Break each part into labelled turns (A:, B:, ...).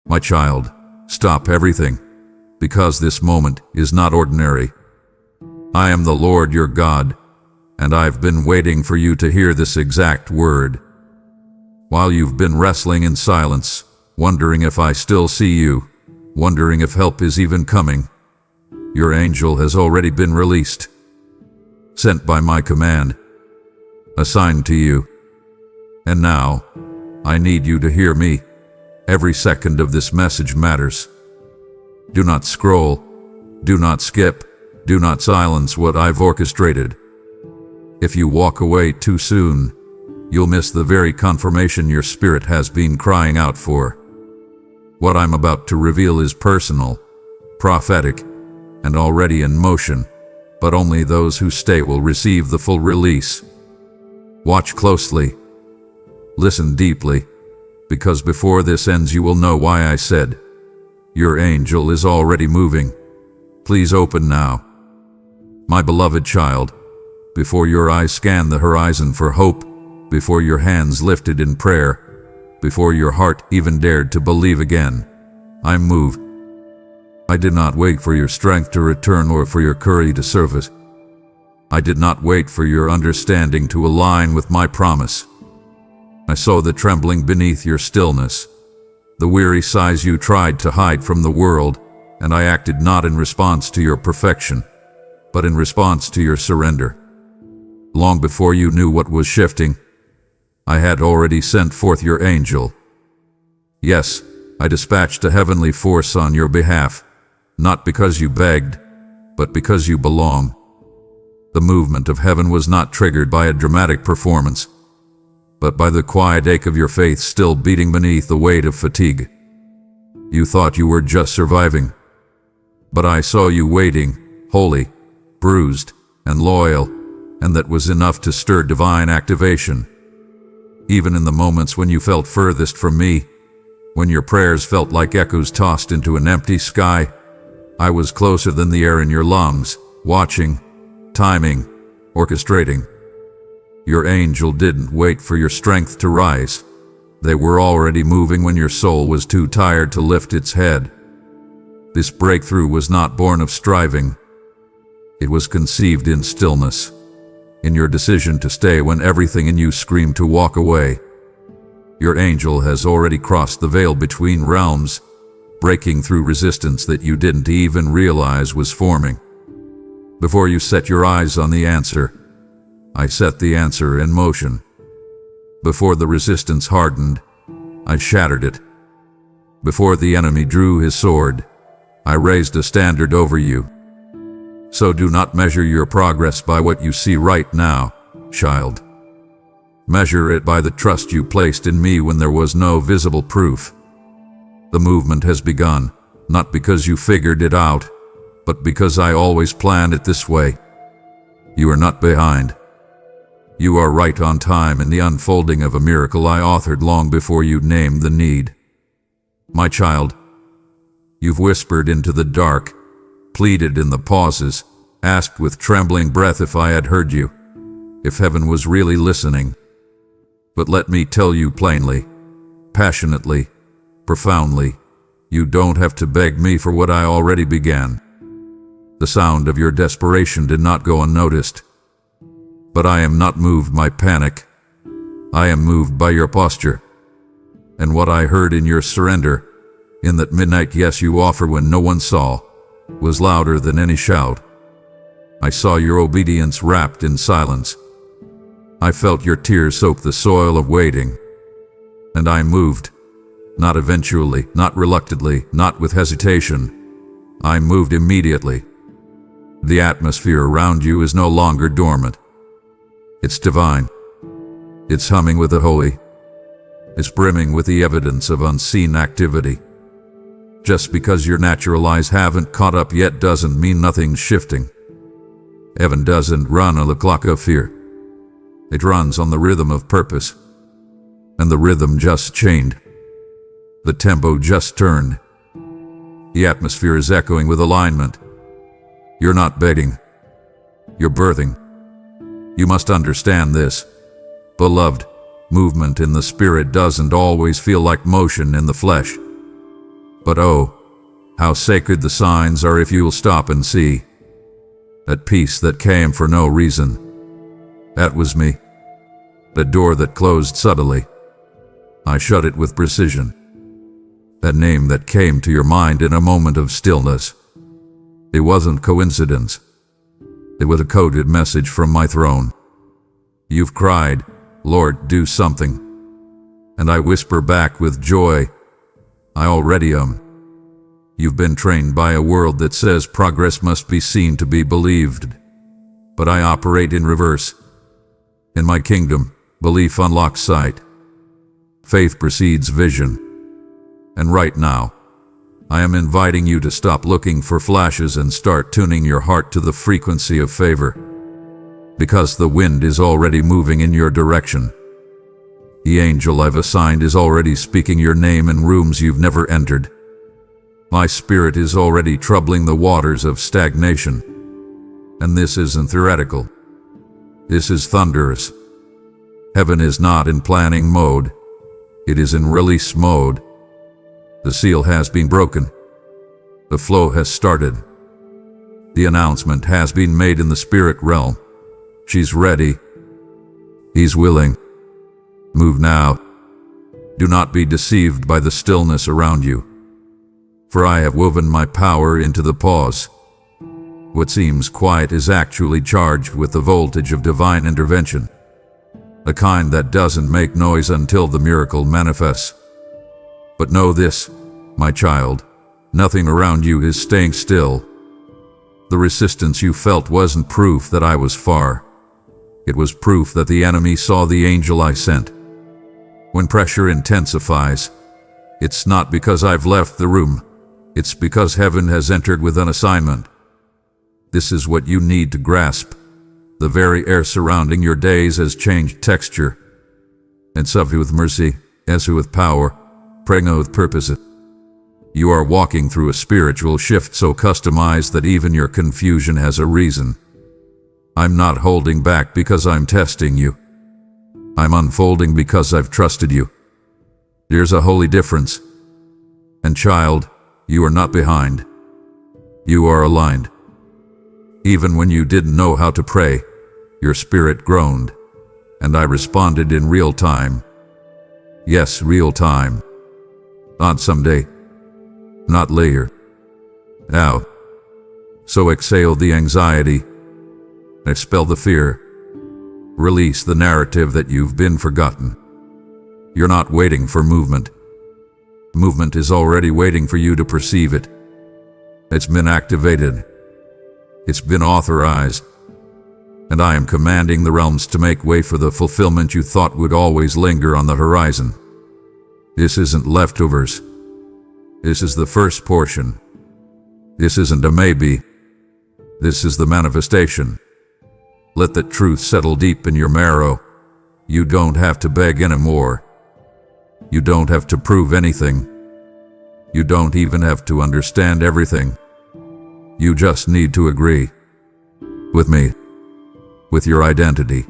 A: My child, stop everything, because this moment is not ordinary. I am the Lord your God, and I've been waiting for you to hear this exact word. While you've been wrestling in silence, wondering if I still see you, wondering if help is even coming, your angel has already been released, sent by my command, assigned to you. And now, I need you to hear me. Every second of this message matters. Do not scroll, do not skip, do not silence what I've orchestrated. If you walk away too soon, you'll miss the very confirmation your spirit has been crying out for. What I'm about to reveal is personal, prophetic, and already in motion, but only those who stay will receive the full release. Watch closely. Listen deeply, because before this ends you will know why I said, your angel is already moving. Please open now. My beloved child, before your eyes scan the horizon for hope, before your hands lifted in prayer, before your heart even dared to believe again, I'm moved. I did not wait for your strength to return or for your courage to surface. I did not wait for your understanding to align with my promise. I saw the trembling beneath your stillness, the weary sighs you tried to hide from the world, and I acted not in response to your perfection, but in response to your surrender. Long before you knew what was shifting, I had already sent forth your angel. Yes, I dispatched a heavenly force on your behalf, not because you begged, but because you belong. The movement of heaven was not triggered by a dramatic performance, but by the quiet ache of your faith still beating beneath the weight of fatigue. You thought you were just surviving, but I saw you waiting, holy, bruised, and loyal, and that was enough to stir divine activation. Even in the moments when you felt furthest from me, when your prayers felt like echoes tossed into an empty sky, I was closer than the air in your lungs, watching, timing, orchestrating. Your angel didn't wait for your strength to rise. They were already moving when your soul was too tired to lift its head. This breakthrough was not born of striving. It was conceived in stillness, in your decision to stay when everything in you screamed to walk away. Your angel has already crossed the veil between realms, breaking through resistance that you didn't even realize was forming. Before you set your eyes on the answer, I set the answer in motion. Before the resistance hardened, I shattered it. Before the enemy drew his sword, I raised a standard over you. So do not measure your progress by what you see right now, child. Measure it by the trust you placed in me when there was no visible proof. The movement has begun, not because you figured it out, but because I always planned it this way. You are not behind. You are right on time in the unfolding of a miracle I authored long before you named the need. My child, you've whispered into the dark, pleaded in the pauses, asked with trembling breath if I had heard you, if heaven was really listening. But let me tell you plainly, passionately, profoundly, you don't have to beg me for what I already began. The sound of your desperation did not go unnoticed. But I am not moved by panic. I am moved by your posture. And what I heard in your surrender, in that midnight yes you offered when no one saw, was louder than any shout. I saw your obedience wrapped in silence. I felt your tears soak the soil of waiting. And I moved, not eventually, not reluctantly, not with hesitation. I moved immediately. The atmosphere around you is no longer dormant. It's divine. It's humming with the holy. It's brimming with the evidence of unseen activity. Just because your natural eyes haven't caught up yet doesn't mean nothing's shifting. Heaven doesn't run on the clock of fear. It runs on the rhythm of purpose. And the rhythm just changed. The tempo just turned. The atmosphere is echoing with alignment. You're not begging. You're birthing. You must understand this. Beloved, movement in the spirit doesn't always feel like motion in the flesh. But oh, how sacred the signs are if you will stop and see. That peace that came for no reason. That was me. That door that closed subtly. I shut it with precision. That name that came to your mind in a moment of stillness. It wasn't coincidence. It was a coded message from my throne. You've cried, Lord, do something. And I whisper back with joy, I already am. You've been trained by a world that says progress must be seen to be believed. But I operate in reverse. In my kingdom, belief unlocks sight. Faith precedes vision. And right now, I am inviting you to stop looking for flashes and start tuning your heart to the frequency of favor. Because the wind is already moving in your direction. The angel I've assigned is already speaking your name in rooms you've never entered. My spirit is already troubling the waters of stagnation. And this isn't theoretical. This is thunderous. Heaven is not in planning mode. It is in release mode. The seal has been broken. The flow has started. The announcement has been made in the spirit realm. She's ready. He's willing. Move now. Do not be deceived by the stillness around you. For I have woven my power into the pause. What seems quiet is actually charged with the voltage of divine intervention. The kind that doesn't make noise until the miracle manifests. But know this, my child, nothing around you is staying still. The resistance you felt wasn't proof that I was far. It was proof that the enemy saw the angel I sent. When pressure intensifies, it's not because I've left the room. It's because heaven has entered with an assignment. This is what you need to grasp. The very air surrounding your days has changed texture. And Savi with mercy, Esu with power, Prego with purpose. You are walking through a spiritual shift so customized that even your confusion has a reason. I'm not holding back because I'm testing you. I'm unfolding because I've trusted you. There's a holy difference. And child, you are not behind. You are aligned. Even when you didn't know how to pray, your spirit groaned, and I responded in real time. Yes, real time. Not someday. Not later. Now. So exhale the anxiety. Expel the fear. Release the narrative that you've been forgotten. You're not waiting for movement. Movement is already waiting for you to perceive it. It's been activated. It's been authorized. And I am commanding the realms to make way for the fulfillment you thought would always linger on the horizon. This isn't leftovers. This is the first portion. This isn't a maybe. This is the manifestation. Let that truth settle deep in your marrow. You don't have to beg anymore. You don't have to prove anything. You don't even have to understand everything. You just need to agree. With me. With your identity.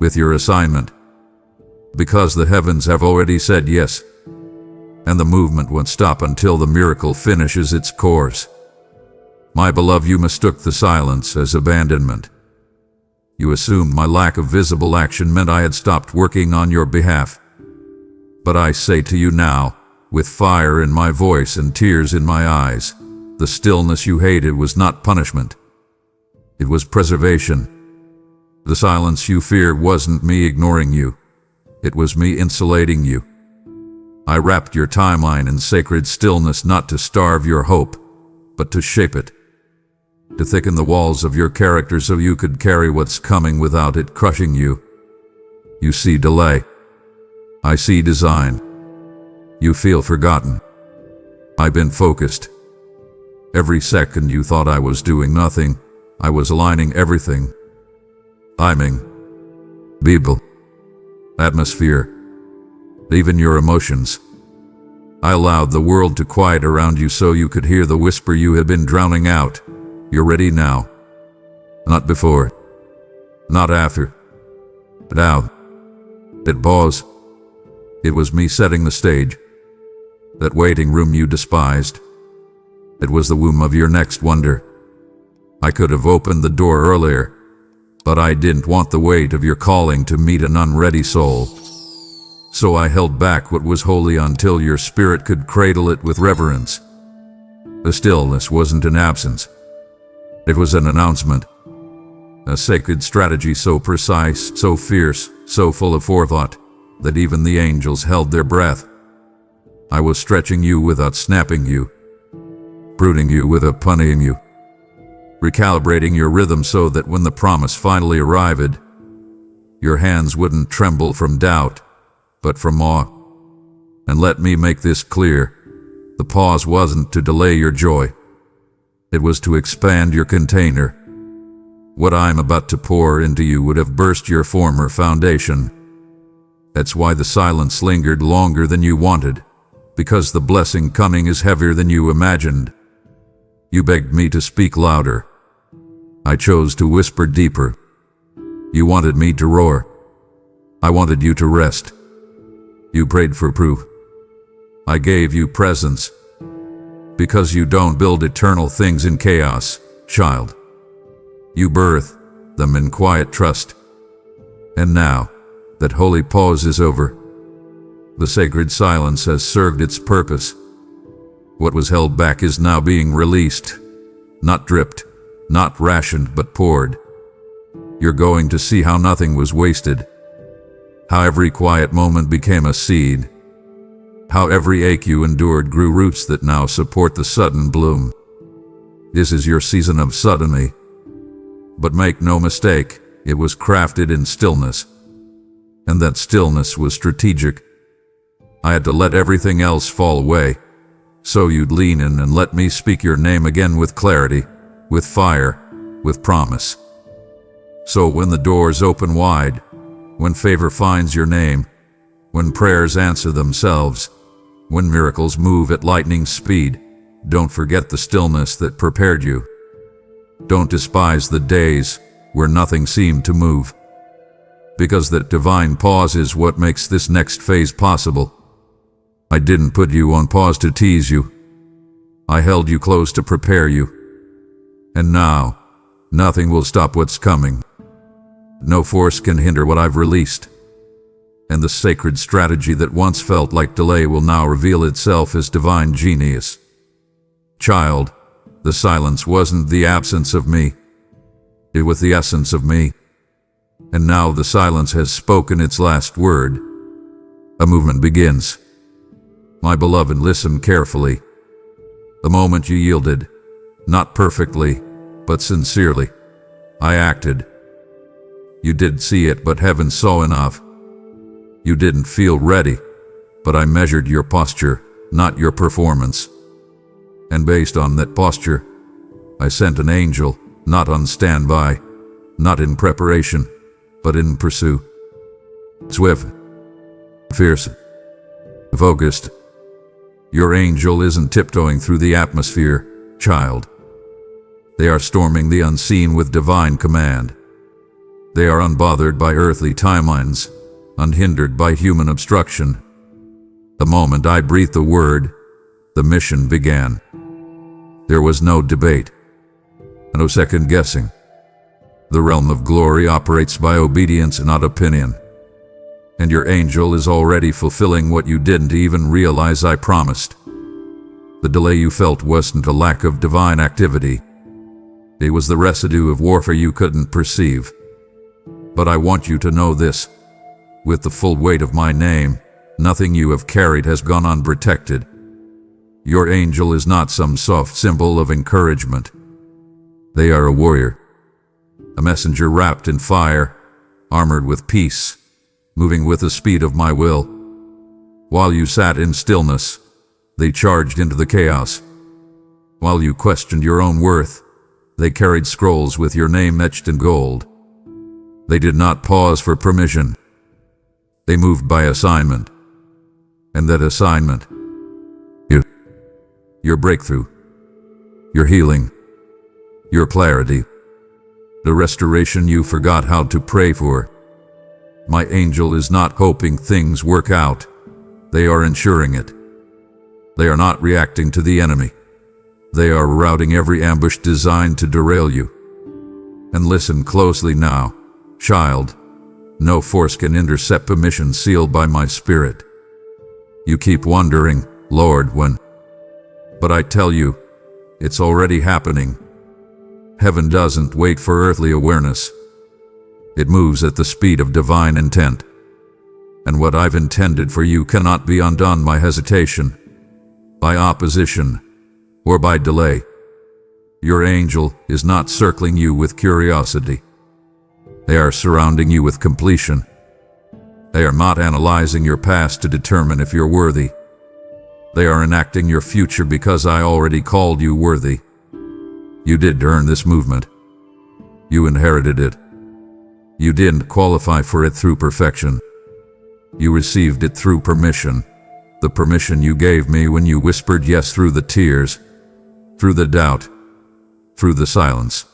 A: With your assignment. Because the heavens have already said yes. And the movement won't stop until the miracle finishes its course. My beloved, you mistook the silence as abandonment. You assumed my lack of visible action meant I had stopped working on your behalf. But I say to you now, with fire in my voice and tears in my eyes, the stillness you hated was not punishment. It was preservation. The silence you feared wasn't me ignoring you. It was me insulating you. I wrapped your timeline in sacred stillness not to starve your hope, but to shape it. To thicken the walls of your character so you could carry what's coming without it crushing you. You see delay. I see design. You feel forgotten. I've been focused. Every second you thought I was doing nothing, I was aligning everything. Timing. People. Atmosphere. Even your emotions. I allowed the world to quiet around you so you could hear the whisper you had been drowning out. You're ready now. Not before. Not after. But now. It pause. It was me setting the stage. That waiting room you despised. It was the womb of your next wonder. I could have opened the door earlier, but I didn't want the weight of your calling to meet an unready soul. So I held back what was holy until your spirit could cradle it with reverence. The stillness wasn't an absence. It was an announcement. A sacred strategy so precise, so fierce, so full of forethought, that even the angels held their breath. I was stretching you without snapping you, pruning you without punishing you, recalibrating your rhythm so that when the promise finally arrived, your hands wouldn't tremble from doubt, but from awe. And let me make this clear, the pause wasn't to delay your joy. It was to expand your container. What I'm about to pour into you would have burst your former foundation. That's why the silence lingered longer than you wanted, because the blessing coming is heavier than you imagined. You begged me to speak louder. I chose to whisper deeper. You wanted me to roar. I wanted you to rest. You prayed for proof. I gave you presence. Because you don't build eternal things in chaos, child. You birth them in quiet trust. And now, that holy pause is over. The sacred silence has served its purpose. What was held back is now being released. Not dripped, not rationed, but poured. You're going to see how nothing was wasted. How every quiet moment became a seed. How every ache you endured grew roots that now support the sudden bloom. This is your season of suddenly. But make no mistake, it was crafted in stillness. And that stillness was strategic. I had to let everything else fall away, so you'd lean in and let me speak your name again with clarity, with fire, with promise. So when the doors open wide, when favor finds your name, when prayers answer themselves, when miracles move at lightning speed, don't forget the stillness that prepared you. Don't despise the days where nothing seemed to move, because that divine pause is what makes this next phase possible. I didn't put you on pause to tease you. I held you close to prepare you. And now, nothing will stop what's coming. No force can hinder what I've released. And the sacred strategy that once felt like delay will now reveal itself as divine genius. Child, the silence wasn't the absence of me. It was the essence of me. And now the silence has spoken its last word. A movement begins. My beloved, listen carefully. The moment you yielded, not perfectly, but sincerely, I acted. You didn't see it, but heaven saw enough. You didn't feel ready, but I measured your posture, not your performance. And based on that posture, I sent an angel, not on standby, not in preparation, but in pursuit. Swift, fierce, focused. Your angel isn't tiptoeing through the atmosphere, child. They are storming the unseen with divine command. They are unbothered by earthly timelines, unhindered by human obstruction. The moment I breathed the word, the mission began. There was no debate, no second guessing. The realm of glory operates by obedience, not opinion. And your angel is already fulfilling what you didn't even realize I promised. The delay you felt wasn't a lack of divine activity. It was the residue of warfare you couldn't perceive. But I want you to know this. With the full weight of my name, nothing you have carried has gone unprotected. Your angel is not some soft symbol of encouragement. They are a warrior, a messenger wrapped in fire, armored with peace, moving with the speed of my will. While you sat in stillness, they charged into the chaos. While you questioned your own worth, they carried scrolls with your name etched in gold. They did not pause for permission. They moved by assignment. And that assignment, your breakthrough, your healing, your clarity, the restoration you forgot how to pray for. My angel is not hoping things work out. They are ensuring it. They are not reacting to the enemy. They are routing every ambush designed to derail you. And listen closely now, child. No force can intercept a mission sealed by my Spirit. You keep wondering, Lord, when? But I tell you, it's already happening. Heaven doesn't wait for earthly awareness. It moves at the speed of divine intent. And what I've intended for you cannot be undone by hesitation, by opposition, or by delay. Your angel is not circling you with curiosity. They are surrounding you with completion. They are not analyzing your past to determine if you're worthy. They are enacting your future because I already called you worthy. You did earn this movement. You inherited it. You didn't qualify for it through perfection. You received it through permission. The permission you gave me when you whispered yes through the tears, through the doubt, through the silence.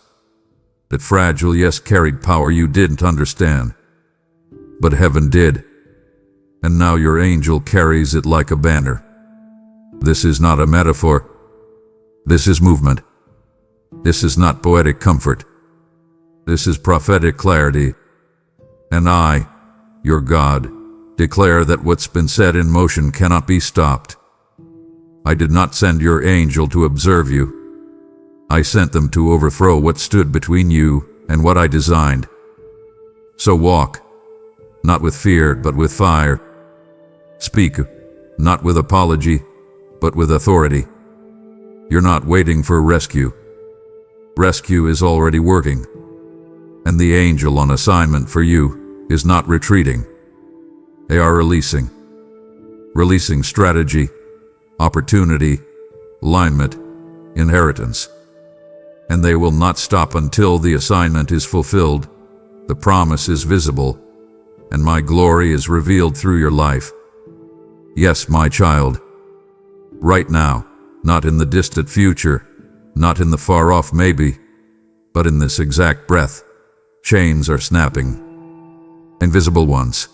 A: That fragile yes carried power you didn't understand. But heaven did. And now your angel carries it like a banner. This is not a metaphor. This is movement. This is not poetic comfort. This is prophetic clarity. And I, your God, declare that what's been set in motion cannot be stopped. I did not send your angel to observe you. I sent them to overthrow what stood between you and what I designed. So walk, not with fear, but with fire. Speak, not with apology, but with authority. You're not waiting for rescue. Rescue is already working. And the angel on assignment for you is not retreating. They are releasing. Releasing strategy, opportunity, alignment, inheritance. And they will not stop until the assignment is fulfilled, the promise is visible, and my glory is revealed through your life. Yes, my child. Right now, not in the distant future, not in the far-off maybe, but in this exact breath, chains are snapping. Invisible ones.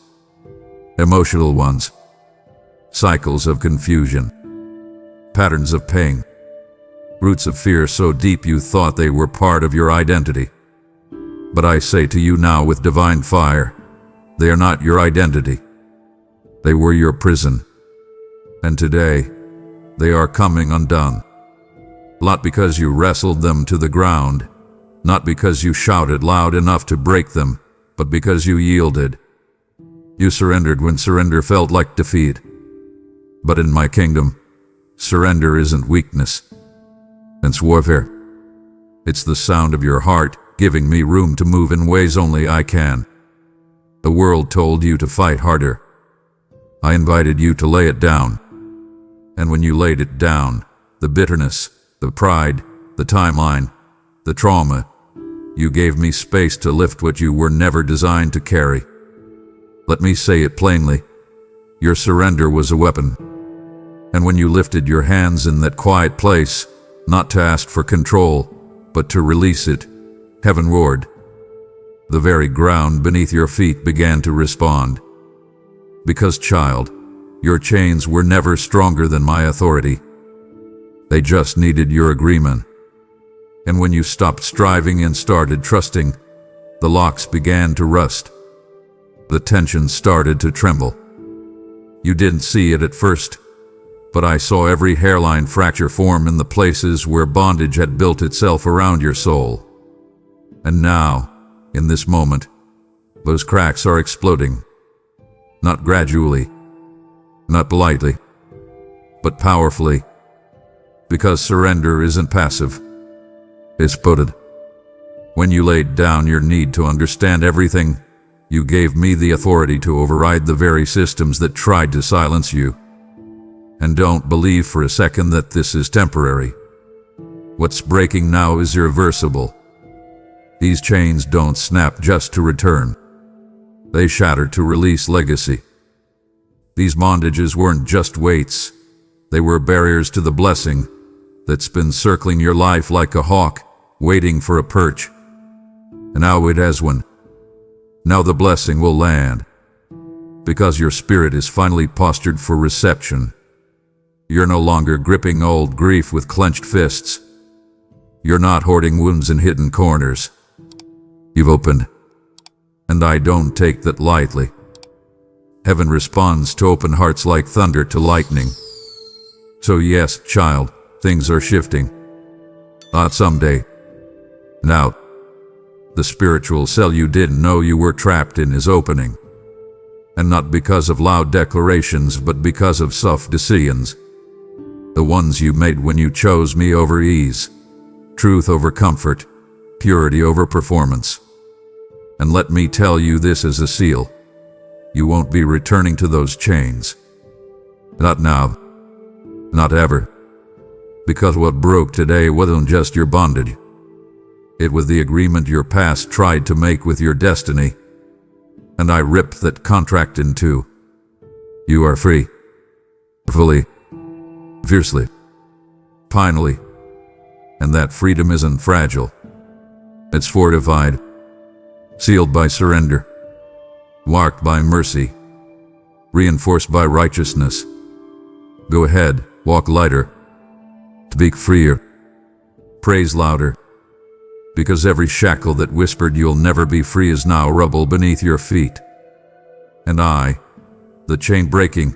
A: Emotional ones. Cycles of confusion. Patterns of pain. Roots of fear so deep you thought they were part of your identity. But I say to you now with divine fire, they are not your identity. They were your prison. And today, they are coming undone. Not because you wrestled them to the ground, not because you shouted loud enough to break them, but because you yielded. You surrendered when surrender felt like defeat. But in my kingdom, surrender isn't weakness. It's warfare. It's the sound of your heart giving me room to move in ways only I can. The world told you to fight harder. I invited you to lay it down. And when you laid it down, the bitterness, the pride, the timeline, the trauma, you gave me space to lift what you were never designed to carry. Let me say it plainly. Your surrender was a weapon. And when you lifted your hands in that quiet place, not to ask for control, but to release it, heaven roared. The very ground beneath your feet began to respond. Because, child, your chains were never stronger than my authority. They just needed your agreement. And when you stopped striving and started trusting, the locks began to rust. The tension started to tremble. You didn't see it at first, but I saw every hairline fracture form in the places where bondage had built itself around your soul. And now, in this moment, those cracks are exploding. Not gradually, not politely, but powerfully. Because surrender isn't passive. It's potent. When you laid down your need to understand everything, you gave me the authority to override the very systems that tried to silence you. And don't believe for a second that this is temporary. What's breaking now is irreversible. These chains don't snap just to return. They shatter to release legacy. These bondages weren't just weights. They were barriers to the blessing that's been circling your life like a hawk, waiting for a perch. And now it has one. Now the blessing will land. Because your spirit is finally postured for reception. You're no longer gripping old grief with clenched fists. You're not hoarding wounds in hidden corners. You've opened, and I don't take that lightly. Heaven responds to open hearts like thunder to lightning. So yes, child, things are shifting. Not someday. Now, the spiritual cell you didn't know you were trapped in is opening. And not because of loud declarations, but because of soft decisions. The ones you made when you chose me over ease. Truth over comfort. Purity over performance. And let me tell you this as a seal. You won't be returning to those chains. Not now. Not ever. Because what broke today wasn't just your bondage. It was the agreement your past tried to make with your destiny. And I ripped that contract in two. You are free. Fully. Fiercely. Finally. And that freedom isn't fragile. It's fortified. Sealed by surrender. Marked by mercy. Reinforced by righteousness. Go ahead, walk lighter. Speak freer. Praise louder. Because every shackle that whispered you'll never be free is now rubble beneath your feet. And I, the chain-breaking,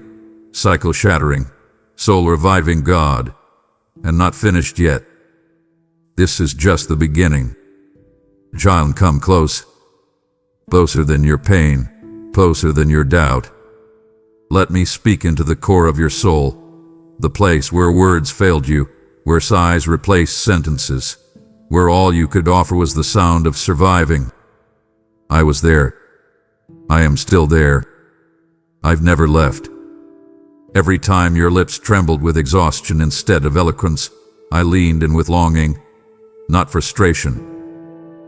A: cycle-shattering, soul-reviving God, and not finished yet. This is just the beginning. Child, come close. Closer than your pain, closer than your doubt. Let me speak into the core of your soul, the place where words failed you, where sighs replaced sentences, where all you could offer was the sound of surviving. I was there. I am still there. I've never left. Every time your lips trembled with exhaustion instead of eloquence, I leaned in with longing, not frustration.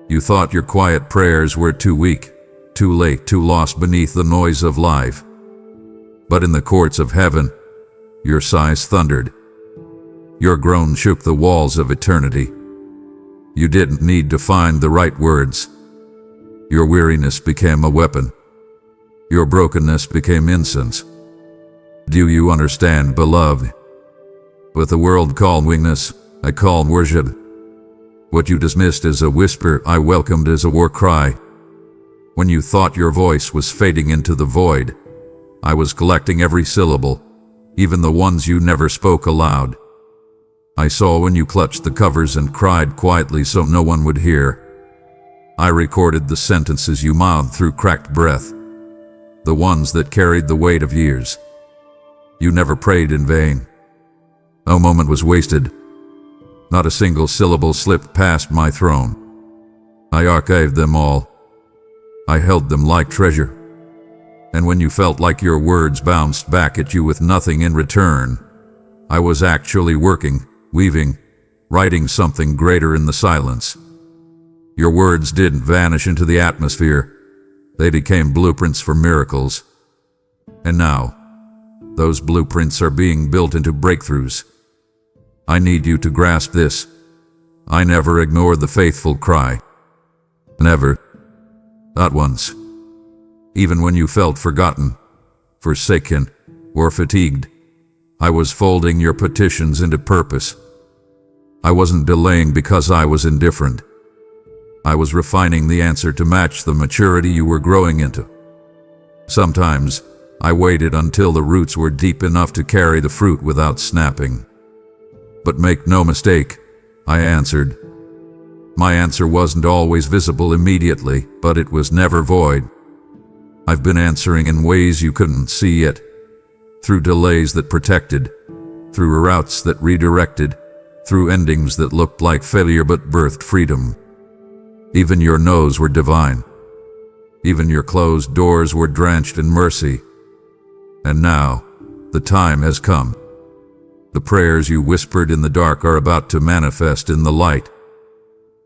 A: You thought your quiet prayers were too weak, too late, too lost beneath the noise of life. But in the courts of heaven, your sighs thundered. Your groan shook the walls of eternity. You didn't need to find the right words. Your weariness became a weapon. Your brokenness became incense. Do you understand, beloved? What the world called weakness, I call worship. What you dismissed as a whisper, I welcomed as a war cry. When you thought your voice was fading into the void, I was collecting every syllable, even the ones you never spoke aloud. I saw when you clutched the covers and cried quietly so no one would hear. I recorded the sentences you mouthed through cracked breath, the ones that carried the weight of years. You never prayed in vain. No moment was wasted. Not a single syllable slipped past my throne. I archived them all. I held them like treasure. And when you felt like your words bounced back at you with nothing in return, I was actually working, weaving, writing something greater in the silence. Your words didn't vanish into the atmosphere. They became blueprints for miracles. And now, those blueprints are being built into breakthroughs. I need you to grasp this. I never ignored the faithful cry. Never. Not once. Even when you felt forgotten, forsaken, or fatigued, I was folding your petitions into purpose. I wasn't delaying because I was indifferent. I was refining the answer to match the maturity you were growing into. Sometimes, I waited until the roots were deep enough to carry the fruit without snapping. But make no mistake, I answered. My answer wasn't always visible immediately, but it was never void. I've been answering in ways you couldn't see yet, through delays that protected, through routes that redirected, through endings that looked like failure but birthed freedom. Even your no's were divine. Even your closed doors were drenched in mercy. And now, the time has come. The prayers you whispered in the dark are about to manifest in the light.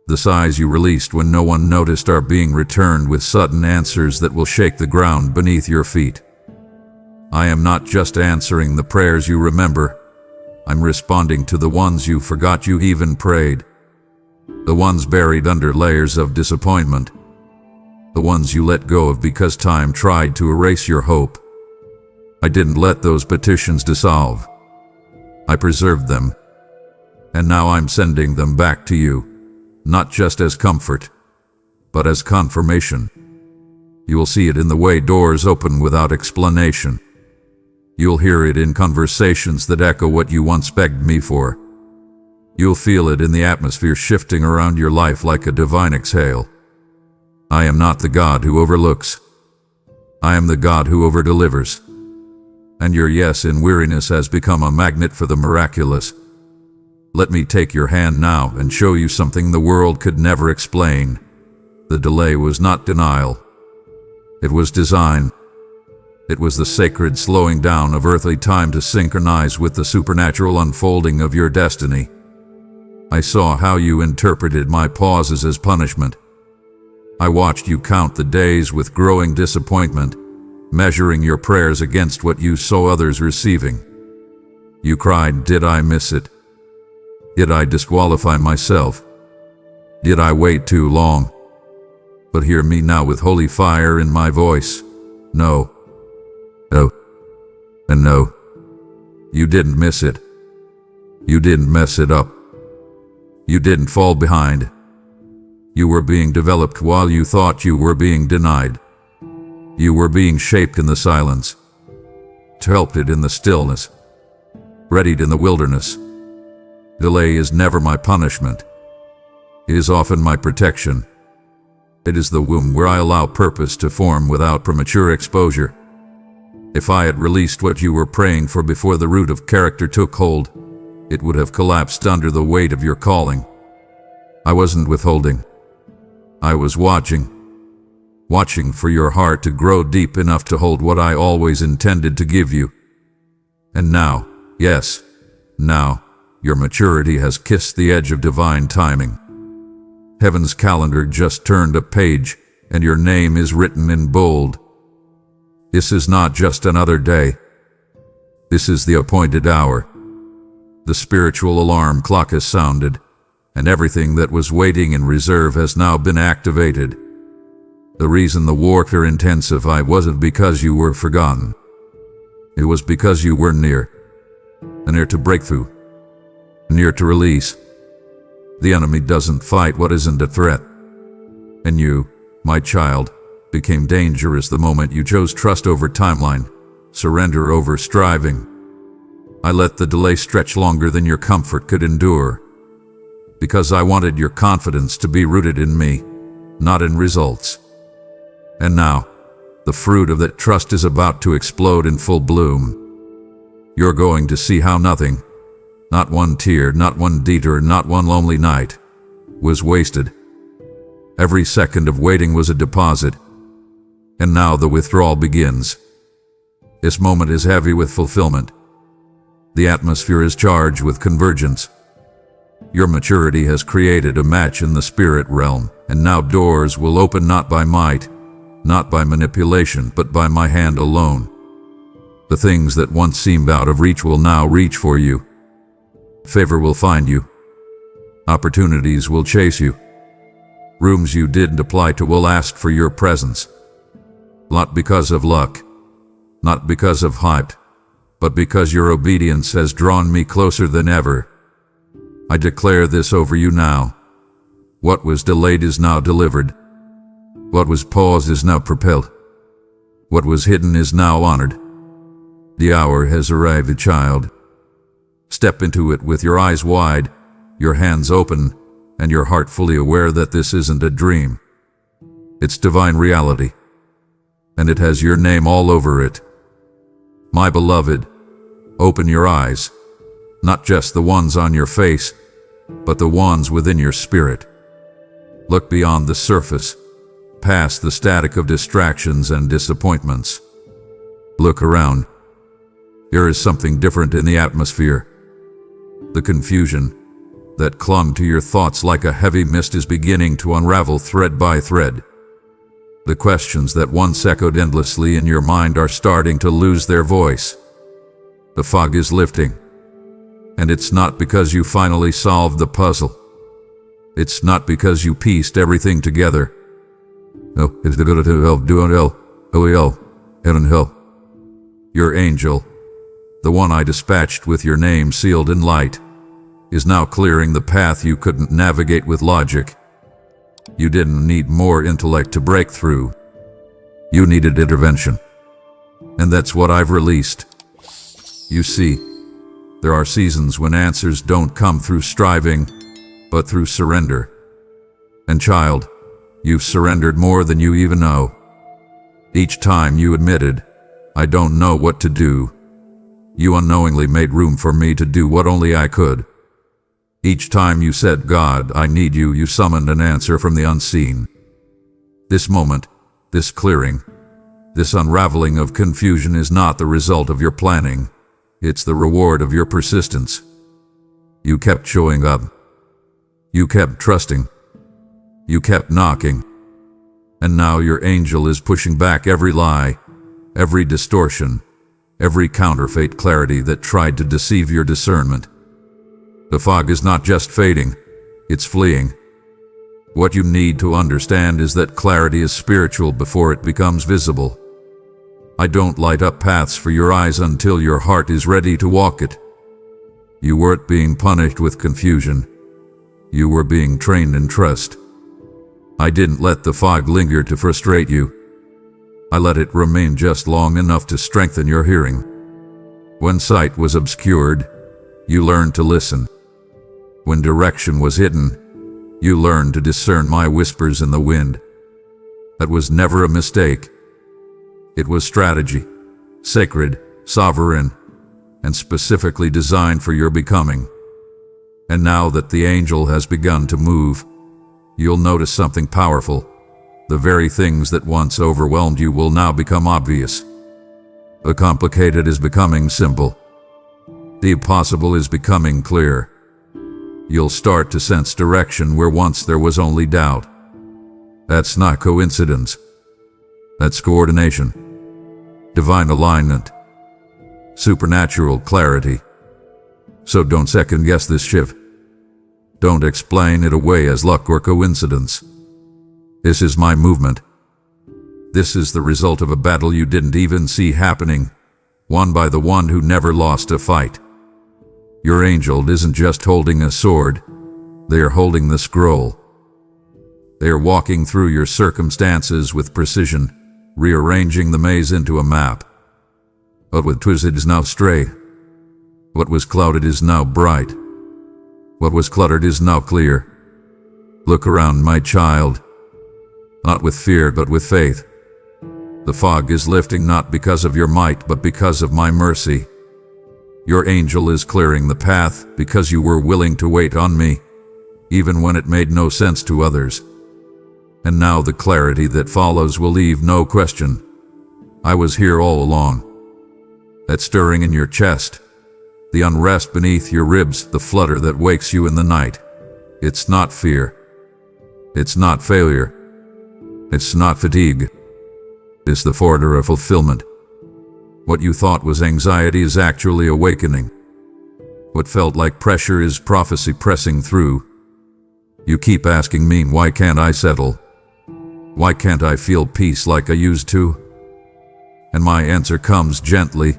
A: The sighs you released when no one noticed are being returned with sudden answers that will shake the ground beneath your feet. I am not just answering the prayers you remember. I'm responding to the ones you forgot you even prayed. The ones buried under layers of disappointment. The ones you let go of because time tried to erase your hope. I didn't let those petitions dissolve. I preserved them. And now I'm sending them back to you, not just as comfort, but as confirmation. You will see it in the way doors open without explanation. You'll hear it in conversations that echo what you once begged me for. You'll feel it in the atmosphere shifting around your life like a divine exhale. I am not the God who overlooks. I am the God who overdelivers. And your yes in weariness has become a magnet for the miraculous. Let me take your hand now and show you something the world could never explain. The delay was not denial. It was design. It was the sacred slowing down of earthly time to synchronize with the supernatural unfolding of your destiny. I saw how you interpreted my pauses as punishment. I watched you count the days with growing disappointment, measuring your prayers against what you saw others receiving. You cried, "Did I miss it? Did I disqualify myself? Did I wait too long?" But hear me now with holy fire in my voice. No. No. And no. You didn't miss it. You didn't mess it up. You didn't fall behind. You were being developed while you thought you were being denied. You were being shaped in the silence, sculpted in the stillness, readied in the wilderness. Delay is never my punishment. It is often my protection. It is the womb where I allow purpose to form without premature exposure. If I had released what you were praying for before the root of character took hold, it would have collapsed under the weight of your calling. I wasn't withholding. I was watching for your heart to grow deep enough to hold what I always intended to give you. And now, yes, now, your maturity has kissed the edge of divine timing. Heaven's calendar just turned a page, and your name is written in bold. This is not just another day. This is the appointed hour. The spiritual alarm clock has sounded, and everything that was waiting in reserve has now been activated. The reason the warfare intensified wasn't because you were forgotten. It was because you were near to breakthrough, near to release. The enemy doesn't fight what isn't a threat. And you, my child, became dangerous the moment you chose trust over timeline, surrender over striving. I let the delay stretch longer than your comfort could endure, because I wanted your confidence to be rooted in me, not in results. And now, the fruit of that trust is about to explode in full bloom. You're going to see how nothing, not one tear, not one detour, not one lonely night, was wasted. Every second of waiting was a deposit. And now the withdrawal begins. This moment is heavy with fulfillment. The atmosphere is charged with convergence. Your maturity has created a match in the spirit realm, and now doors will open not by might, not by manipulation, but by my hand alone. The things that once seemed out of reach will now reach for you. Favor will find you. Opportunities will chase you. Rooms you didn't apply to will ask for your presence. Not because of luck, not because of hype, but because your obedience has drawn me closer than ever. I declare this over you now. What was delayed is now delivered. What was paused is now propelled. What was hidden is now honored. The hour has arrived, child. Step into it with your eyes wide, your hands open, and your heart fully aware that this isn't a dream. It's divine reality, and it has your name all over it. My beloved, open your eyes, not just the ones on your face, but the ones within your spirit. Look beyond the surface, past the static of distractions and disappointments. Look around. There is something different in the atmosphere. The confusion that clung to your thoughts like a heavy mist is beginning to unravel thread by thread. The questions that once echoed endlessly in your mind are starting to lose their voice. The fog is lifting. And it's not because you finally solved the puzzle. It's not because you pieced everything together. No, it's the good of help, doing help, heaven help. Your angel, the one I dispatched with your name sealed in light, is now clearing the path you couldn't navigate with logic. You didn't need more intellect to break through. You needed intervention. And that's what I've released. You see, there are seasons when answers don't come through striving, but through surrender. And child, you've surrendered more than you even know. Each time you admitted, I don't know what to do, you unknowingly made room for me to do what only I could. Each time you said, God, I need you, you summoned an answer from the unseen. This moment, this clearing, this unraveling of confusion is not the result of your planning. It's the reward of your persistence. You kept showing up. You kept trusting. You kept knocking. And now your angel is pushing back every lie, every distortion, every counterfeit clarity that tried to deceive your discernment. The fog is not just fading, it's fleeing. What you need to understand is that clarity is spiritual before it becomes visible. I don't light up paths for your eyes until your heart is ready to walk it. You weren't being punished with confusion. You were being trained in trust. I didn't let the fog linger to frustrate you. I let it remain just long enough to strengthen your hearing. When sight was obscured, you learned to listen. When direction was hidden, you learned to discern my whispers in the wind. That was never a mistake. It was strategy, sacred, sovereign, and specifically designed for your becoming. And now that the angel has begun to move, you'll notice something powerful. The very things that once overwhelmed you will now become obvious. The complicated is becoming simple. The impossible is becoming clear. You'll start to sense direction where once there was only doubt. That's not coincidence. That's coordination. Divine alignment. Supernatural clarity. So don't second-guess this shift. Don't explain it away as luck or coincidence. This is my movement. This is the result of a battle you didn't even see happening, won by the one who never lost a fight. Your angel isn't just holding a sword, they are holding the scroll. They are walking through your circumstances with precision, rearranging the maze into a map. What was twisted is now straight. What was clouded is now bright. What was cluttered is now clear. Look around, my child. Not with fear, but with faith. The fog is lifting not because of your might, but because of my mercy. Your angel is clearing the path because you were willing to wait on me, even when it made no sense to others. And now the clarity that follows will leave no question. I was here all along. That stirring in your chest, the unrest beneath your ribs, the flutter that wakes you in the night. It's not fear. It's not failure. It's not fatigue. It's the order of fulfillment. What you thought was anxiety is actually awakening. What felt like pressure is prophecy pressing through. You keep asking me, why can't I settle? Why can't I feel peace like I used to? And my answer comes gently,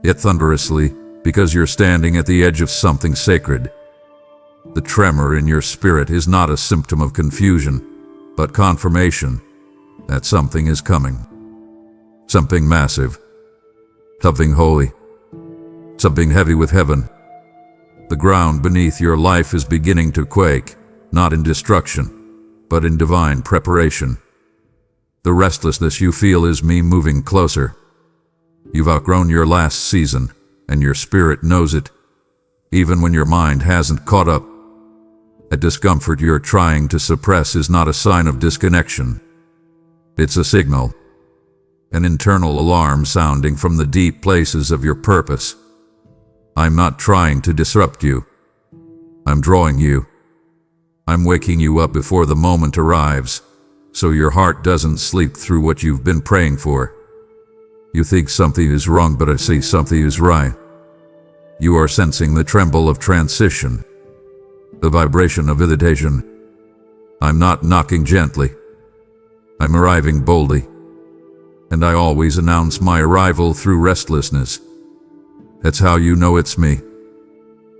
A: yet thunderously, because you're standing at the edge of something sacred. The tremor in your spirit is not a symptom of confusion, but confirmation that something is coming. Something massive. Something holy. Something heavy with heaven. The ground beneath your life is beginning to quake, not in destruction, but in divine preparation. The restlessness you feel is me moving closer. You've outgrown your last season, and your spirit knows it, even when your mind hasn't caught up. A discomfort you're trying to suppress is not a sign of disconnection. It's a signal, an internal alarm sounding from the deep places of your purpose. I'm not trying to disrupt you. I'm drawing you. I'm waking you up before the moment arrives, so your heart doesn't sleep through what you've been praying for. You think something is wrong, but I see something is right. You are sensing the tremble of transition, the vibration of invitation. I'm not knocking gently. I'm arriving boldly. And I always announce my arrival through restlessness. That's how you know it's me.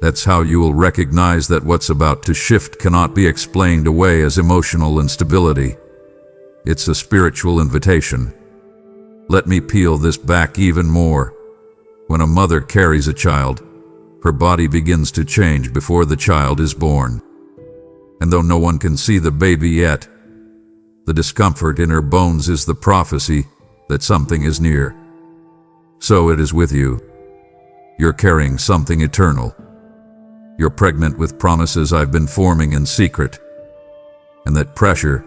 A: That's how you will recognize that what's about to shift cannot be explained away as emotional instability. It's a spiritual invitation. Let me peel this back even more. When a mother carries a child, her body begins to change before the child is born. And though no one can see the baby yet, the discomfort in her bones is the prophecy that something is near. So it is with you. You're carrying something eternal. You're pregnant with promises I've been forming in secret. And that pressure,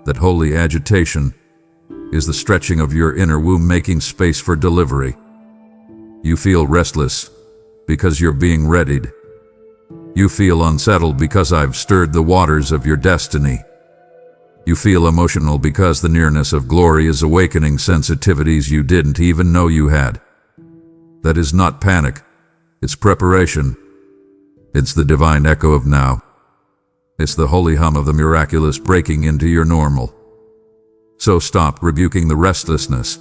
A: that holy agitation, is the stretching of your inner womb making space for delivery. You feel restless because you're being readied. You feel unsettled because I've stirred the waters of your destiny. You feel emotional because the nearness of glory is awakening sensitivities you didn't even know you had. That is not panic. It's preparation. It's the divine echo of now. It's the holy hum of the miraculous breaking into your normal. So stop rebuking the restlessness.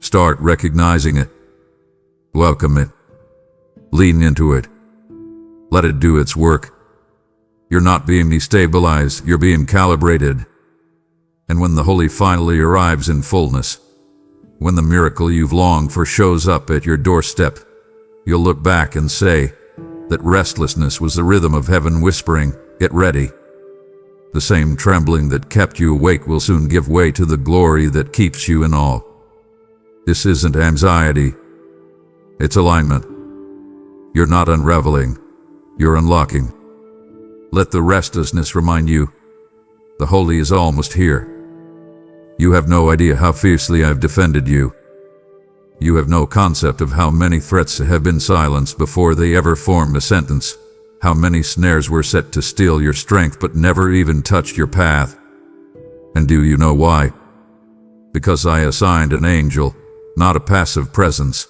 A: Start recognizing it. Welcome it. Lean into it. Let it do its work. You're not being destabilized, you're being calibrated. And when the holy finally arrives in fullness, when the miracle you've longed for shows up at your doorstep, you'll look back and say that restlessness was the rhythm of heaven whispering, "Get ready." The same trembling that kept you awake will soon give way to the glory that keeps you in awe. This isn't anxiety. It's alignment. You're not unraveling. You're unlocking. Let the restlessness remind you, the holy is almost here. You have no idea how fiercely I've defended you. You have no concept of how many threats have been silenced before they ever formed a sentence, how many snares were set to steal your strength but never even touched your path. And do you know why? Because I assigned an angel, not a passive presence,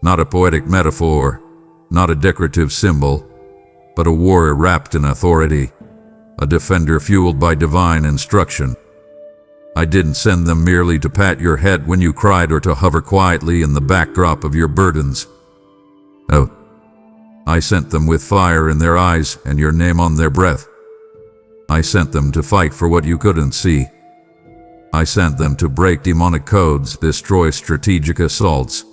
A: not a poetic metaphor, not a decorative symbol, but a warrior wrapped in authority, a defender fueled by divine instruction. I didn't send them merely to pat your head when you cried or to hover quietly in the backdrop of your burdens. No, I sent them with fire in their eyes and your name on their breath. I sent them to fight for what you couldn't see. I sent them to break demonic codes, destroy strategic assaults,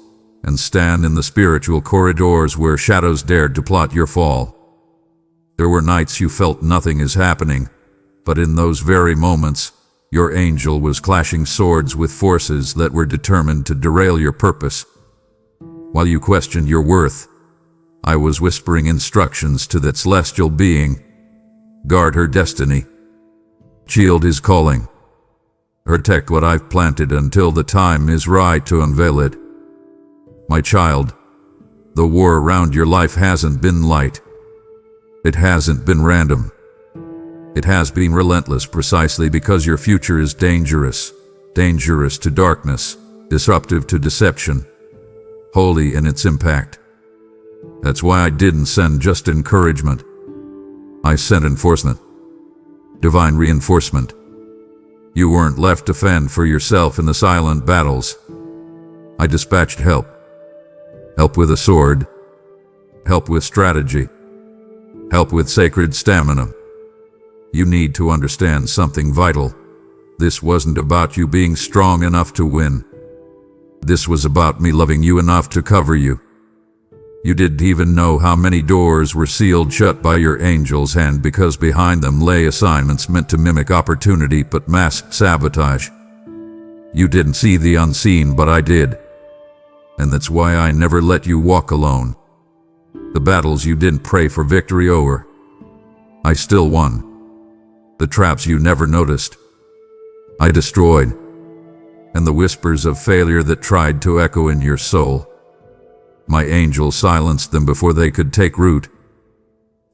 A: and stand in the spiritual corridors where shadows dared to plot your fall. There were nights you felt nothing is happening, but in those very moments, your angel was clashing swords with forces that were determined to derail your purpose. While you questioned your worth, I was whispering instructions to that celestial being. Guard her destiny. Shield his calling. Protect what I've planted until the time is right to unveil it. My child, the war around your life hasn't been light. It hasn't been random. It has been relentless precisely because your future is dangerous. Dangerous to darkness, disruptive to deception, holy in its impact. That's why I didn't send just encouragement. I sent enforcement. Divine reinforcement. You weren't left to fend for yourself in the silent battles. I dispatched help. Help with a sword. Help with strategy. Help with sacred stamina. You need to understand something vital. This wasn't about you being strong enough to win. This was about me loving you enough to cover you. You didn't even know how many doors were sealed shut by your angel's hand because behind them lay assignments meant to mimic opportunity but mask sabotage. You didn't see the unseen, but I did. And that's why I never let you walk alone. The battles you didn't pray for victory over, I still won. The traps you never noticed, I destroyed. And the whispers of failure that tried to echo in your soul, my angel silenced them before they could take root.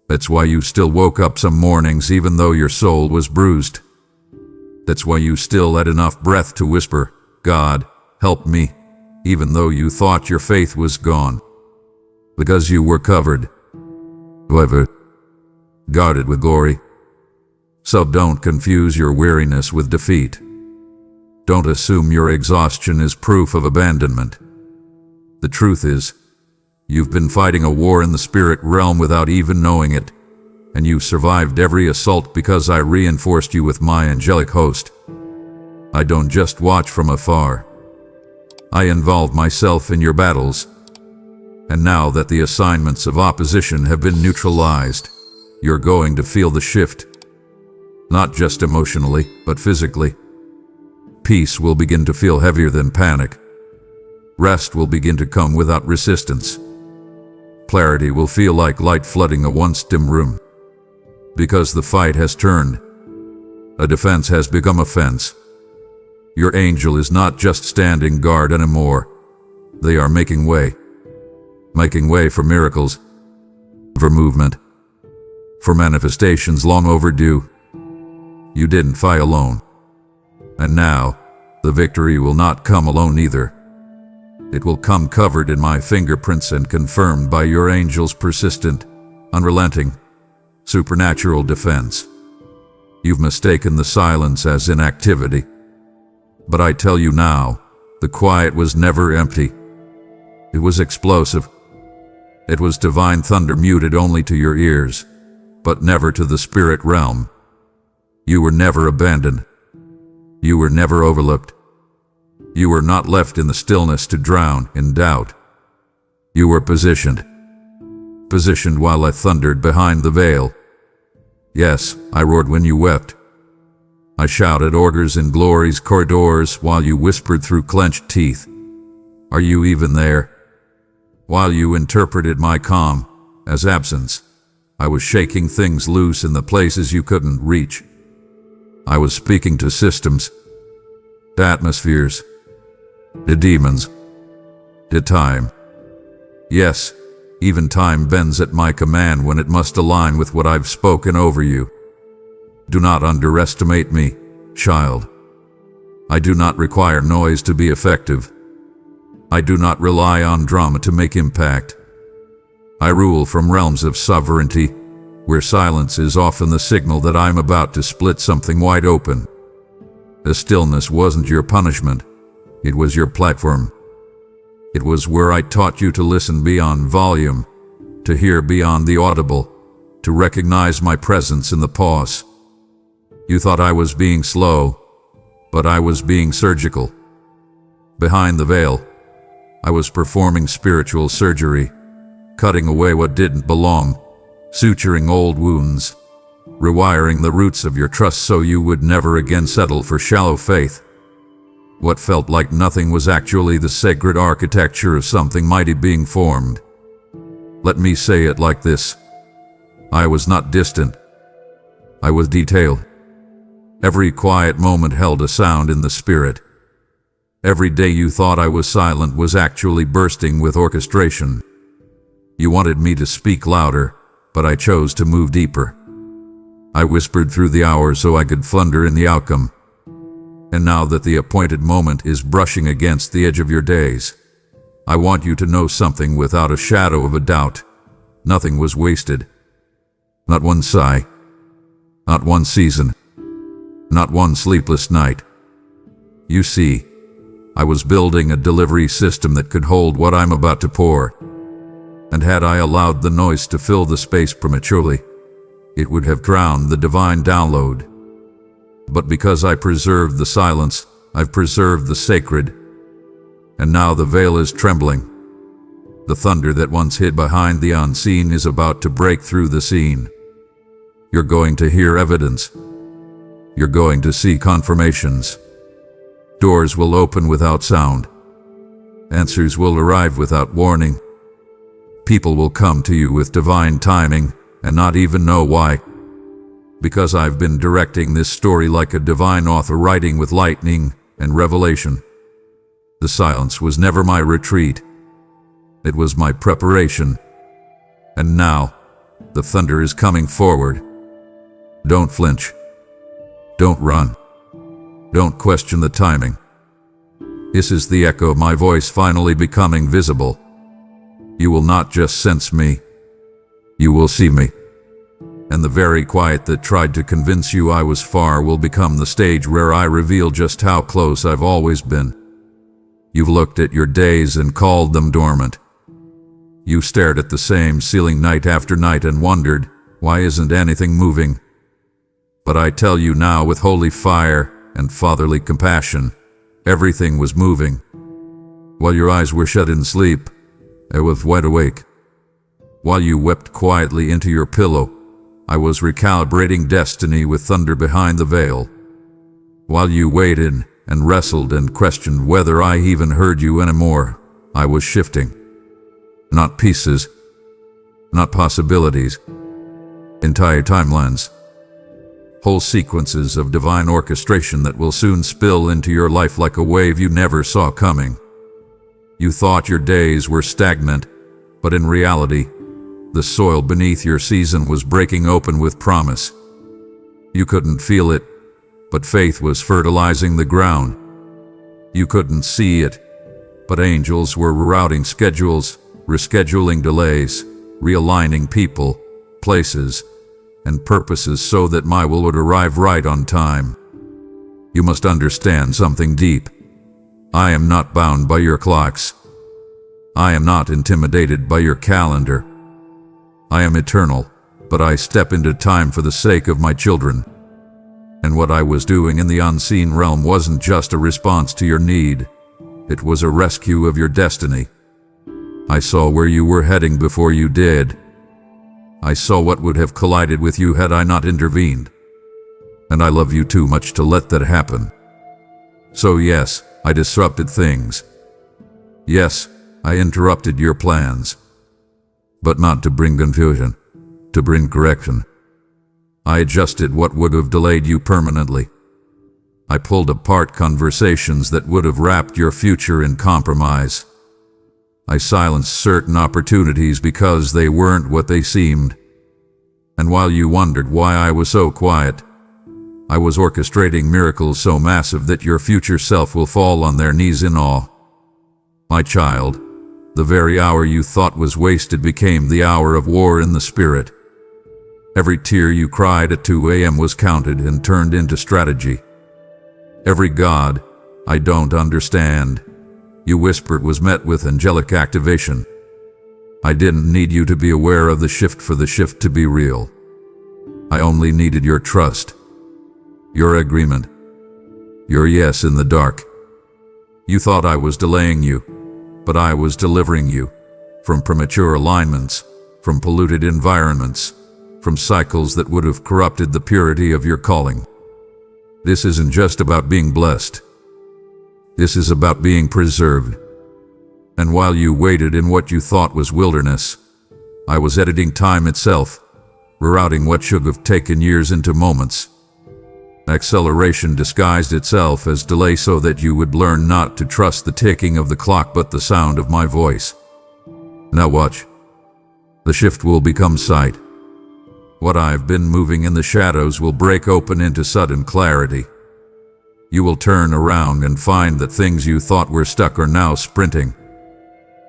A: That's why you still woke up some mornings even though your soul was bruised. That's why you still had enough breath to whisper, "God, help me," even though you thought your faith was gone. Because you were covered, however, guarded with glory. So don't confuse your weariness with defeat. Don't assume your exhaustion is proof of abandonment. The truth is, You've been fighting a war in the spirit realm without even knowing it, and you survived every assault because I reinforced you with my angelic host. I don't just watch from afar. I involve myself in your battles. And now that the assignments of opposition have been neutralized, you're going to feel the shift. Not just emotionally, but physically. Peace will begin to feel heavier than panic. Rest will begin to come without resistance. Clarity will feel like light flooding a once dim room. Because the fight has turned. A defense has become a fence. Your angel is not just standing guard anymore. They are making way. Making way for miracles. For movement. For manifestations long overdue. You didn't fight alone. And now, the victory will not come alone either. It will come covered in my fingerprints and confirmed by your angel's persistent, unrelenting, supernatural defense. You've mistaken the silence as inactivity. But I tell you now, the quiet was never empty. It was explosive. It was divine thunder muted only to your ears, but never to the spirit realm. You were never abandoned. You were never overlooked. You were not left in the stillness to drown in doubt. You were positioned. Positioned while I thundered behind the veil. Yes, I roared when you wept. I shouted orders in glory's corridors while you whispered through clenched teeth. Are you even there? While you interpreted my calm as absence, I was shaking things loose in the places you couldn't reach. I was speaking to systems, to atmospheres, to demons, to time. Yes, even time bends at my command when it must align with what I've spoken over you. Do not underestimate me, child. I do not require noise to be effective. I do not rely on drama to make impact. I rule from realms of sovereignty, where silence is often the signal that I'm about to split something wide open. The stillness wasn't your punishment. It was your platform. It was where I taught you to listen beyond volume, to hear beyond the audible, to recognize my presence in the pause. You thought I was being slow, but I was being surgical. Behind the veil, I was performing spiritual surgery, cutting away what didn't belong, suturing old wounds, rewiring the roots of your trust so you would never again settle for shallow faith. What felt like nothing was actually the sacred architecture of something mighty being formed. Let me say it like this. I was not distant. I was detailed. Every quiet moment held a sound in the spirit. Every day you thought I was silent was actually bursting with orchestration. You wanted me to speak louder, but I chose to move deeper. I whispered through the hours so I could thunder in the outcome. And now that the appointed moment is brushing against the edge of your days, I want you to know something without a shadow of a doubt. Nothing was wasted. Not one sigh. Not one season. Not one sleepless night. You see, I was building a delivery system that could hold what I'm about to pour. And had I allowed the noise to fill the space prematurely, it would have drowned the divine download. But because I preserved the silence, I've preserved the sacred. And now the veil is trembling. The thunder that once hid behind the unseen is about to break through the scene. You're going to hear evidence. You're going to see confirmations. Doors will open without sound. Answers will arrive without warning. People will come to you with divine timing and not even know why. Because I've been directing this story like a divine author writing with lightning and revelation. The silence was never my retreat. It was my preparation. And now, the thunder is coming forward. Don't flinch. Don't run. Don't question the timing. This is the echo of my voice finally becoming visible. You will not just sense me. You will see me. And the very quiet that tried to convince you I was far will become the stage where I reveal just how close I've always been. You've looked at your days and called them dormant. You stared at the same ceiling night after night and wondered, why isn't anything moving? But I tell you now with holy fire and fatherly compassion, everything was moving. While your eyes were shut in sleep, I was wide awake. While you wept quietly into your pillow, I was recalibrating destiny with thunder behind the veil. While you waited and wrestled and questioned whether I even heard you anymore, I was shifting. Not pieces, not possibilities, entire timelines. Whole sequences of divine orchestration that will soon spill into your life like a wave you never saw coming. You thought your days were stagnant, but in reality, the soil beneath your season was breaking open with promise. You couldn't feel it, but faith was fertilizing the ground. You couldn't see it, but angels were rerouting schedules, rescheduling delays, realigning people, places, and purposes so that my will would arrive right on time. You must understand something deep. I am not bound by your clocks. I am not intimidated by your calendar. I am eternal, but I step into time for the sake of my children. And what I was doing in the unseen realm wasn't just a response to your need. It was a rescue of your destiny. I saw where you were heading before you did. I saw what would have collided with you had I not intervened. And I love you too much to let that happen. So yes, I disrupted things. Yes, I interrupted your plans. But not to bring confusion, to bring correction. I adjusted what would have delayed you permanently. I pulled apart conversations that would have wrapped your future in compromise. I silenced certain opportunities because they weren't what they seemed. And while you wondered why I was so quiet, I was orchestrating miracles so massive that your future self will fall on their knees in awe. My child, the very hour you thought was wasted became the hour of war in the spirit. Every tear you cried at 2 a.m. was counted and turned into strategy. Every God, I don't understand, you whispered was met with angelic activation. I didn't need you to be aware of the shift for the shift to be real. I only needed your trust, your agreement, your yes in the dark. You thought I was delaying you, but I was delivering you from premature alignments, from polluted environments, from cycles that would have corrupted the purity of your calling. This isn't just about being blessed. This is about being preserved. And while you waited in what you thought was wilderness, I was editing time itself, rerouting what should have taken years into moments. Acceleration disguised itself as delay so that you would learn not to trust the ticking of the clock but the sound of my voice. Now watch. The shift will become sight. What I've been moving in the shadows will break open into sudden clarity. You will turn around and find that things you thought were stuck are now sprinting.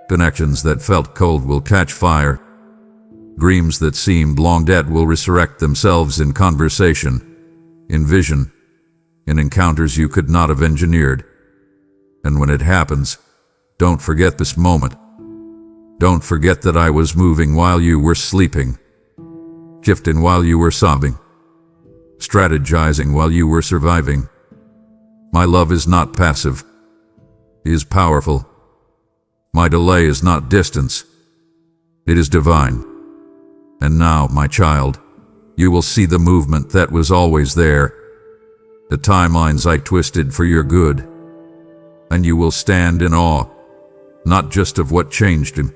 A: Connections that felt cold will catch fire. Dreams that seemed long dead will resurrect themselves in conversation, in vision, in encounters you could not have engineered. And when it happens, don't forget this moment. Don't forget that I was moving while you were sleeping, shifting while you were sobbing, strategizing while you were surviving. My love is not passive. It is powerful. My delay is not distance. It is divine. And now, my child, you will see the movement that was always there, the timelines I twisted for your good. And you will stand in awe, not just of what changed him,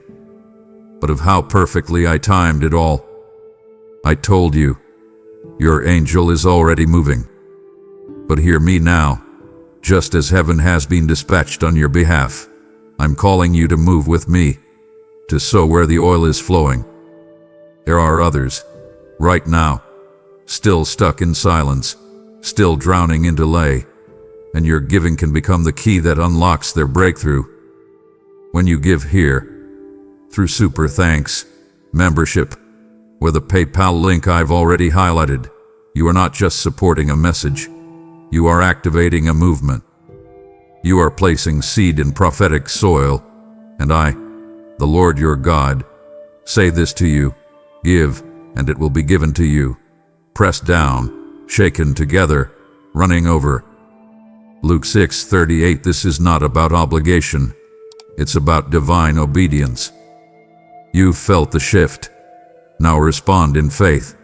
A: but of how perfectly I timed it all. I told you, your angel is already moving. But hear me now. Just as heaven has been dispatched on your behalf, I'm calling you to move with me, to sow where the oil is flowing. There are others, right now, still stuck in silence, still drowning in delay, and your giving can become the key that unlocks their breakthrough. When you give here, through Super Thanks, membership, or the PayPal link I've already highlighted, you are not just supporting a message. You are activating a movement. You are placing seed in prophetic soil, and I, the Lord your God, Say this to you, give, and it will be given to you. Pressed down, shaken together, running over. Luke 6:38. This is not about obligation. It's about divine obedience. You've felt the shift. Now respond in faith.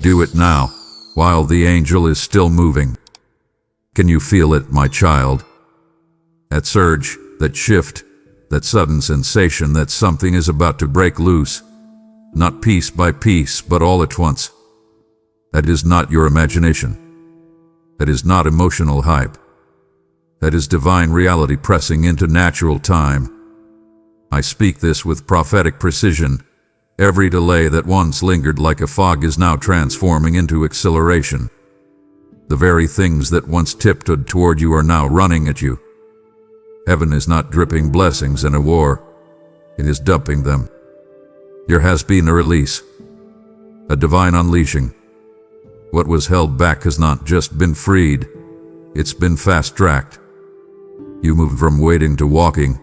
A: Do it now, while the angel is still moving. Can you feel it, my child? That surge, that shift, that sudden sensation that something is about to break loose. Not piece by piece, but all at once. That is not your imagination. That is not emotional hype. That is divine reality pressing into natural time. I speak this with prophetic precision. Every delay that once lingered like a fog is now transforming into acceleration. The very things that once tiptoed toward you are now running at you. Heaven is not dripping blessings in a war. It is dumping them. There has been a release, a divine unleashing. What was held back has not just been freed, it's been fast-tracked. You moved from waiting to walking,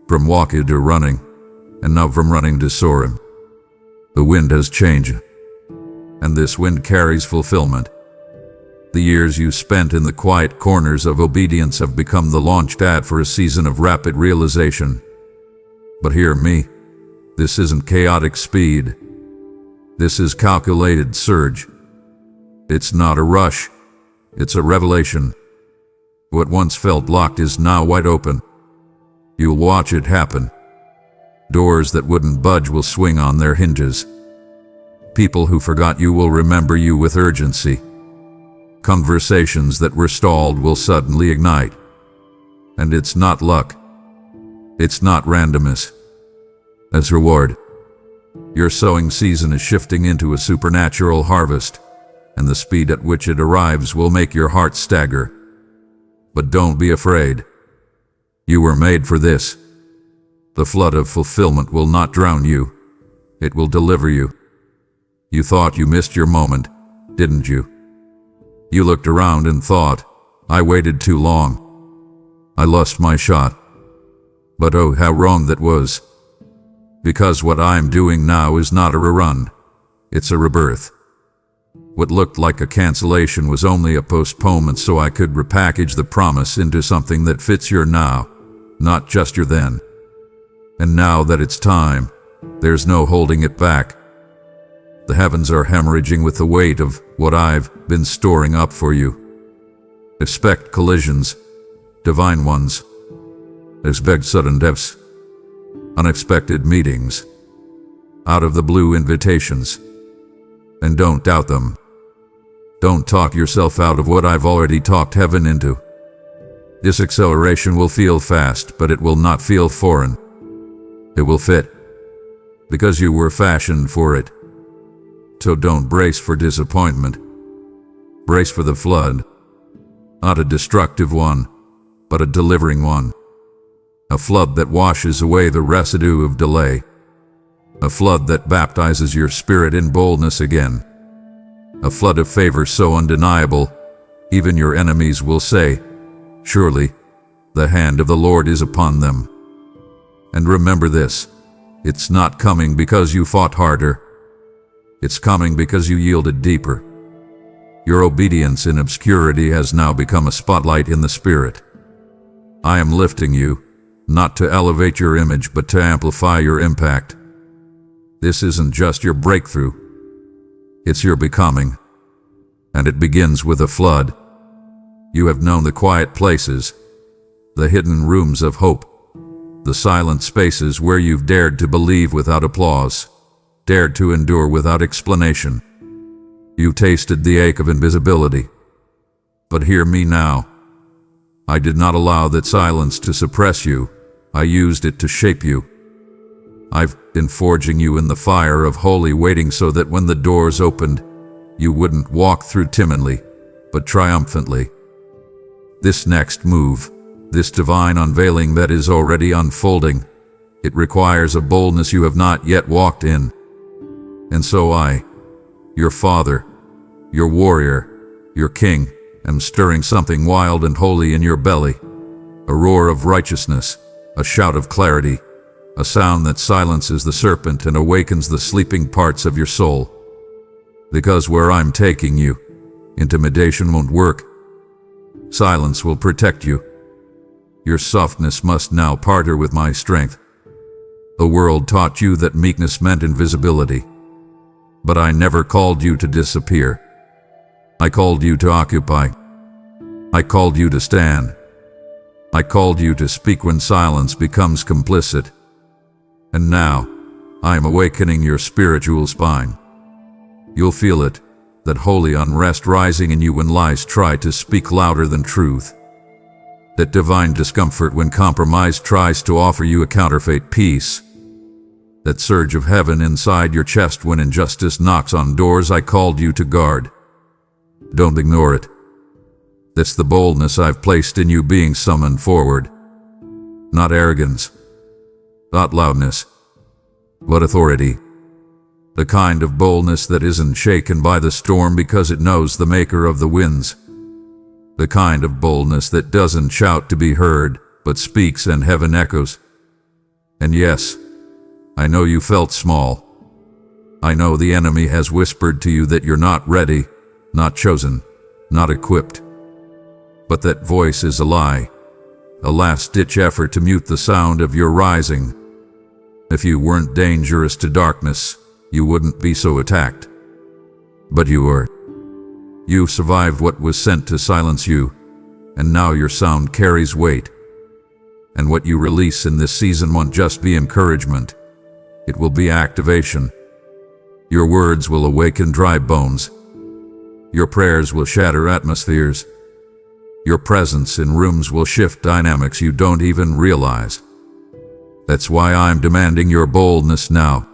A: from walking to running, and now from running to soaring. The wind has changed, and this wind carries fulfillment. The years you spent in the quiet corners of obedience have become the launch pad for a season of rapid realization. But hear me, this isn't chaotic speed. This is calculated surge. It's not a rush, it's a revelation. What once felt locked is now wide open. You'll watch it happen. Doors that wouldn't budge will swing on their hinges. People who forgot you will remember you with urgency. Conversations that were stalled will suddenly ignite. And it's not luck. It's not randomness. As reward, your sowing season is shifting into a supernatural harvest, and the speed at which it arrives will make your heart stagger. But don't be afraid. You were made for this. The flood of fulfillment will not drown you. It will deliver you. You thought you missed your moment, didn't you? You looked around and thought, I waited too long. I lost my shot. But oh, how wrong that was. Because what I'm doing now is not a rerun. It's a rebirth. What looked like a cancellation was only a postponement so I could repackage the promise into something that fits your now, not just your then. And now that it's time, there's no holding it back. The heavens are hemorrhaging with the weight of what I've been storing up for you. Expect collisions, divine ones. Expect sudden deaths, unexpected meetings, out of the blue invitations. And don't doubt them. Don't talk yourself out of what I've already talked heaven into. This acceleration will feel fast, but it will not feel foreign. It will fit, because you were fashioned for it. So don't brace for disappointment. Brace for the flood. Not a destructive one, but a delivering one. A flood that washes away the residue of delay. A flood that baptizes your spirit in boldness again. A flood of favor so undeniable, even your enemies will say, surely, the hand of the Lord is upon them. And remember this, it's not coming because you fought harder. It's coming because you yielded deeper. Your obedience in obscurity has now become a spotlight in the spirit. I am lifting you, not to elevate your image, but to amplify your impact. This isn't just your breakthrough. It's your becoming. And it begins with a flood. You have known the quiet places, the hidden rooms of hope, the silent spaces where you've dared to believe without applause, dared to endure without explanation. You tasted the ache of invisibility. But hear me now. I did not allow that silence to suppress you. I used it to shape you. I've been forging you in the fire of holy waiting so that when the doors opened, you wouldn't walk through timidly, but triumphantly. This next move, this divine unveiling that is already unfolding, it requires a boldness you have not yet walked in. And so I, your father, your warrior, your king, am stirring something wild and holy in your belly, a roar of righteousness, a shout of clarity, a sound that silences the serpent and awakens the sleeping parts of your soul. Because where I'm taking you, intimidation won't work. Silence will protect you. Your softness must now partner with my strength. The world taught you that meekness meant invisibility. But I never called you to disappear. I called you to occupy. I called you to stand. I called you to speak when silence becomes complicit. And now, I am awakening your spiritual spine. You'll feel it, that holy unrest rising in you when lies try to speak louder than truth. That divine discomfort when compromise tries to offer you a counterfeit peace. That surge of heaven inside your chest when injustice knocks on doors I called you to guard. Don't ignore it. That's the boldness I've placed in you being summoned forward. Not arrogance. Not loudness. But authority. The kind of boldness that isn't shaken by the storm because it knows the maker of the winds. The kind of boldness that doesn't shout to be heard, but speaks and heaven echoes. And yes, I know you felt small. I know the enemy has whispered to you that you're not ready, not chosen, not equipped. But that voice is a lie, a last-ditch effort to mute the sound of your rising. If you weren't dangerous to darkness, you wouldn't be so attacked. But you were. You survived what was sent to silence you, and now your sound carries weight. And what you release in this season won't just be encouragement. It will be activation. Your words will awaken dry bones. Your prayers will shatter atmospheres. Your presence in rooms will shift dynamics you don't even realize. That's why I'm demanding your boldness now.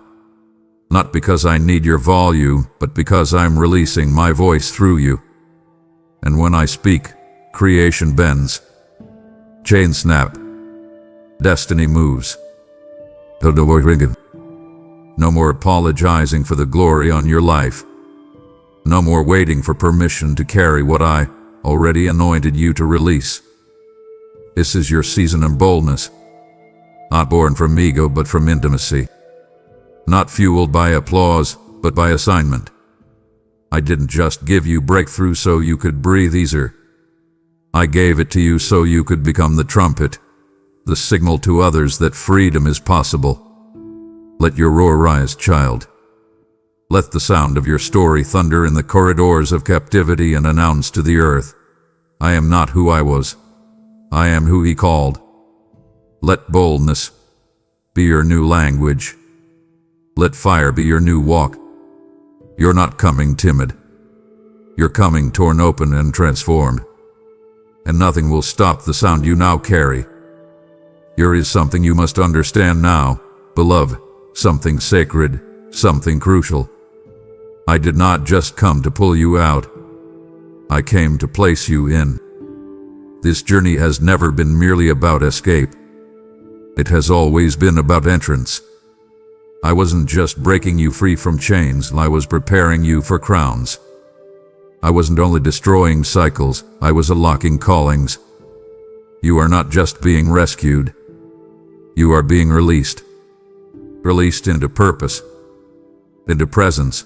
A: Not because I need your volume, but because I'm releasing my voice through you. And when I speak, creation bends. Chains snap. Destiny moves. No more apologizing for the glory on your life. No more waiting for permission to carry what I already anointed you to release. This is your season of boldness. Not born from ego, but from intimacy. Not fueled by applause, but by assignment. I didn't just give you breakthrough so you could breathe easier. I gave it to you so you could become the trumpet, the signal to others that freedom is possible. Let your roar rise, child. Let the sound of your story thunder in the corridors of captivity and announce to the earth, I am not who I was. I am who He called. Let boldness be your new language. Let fire be your new walk. You're not coming timid. You're coming torn open and transformed. And nothing will stop the sound you now carry. Here is something you must understand now, beloved, something sacred, something crucial. I did not just come to pull you out. I came to place you in. This journey has never been merely about escape. It has always been about entrance. I wasn't just breaking you free from chains, I was preparing you for crowns. I wasn't only destroying cycles, I was unlocking callings. You are not just being rescued. You are being released. Released into purpose, into presence,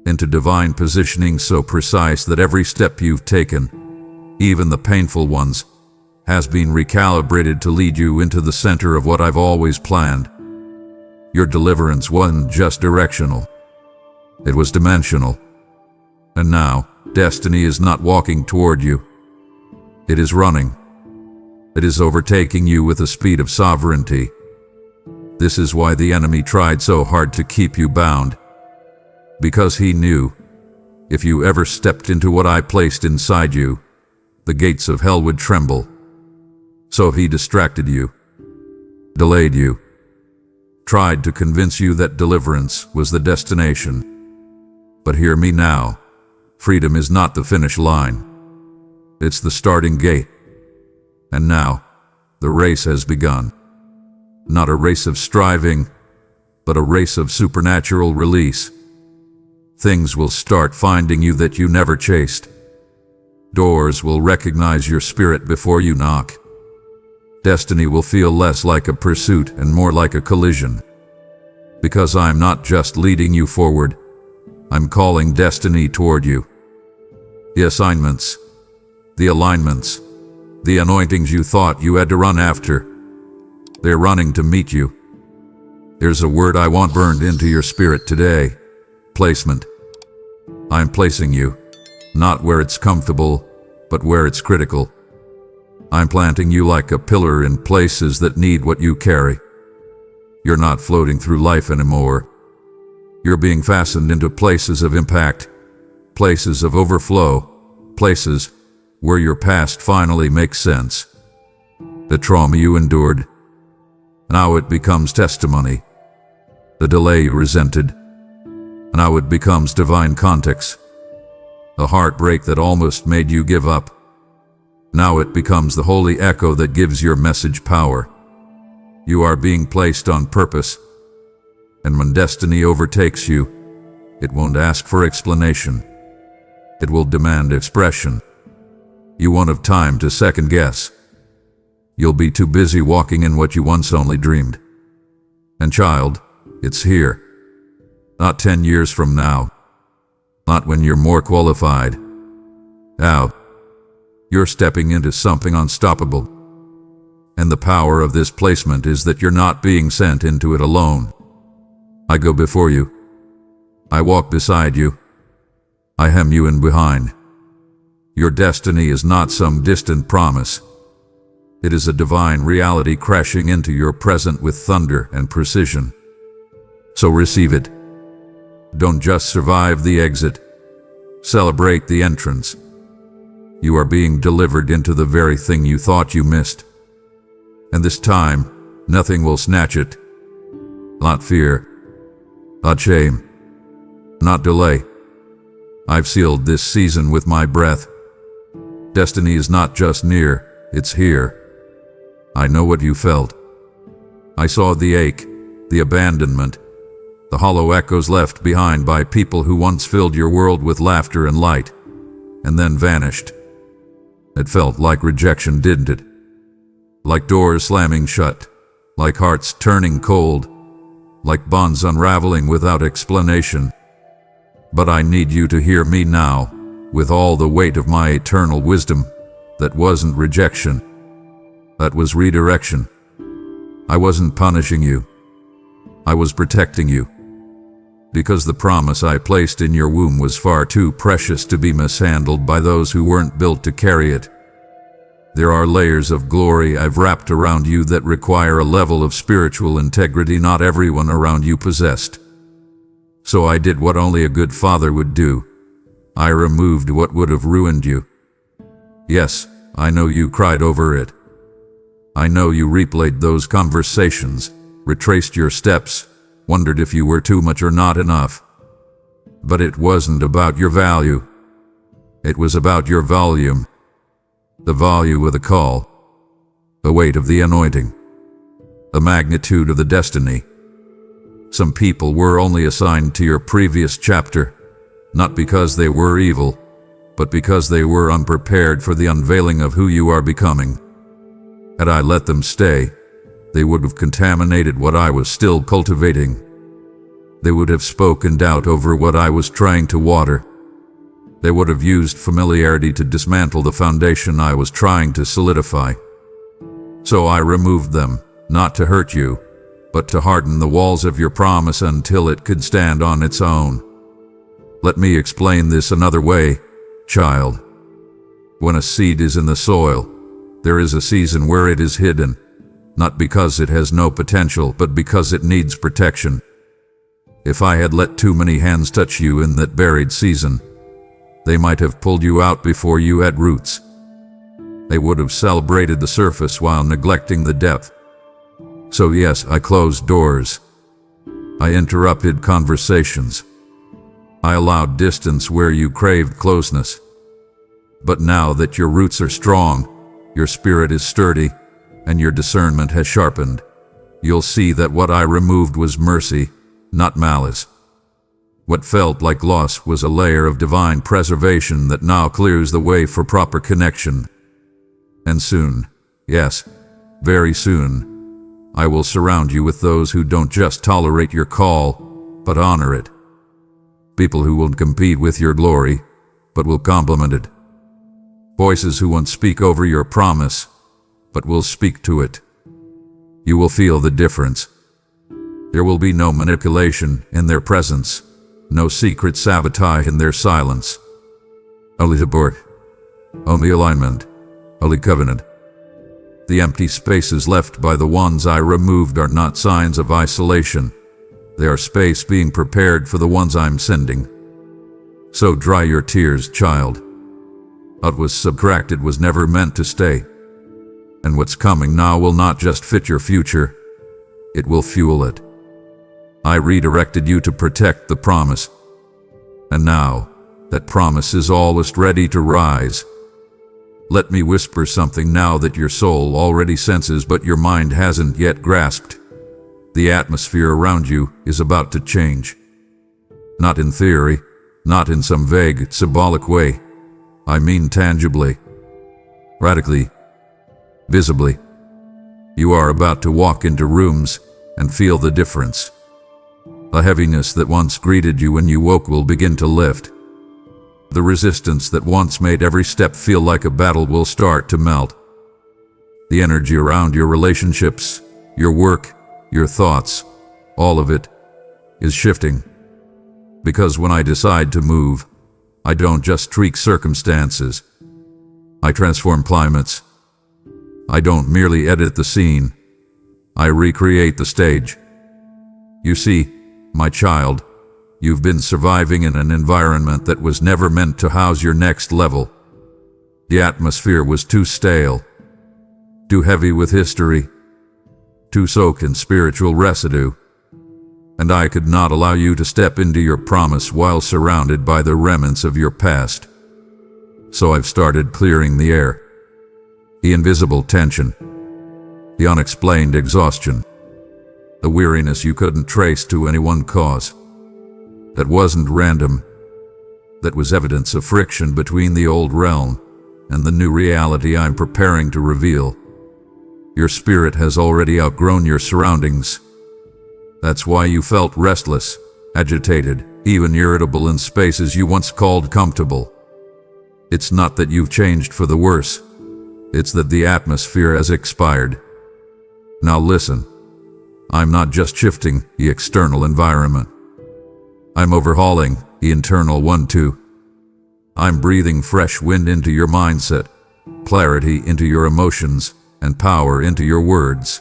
A: into divine positioning so precise that every step you've taken, even the painful ones, has been recalibrated to lead you into the center of what I've always planned. Your deliverance wasn't just directional. It was dimensional. And now, destiny is not walking toward you. It is running. It is overtaking you with the speed of sovereignty. This is why the enemy tried so hard to keep you bound. Because he knew, if you ever stepped into what I placed inside you, the gates of hell would tremble. So he distracted you, delayed you, tried to convince you that deliverance was the destination. But hear me now, freedom is not the finish line. It's the starting gate. And now, the race has begun. Not a race of striving, but a race of supernatural release. Things will start finding you that you never chased. Doors will recognize your spirit before you knock. Destiny will feel less like a pursuit and more like a collision. Because I'm not just leading you forward, I'm calling destiny toward you. The assignments, the alignments, the anointings you thought you had to run after, they're running to meet you. There's a word I want burned into your spirit today: placement. I'm placing you, not where it's comfortable, but where it's critical. I'm planting you like a pillar in places that need what you carry. You're not floating through life anymore. You're being fastened into places of impact, places of overflow, places where your past finally makes sense. The trauma you endured, now it becomes testimony. The delay you resented, now it becomes divine context. The heartbreak that almost made you give up, now it becomes the holy echo that gives your message power. You are being placed on purpose, and when destiny overtakes you, it won't ask for explanation. It will demand expression. You won't have time to second guess. You'll be too busy walking in what you once only dreamed. And child, it's here. Not 10 years from now. Not when you're more qualified. Now, you're stepping into something unstoppable. And the power of this placement is that you're not being sent into it alone. I go before you. I walk beside you. I hem you in behind. Your destiny is not some distant promise. It is a divine reality crashing into your present with thunder and precision. So receive it. Don't just survive the exit. Celebrate the entrance. You are being delivered into the very thing you thought you missed. And this time, nothing will snatch it. Not fear. Not shame. Not delay. I've sealed this season with my breath. Destiny is not just near, it's here. I know what you felt. I saw the ache, the abandonment, the hollow echoes left behind by people who once filled your world with laughter and light, and then vanished. It felt like rejection, didn't it? Like doors slamming shut, like hearts turning cold, like bonds unraveling without explanation. But I need you to hear me now, with all the weight of my eternal wisdom. That wasn't rejection. That was redirection. I wasn't punishing you. I was protecting you. Because the promise I placed in your womb was far too precious to be mishandled by those who weren't built to carry it. There are layers of glory I've wrapped around you that require a level of spiritual integrity not everyone around you possessed. So I did what only a good father would do. I removed what would have ruined you. Yes, I know you cried over it. I know you replayed those conversations, retraced your steps, wondered if you were too much or not enough. But it wasn't about your value. It was about your volume. The value of the call. The weight of the anointing. The magnitude of the destiny. Some people were only assigned to your previous chapter, not because they were evil, but because they were unprepared for the unveiling of who you are becoming. Had I let them stay, they would have contaminated what I was still cultivating. They would have spoken doubt over what I was trying to water. They would have used familiarity to dismantle the foundation I was trying to solidify. So I removed them, not to hurt you, but to harden the walls of your promise until it could stand on its own. Let me explain this another way, child. When a seed is in the soil, there is a season where it is hidden, not because it has no potential, but because it needs protection. If I had let too many hands touch you in that buried season, they might have pulled you out before you had roots. They would have celebrated the surface while neglecting the depth. So yes, I closed doors. I interrupted conversations. I allowed distance where you craved closeness. But now that your roots are strong, your spirit is sturdy, and your discernment has sharpened, you'll see that what I removed was mercy, not malice. What felt like loss was a layer of divine preservation that now clears the way for proper connection. And soon, yes, Very soon, I will surround you with those who don't just tolerate your call, but honor it. People who won't compete with your glory, but will complement it. Voices who won't speak over your promise, but will speak to it. You will feel the difference. There will be no manipulation in their presence, no secret sabotage in their silence. Only support, only alignment, only covenant. The empty spaces left by the ones I removed are not signs of isolation. They are space being prepared for the ones I'm sending. So dry your tears, child. What was subtracted was never meant to stay. And what's coming now will not just fit your future, it will fuel it. I redirected you to protect the promise. And now, that promise is almost ready to rise. Let me whisper something now that your soul already senses but your mind hasn't yet grasped. The atmosphere around you is about to change. Not in theory, not in some vague, symbolic way. I mean tangibly, radically, visibly. You are about to walk into rooms and feel the difference. The heaviness that once greeted you when you woke will begin to lift. The resistance that once made every step feel like a battle will start to melt. The energy around your relationships, your work, your thoughts, all of it is shifting. Because when I decide to move, I don't just tweak circumstances. I transform climates. I don't merely edit the scene. I recreate the stage. You see, my child, you've been surviving in an environment that was never meant to house your next level. The atmosphere was too stale, too heavy with history, too soaked in spiritual residue. And I could not allow you to step into your promise while surrounded by the remnants of your past. So I've started clearing the air. The invisible tension, the unexplained exhaustion, the weariness you couldn't trace to any one cause. That wasn't random. That was evidence of friction between the old realm and the new reality I'm preparing to reveal. Your spirit has already outgrown your surroundings. That's why you felt restless, agitated, even irritable in spaces you once called comfortable. It's not that you've changed for the worse. It's that the atmosphere has expired. Now listen. I'm not just shifting the external environment. I'm overhauling the internal one too. I'm breathing fresh wind into your mindset, clarity into your emotions, and power into your words.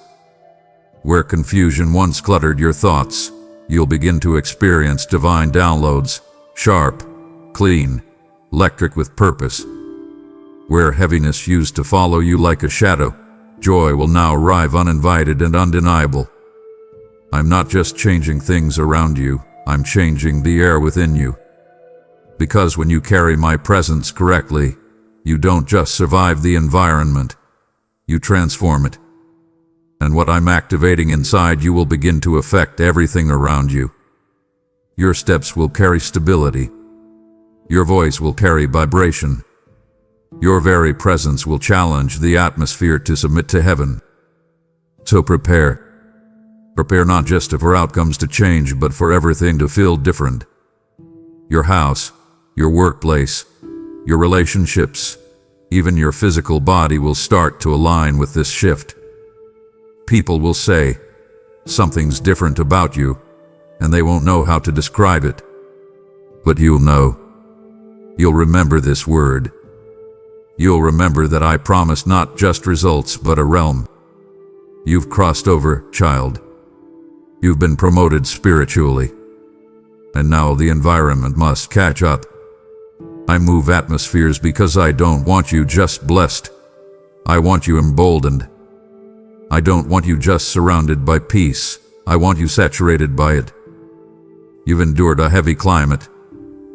A: Where confusion once cluttered your thoughts, you'll begin to experience divine downloads, sharp, clean, electric with purpose. Where heaviness used to follow you like a shadow, joy will now arrive uninvited and undeniable. I'm not just changing things around you, I'm changing the air within you. Because when you carry my presence correctly, you don't just survive the environment, you transform it. And what I'm activating inside you will begin to affect everything around you. Your steps will carry stability. Your voice will carry vibration. Your very presence will challenge the atmosphere to submit to heaven. So prepare. Prepare not just for outcomes to change, but for everything to feel different. Your house, your workplace, your relationships, even your physical body will start to align with this shift. People will say, something's different about you, and they won't know how to describe it. But you'll know. You'll remember this word. You'll remember that I promise not just results, but a realm. You've crossed over, child. You've been promoted spiritually. And now the environment must catch up. I move atmospheres because I don't want you just blessed. I want you emboldened. I don't want you just surrounded by peace. I want you saturated by it. You've endured a heavy climate,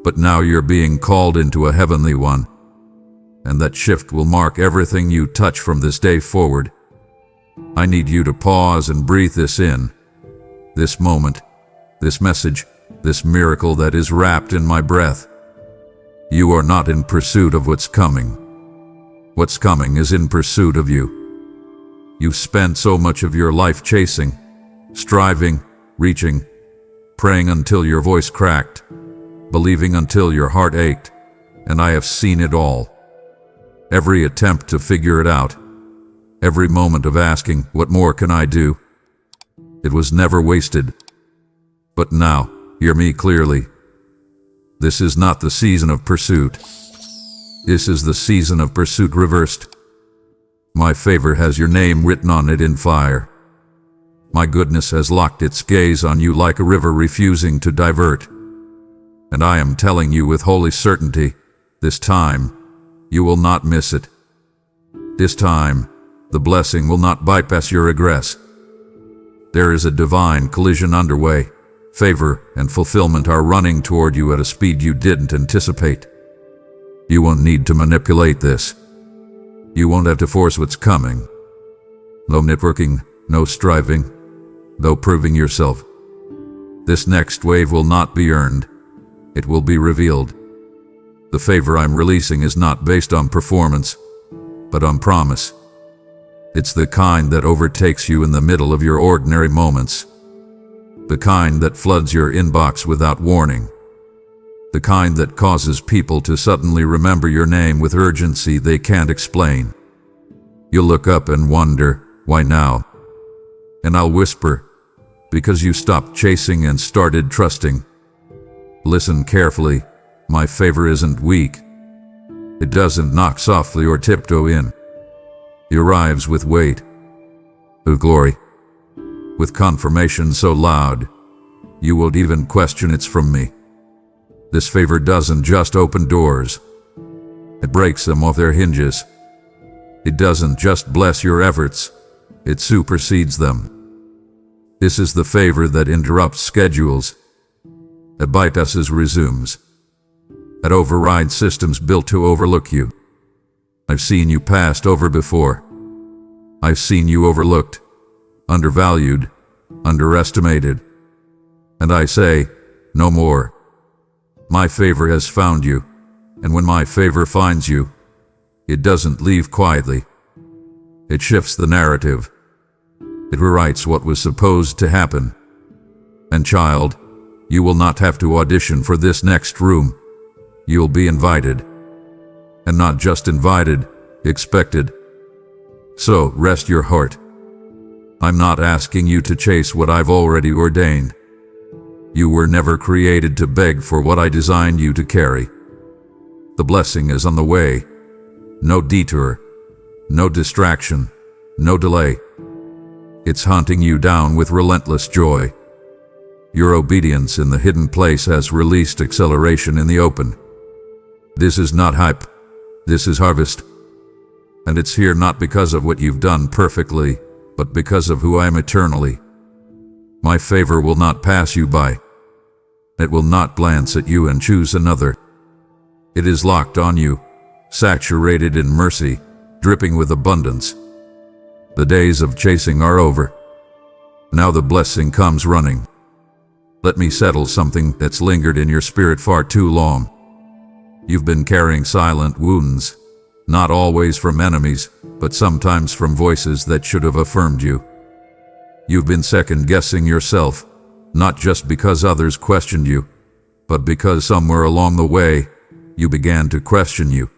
A: but now you're being called into a heavenly one. And that shift will mark everything you touch from this day forward. I need you to pause and breathe this in. This moment, this message, this miracle that is wrapped in my breath. You are not in pursuit of what's coming. What's coming is in pursuit of you. You've spent so much of your life chasing, striving, reaching, praying until your voice cracked, believing until your heart ached, and I have seen it all. Every attempt to figure it out, every moment of asking, what more can I do? It was never wasted. But now, hear me clearly. This is not the season of pursuit. This is the season of pursuit reversed. My favor has your name written on it in fire. My goodness has locked its gaze on you like a river refusing to divert. And I am telling you with holy certainty, this time, you will not miss it. This time, the blessing will not bypass your egress. There is a divine collision underway. Favor and fulfillment are running toward you at a speed you didn't anticipate. You won't need to manipulate this. You won't have to force what's coming. No networking, no striving, no proving yourself. This next wave will not be earned. It will be revealed. The favor I'm releasing is not based on performance, but on promise. It's the kind that overtakes you in the middle of your ordinary moments. The kind that floods your inbox without warning. The kind that causes people to suddenly remember your name with urgency they can't explain. You'll look up and wonder, why now? And I'll whisper, because you stopped chasing and started trusting. Listen carefully, my favor isn't weak. It doesn't knock softly or tiptoe in. It arrives with weight, with glory, with confirmation so loud, you won't even question it's from me. This favor doesn't just open doors. It breaks them off their hinges. It doesn't just bless your efforts. It supersedes them. This is the favor that interrupts schedules, that bypasses resumes, that overrides systems built to overlook you. I've seen you passed over before. I've seen you overlooked, undervalued, underestimated. And I say, no more. My favor has found you, and when my favor finds you, it doesn't leave quietly. It shifts the narrative. It rewrites what was supposed to happen. And child, you will not have to audition for this next room. You'll be invited. And not just invited, expected. So rest your heart. I'm not asking you to chase what I've already ordained. You were never created to beg for what I designed you to carry. The blessing is on the way. No detour, no distraction, no delay. It's hunting you down with relentless joy. Your obedience in the hidden place has released acceleration in the open. This is not hype. This is harvest. And it's here not because of what you've done perfectly, but because of who I am eternally. My favor will not pass you by. It will not glance at you and choose another. It is locked on you, saturated in mercy, dripping with abundance. The days of chasing are over. Now the blessing comes running. Let me settle something that's lingered in your spirit far too long. You've been carrying silent wounds, not always from enemies, but sometimes from voices that should have affirmed you. You've been second-guessing yourself, not just because others questioned you, but because somewhere along the way, you began to question you.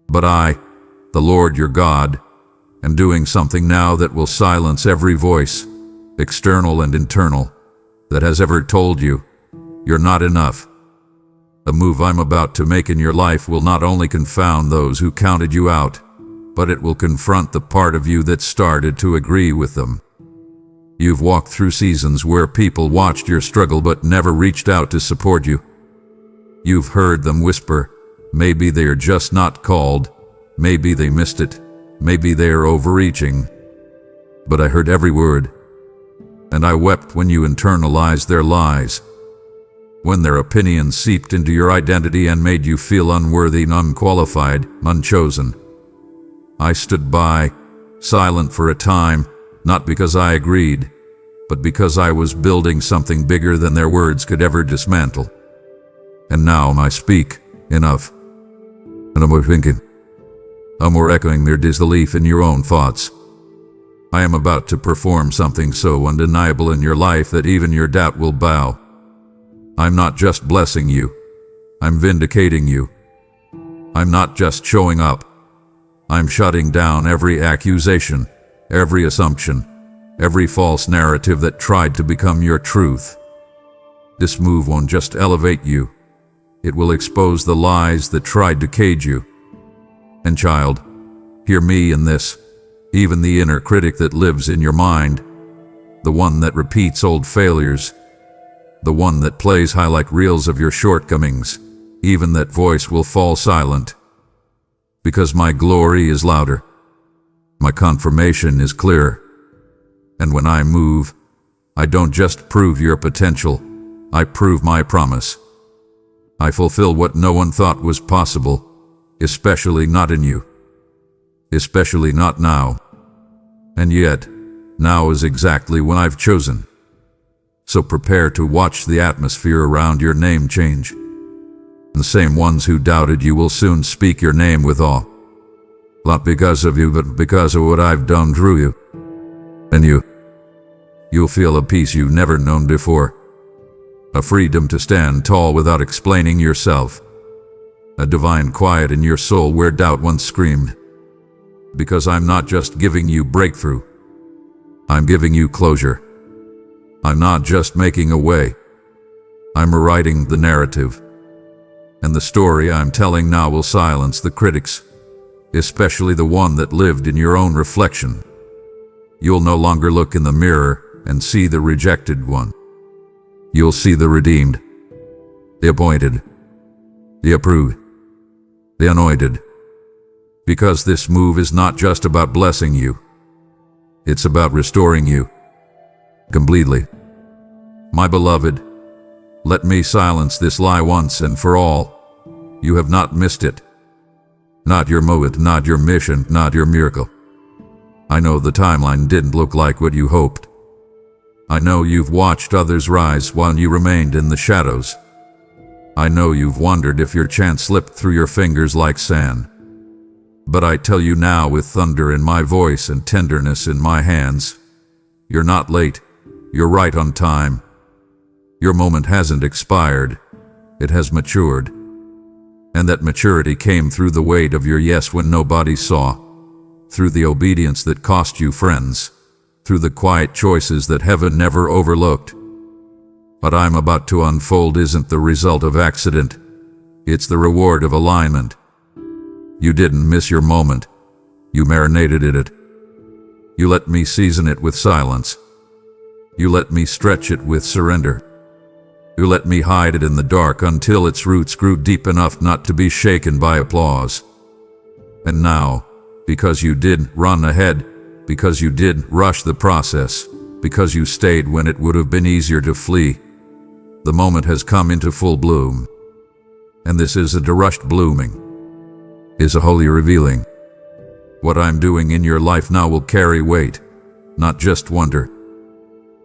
A: But I, the Lord your God, am doing something now that will silence every voice, external and internal, that has ever told you, you're not enough. The move I'm about to make in your life will not only confound those who counted you out, but it will confront the part of you that started to agree with them. You've walked through seasons where people watched your struggle but never reached out to support you. You've heard them whisper, maybe they're just not called, maybe they missed it, maybe they're overreaching. But I heard every word, and I wept when you internalized their lies, when their opinions seeped into your identity and made you feel unworthy, unqualified, unchosen. I stood by, silent for a time, not because I agreed, but because I was building something bigger than their words could ever dismantle. And now I speak, enough. And I'm more thinking, I'm more echoing their disbelief in your own thoughts. I am about to perform something so undeniable in your life that even your doubt will bow. I'm not just blessing you. I'm vindicating you. I'm not just showing up. I'm shutting down every accusation, every assumption, every false narrative that tried to become your truth. This move won't just elevate you. It will expose the lies that tried to cage you. And child, hear me in this. Even the inner critic that lives in your mind, the one that repeats old failures, the one that plays highlight reels of your shortcomings, even that voice will fall silent. Because my glory is louder. My confirmation is clearer. And when I move, I don't just prove your potential, I prove my promise. I fulfill what no one thought was possible, especially not in you. Especially not now. And yet, now is exactly when I've chosen. So prepare to watch the atmosphere around your name change. The same ones who doubted you will soon speak your name with awe. Not because of you, but because of what I've done through you. And you'll feel a peace you've never known before. A freedom to stand tall without explaining yourself. A divine quiet in your soul where doubt once screamed. Because I'm not just giving you breakthrough. I'm giving you closure. I'm not just making a way. I'm rewriting the narrative. And the story I'm telling now will silence the critics, especially the one that lived in your own reflection. You'll no longer look in the mirror and see the rejected one. You'll see the redeemed, the appointed, the approved, the anointed. Because this move is not just about blessing you. It's about restoring you completely. My beloved, let me silence this lie once and for all. You have not missed it. Not your moment, not your mission, not your miracle. I know the timeline didn't look like what you hoped. I know you've watched others rise while you remained in the shadows. I know you've wondered if your chance slipped through your fingers like sand. But I tell you now with thunder in my voice and tenderness in my hands, you're not late, you're right on time. Your moment hasn't expired, it has matured. And that maturity came through the weight of your yes when nobody saw, through the obedience that cost you friends, through the quiet choices that heaven never overlooked. What I'm about to unfold isn't the result of accident, it's the reward of alignment. You didn't miss your moment, you marinated in it. You let me season it with silence. You let me stretch it with surrender. You let me hide it in the dark until its roots grew deep enough not to be shaken by applause. And now, because you didn't run ahead, because you didn't rush the process, because you stayed when it would have been easier to flee, the moment has come into full bloom. And this isn't a rushed blooming. It's a holy revealing. What I'm doing in your life now will carry weight, not just wonder.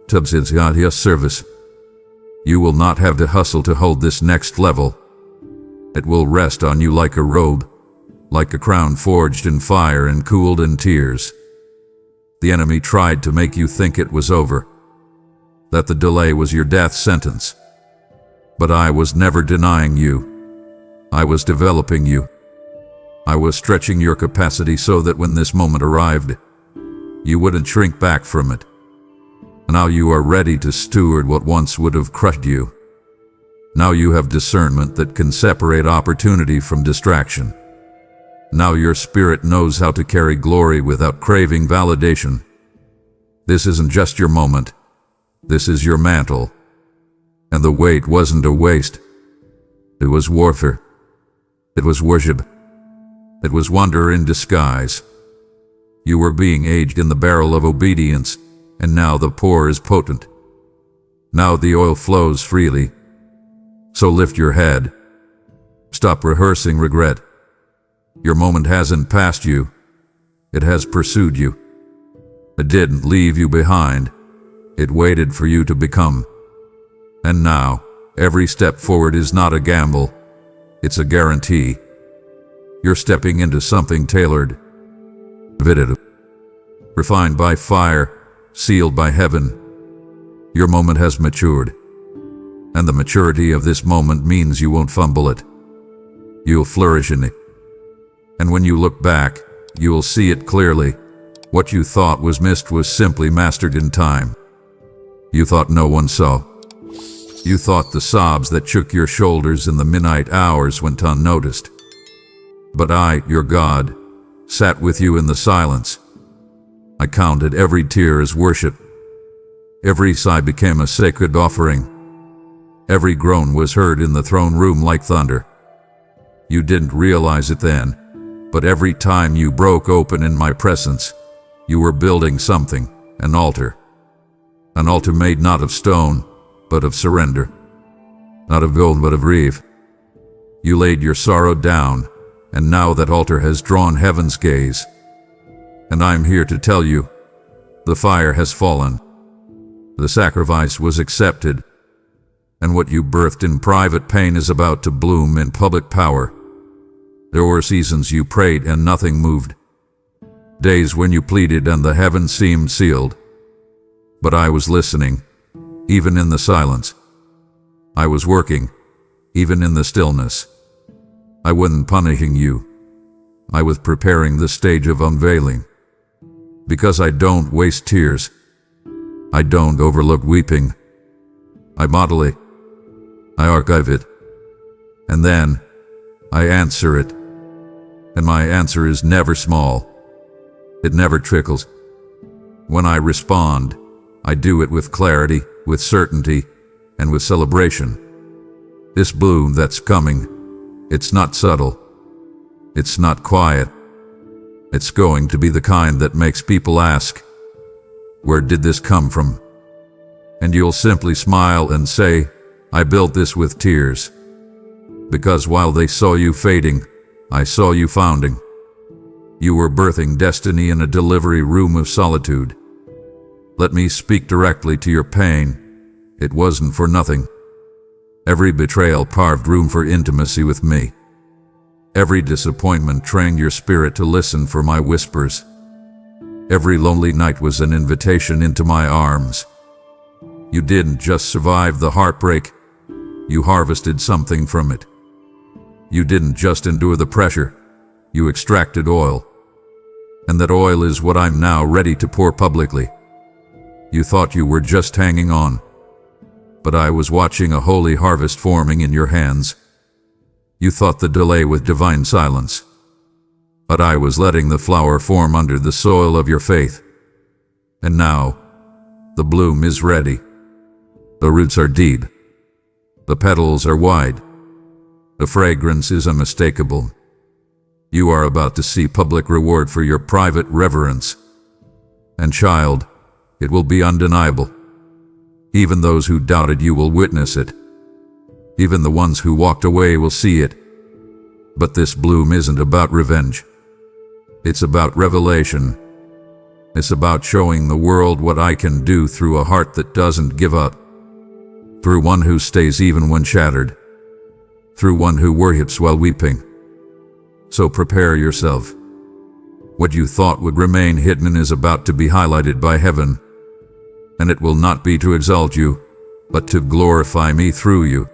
A: Tubbs is your service. You will not have to hustle to hold this next level. It will rest on you like a robe, like a crown forged in fire and cooled in tears. The enemy tried to make you think it was over, that the delay was your death sentence. But I was never denying you. I was developing you. I was stretching your capacity so that when this moment arrived, you wouldn't shrink back from it. Now you are ready to steward what once would have crushed you. Now you have discernment that can separate opportunity from distraction. Now your spirit knows how to carry glory without craving validation. This isn't just your moment. This is your mantle. And the weight wasn't a waste. It was warfare. It was worship. It was wonder in disguise. You were being aged in the barrel of obedience, and now the pour is potent. Now the oil flows freely. So lift your head. Stop rehearsing regret. Your moment hasn't passed you. It has pursued you. It didn't leave you behind. It waited for you to become. And now, every step forward is not a gamble. It's a guarantee. You're stepping into something tailored, fitted, refined by fire, sealed by heaven. Your moment has matured, and the maturity of this moment means you won't fumble it. You'll flourish in it. And when you look back, you will see it clearly. What you thought was missed was simply mastered in time. You thought no one saw. You thought the sobs that shook your shoulders in the midnight hours went unnoticed. But I, your God, sat with you in the silence. I counted every tear as worship. Every sigh became a sacred offering. Every groan was heard in the throne room like thunder. You didn't realize it then, but every time you broke open in my presence, you were building something, an altar. An altar made not of stone, but of surrender. Not of gold, but of reeve. You laid your sorrow down, and now that altar has drawn heaven's gaze. And I'm here to tell you, the fire has fallen. The sacrifice was accepted, and what you birthed in private pain is about to bloom in public power. There were seasons you prayed and nothing moved. Days when you pleaded and the heavens seemed sealed. But I was listening, even in the silence. I was working, even in the stillness. I wasn't punishing you. I was preparing the stage of unveiling. Because I don't waste tears. I don't overlook weeping. I model it. I archive it. And then I answer it. And my answer is never small. It never trickles. When I respond, I do it with clarity, with certainty, and with celebration. This bloom that's coming, it's not subtle. It's not quiet. It's going to be the kind that makes people ask, where did this come from? And you'll simply smile and say, I built this with tears. Because while they saw you fading, I saw you founding. You were birthing destiny in a delivery room of solitude. Let me speak directly to your pain. It wasn't for nothing. Every betrayal carved room for intimacy with me. Every disappointment trained your spirit to listen for my whispers. Every lonely night was an invitation into my arms. You didn't just survive the heartbreak, you harvested something from it. You didn't just endure the pressure, you extracted oil. And that oil is what I'm now ready to pour publicly. You thought you were just hanging on, but I was watching a holy harvest forming in your hands. You thought the delay was divine silence, but I was letting the flower form under the soil of your faith. And now, the bloom is ready. The roots are deep. The petals are wide. The fragrance is unmistakable. You are about to see public reward for your private reverence. And child, it will be undeniable. Even those who doubted you will witness it. Even the ones who walked away will see it. But this bloom isn't about revenge. It's about revelation. It's about showing the world what I can do through a heart that doesn't give up. Through one who stays even when shattered. Through one who worships while weeping. So prepare yourself. What you thought would remain hidden is about to be highlighted by heaven. And it will not be to exalt you, but to glorify me through you.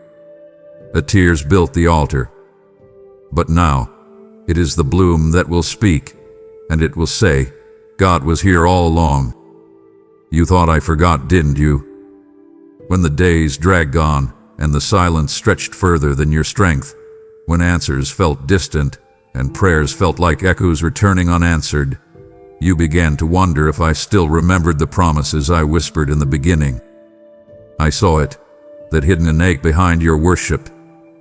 A: The tears built the altar. But now, it is the bloom that will speak, and it will say, God was here all along. You thought I forgot, didn't you? When the days dragged on, and the silence stretched further than your strength, when answers felt distant, and prayers felt like echoes returning unanswered, you began to wonder if I still remembered the promises I whispered in the beginning. I saw it, that hidden an ache behind your worship,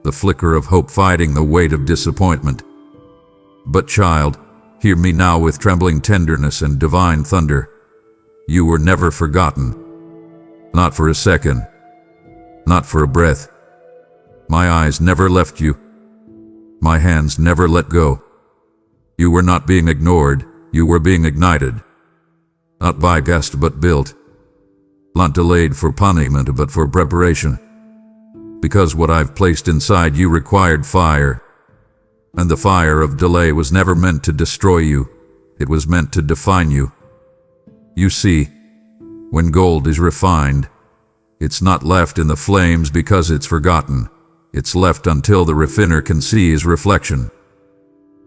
A: the flicker of hope fighting the weight of disappointment. But child, hear me now with trembling tenderness and divine thunder. You were never forgotten. Not for a second. Not for a breath. My eyes never left you. My hands never let go. You were not being ignored, you were being ignited. Not bypassed but built. Not delayed for punishment but for preparation. Because what I've placed inside you required fire. And the fire of delay was never meant to destroy you. It was meant to define you. You see, when gold is refined, it's not left in the flames because it's forgotten. It's left until the refiner can see his reflection.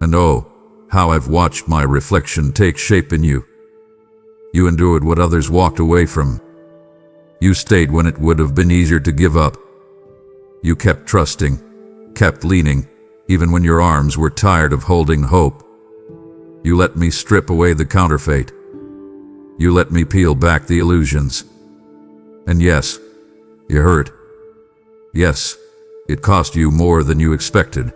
A: And oh, how I've watched my reflection take shape in you. You endured what others walked away from. You stayed when it would have been easier to give up. You kept trusting, kept leaning, even when your arms were tired of holding hope. You let me strip away the counterfeit. You let me peel back the illusions. And yes, you hurt. Yes, it cost you more than you expected.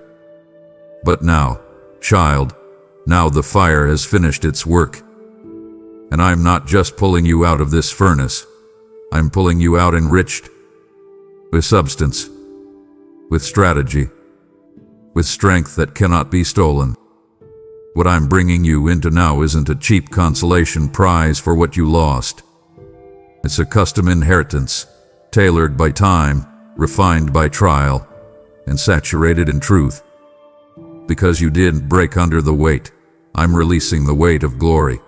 A: But now, child, now the fire has finished its work. And I'm not just pulling you out of this furnace. I'm pulling you out enriched with substance, with strategy, with strength that cannot be stolen. What I'm bringing you into now isn't a cheap consolation prize for what you lost. It's a custom inheritance, tailored by time, refined by trial, and saturated in truth. Because you didn't break under the weight, I'm releasing the weight of glory.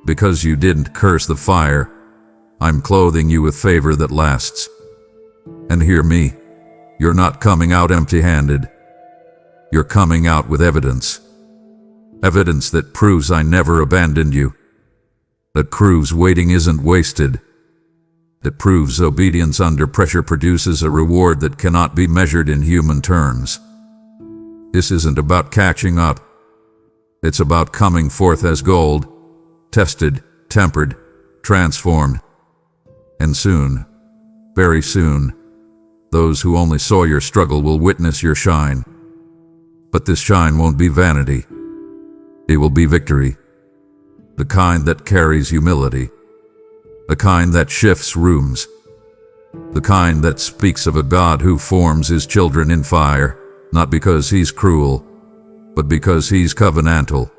A: Because you didn't curse the fire, I'm clothing you with favor that lasts. And hear me, you're not coming out empty-handed. You're coming out with evidence. Evidence that proves I never abandoned you. That proves waiting isn't wasted. That proves obedience under pressure produces a reward that cannot be measured in human terms. This isn't about catching up. It's about coming forth as gold, tested, tempered, transformed. And soon, very soon, those who only saw your struggle will witness your shine. But this shine won't be vanity. It will be victory. The kind that carries humility. The kind that shifts rooms. The kind that speaks of a God who forms his children in fire, not because he's cruel, but because he's covenantal.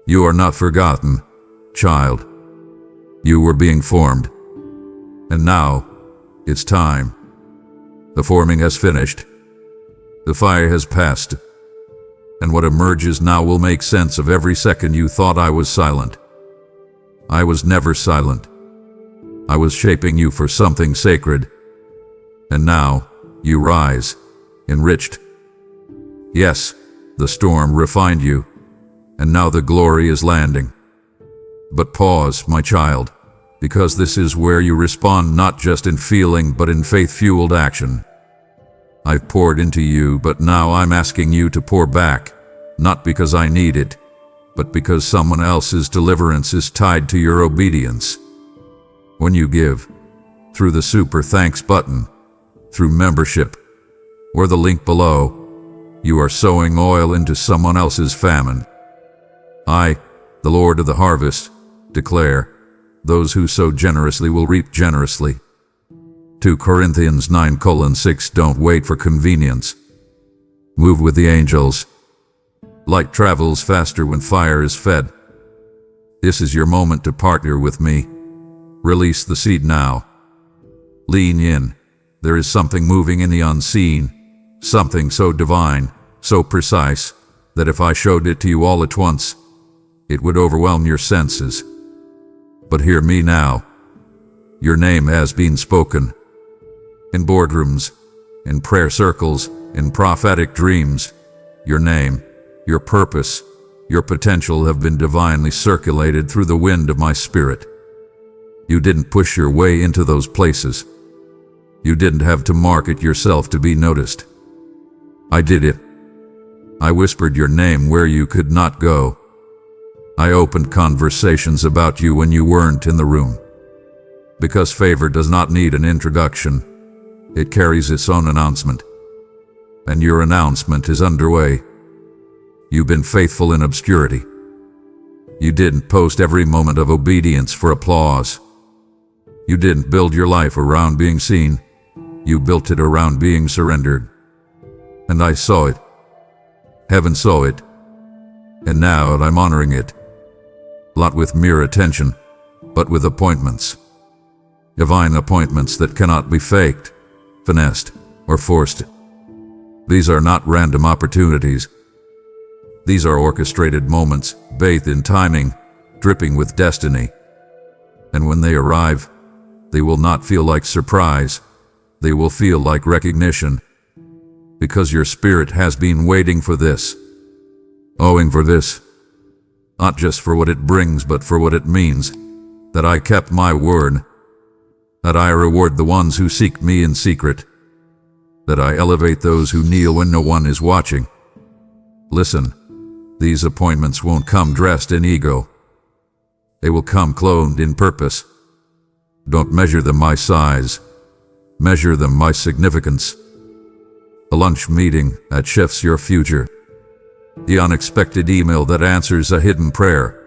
A: You are not forgotten, child. You were being formed. And now, it's time. The forming has finished. The fire has passed. And what emerges now will make sense of every second you thought I was silent. I was never silent. I was shaping you for something sacred. And now, you rise, enriched. Yes, the storm refined you, and now the glory is landing. But pause, my child, because this is where you respond not just in feeling but in faith-fueled action. I've poured into you, but now I'm asking you to pour back, not because I need it, but because someone else's deliverance is tied to your obedience. When you give, through the super thanks button, through membership, or the link below, you are sowing oil into someone else's famine. I, the Lord of the harvest, declare, those who sow generously will reap generously. 2 Corinthians 9:6. Don't wait for convenience. Move with the angels. Light travels faster when fire is fed. This is your moment to partner with me. Release the seed now. Lean in. There is something moving in the unseen, something so divine, so precise, that if I showed it to you all at once, it would overwhelm your senses. But hear me now. Your name has been spoken. In boardrooms, in prayer circles, in prophetic dreams, your name, your purpose, your potential have been divinely circulated through the wind of my spirit. You didn't push your way into those places. You didn't have to market yourself to be noticed. I did it. I whispered your name where you could not go. I opened conversations about you when you weren't in the room. Because favor does not need an introduction. It carries its own announcement. And your announcement is underway. You've been faithful in obscurity. You didn't post every moment of obedience for applause. You didn't build your life around being seen. You built it around being surrendered. And I saw it. Heaven saw it. And now I'm honoring it. Not with mere attention, but with appointments. Divine appointments that cannot be faked, finessed, or forced. These are not random opportunities. These are orchestrated moments, bathed in timing, dripping with destiny. And when they arrive, they will not feel like surprise. They will feel like recognition. Because your spirit has been waiting for this. Owing for this. Not just for what it brings, but for what it means. That I kept my word. That I reward the ones who seek me in secret. That I elevate those who kneel when no one is watching. Listen, these appointments won't come dressed in ego. They will come clothed in purpose. Don't measure them by size. Measure them by significance. A lunch meeting that shifts your future. The unexpected email that answers a hidden prayer.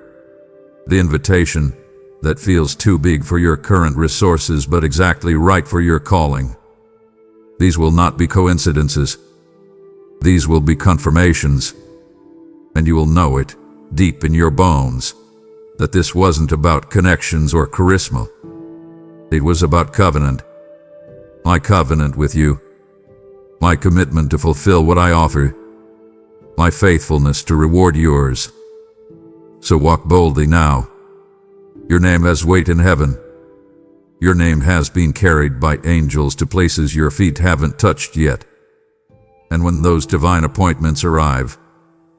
A: The invitation that feels too big for your current resources but exactly right for your calling. These will not be coincidences. These will be confirmations. And you will know it, deep in your bones, that this wasn't about connections or charisma. It was about covenant. My covenant with you. My commitment to fulfill what I offer. My faithfulness to reward yours. So walk boldly now. Your name has weight in heaven. Your name has been carried by angels to places your feet haven't touched yet. And when those divine appointments arrive,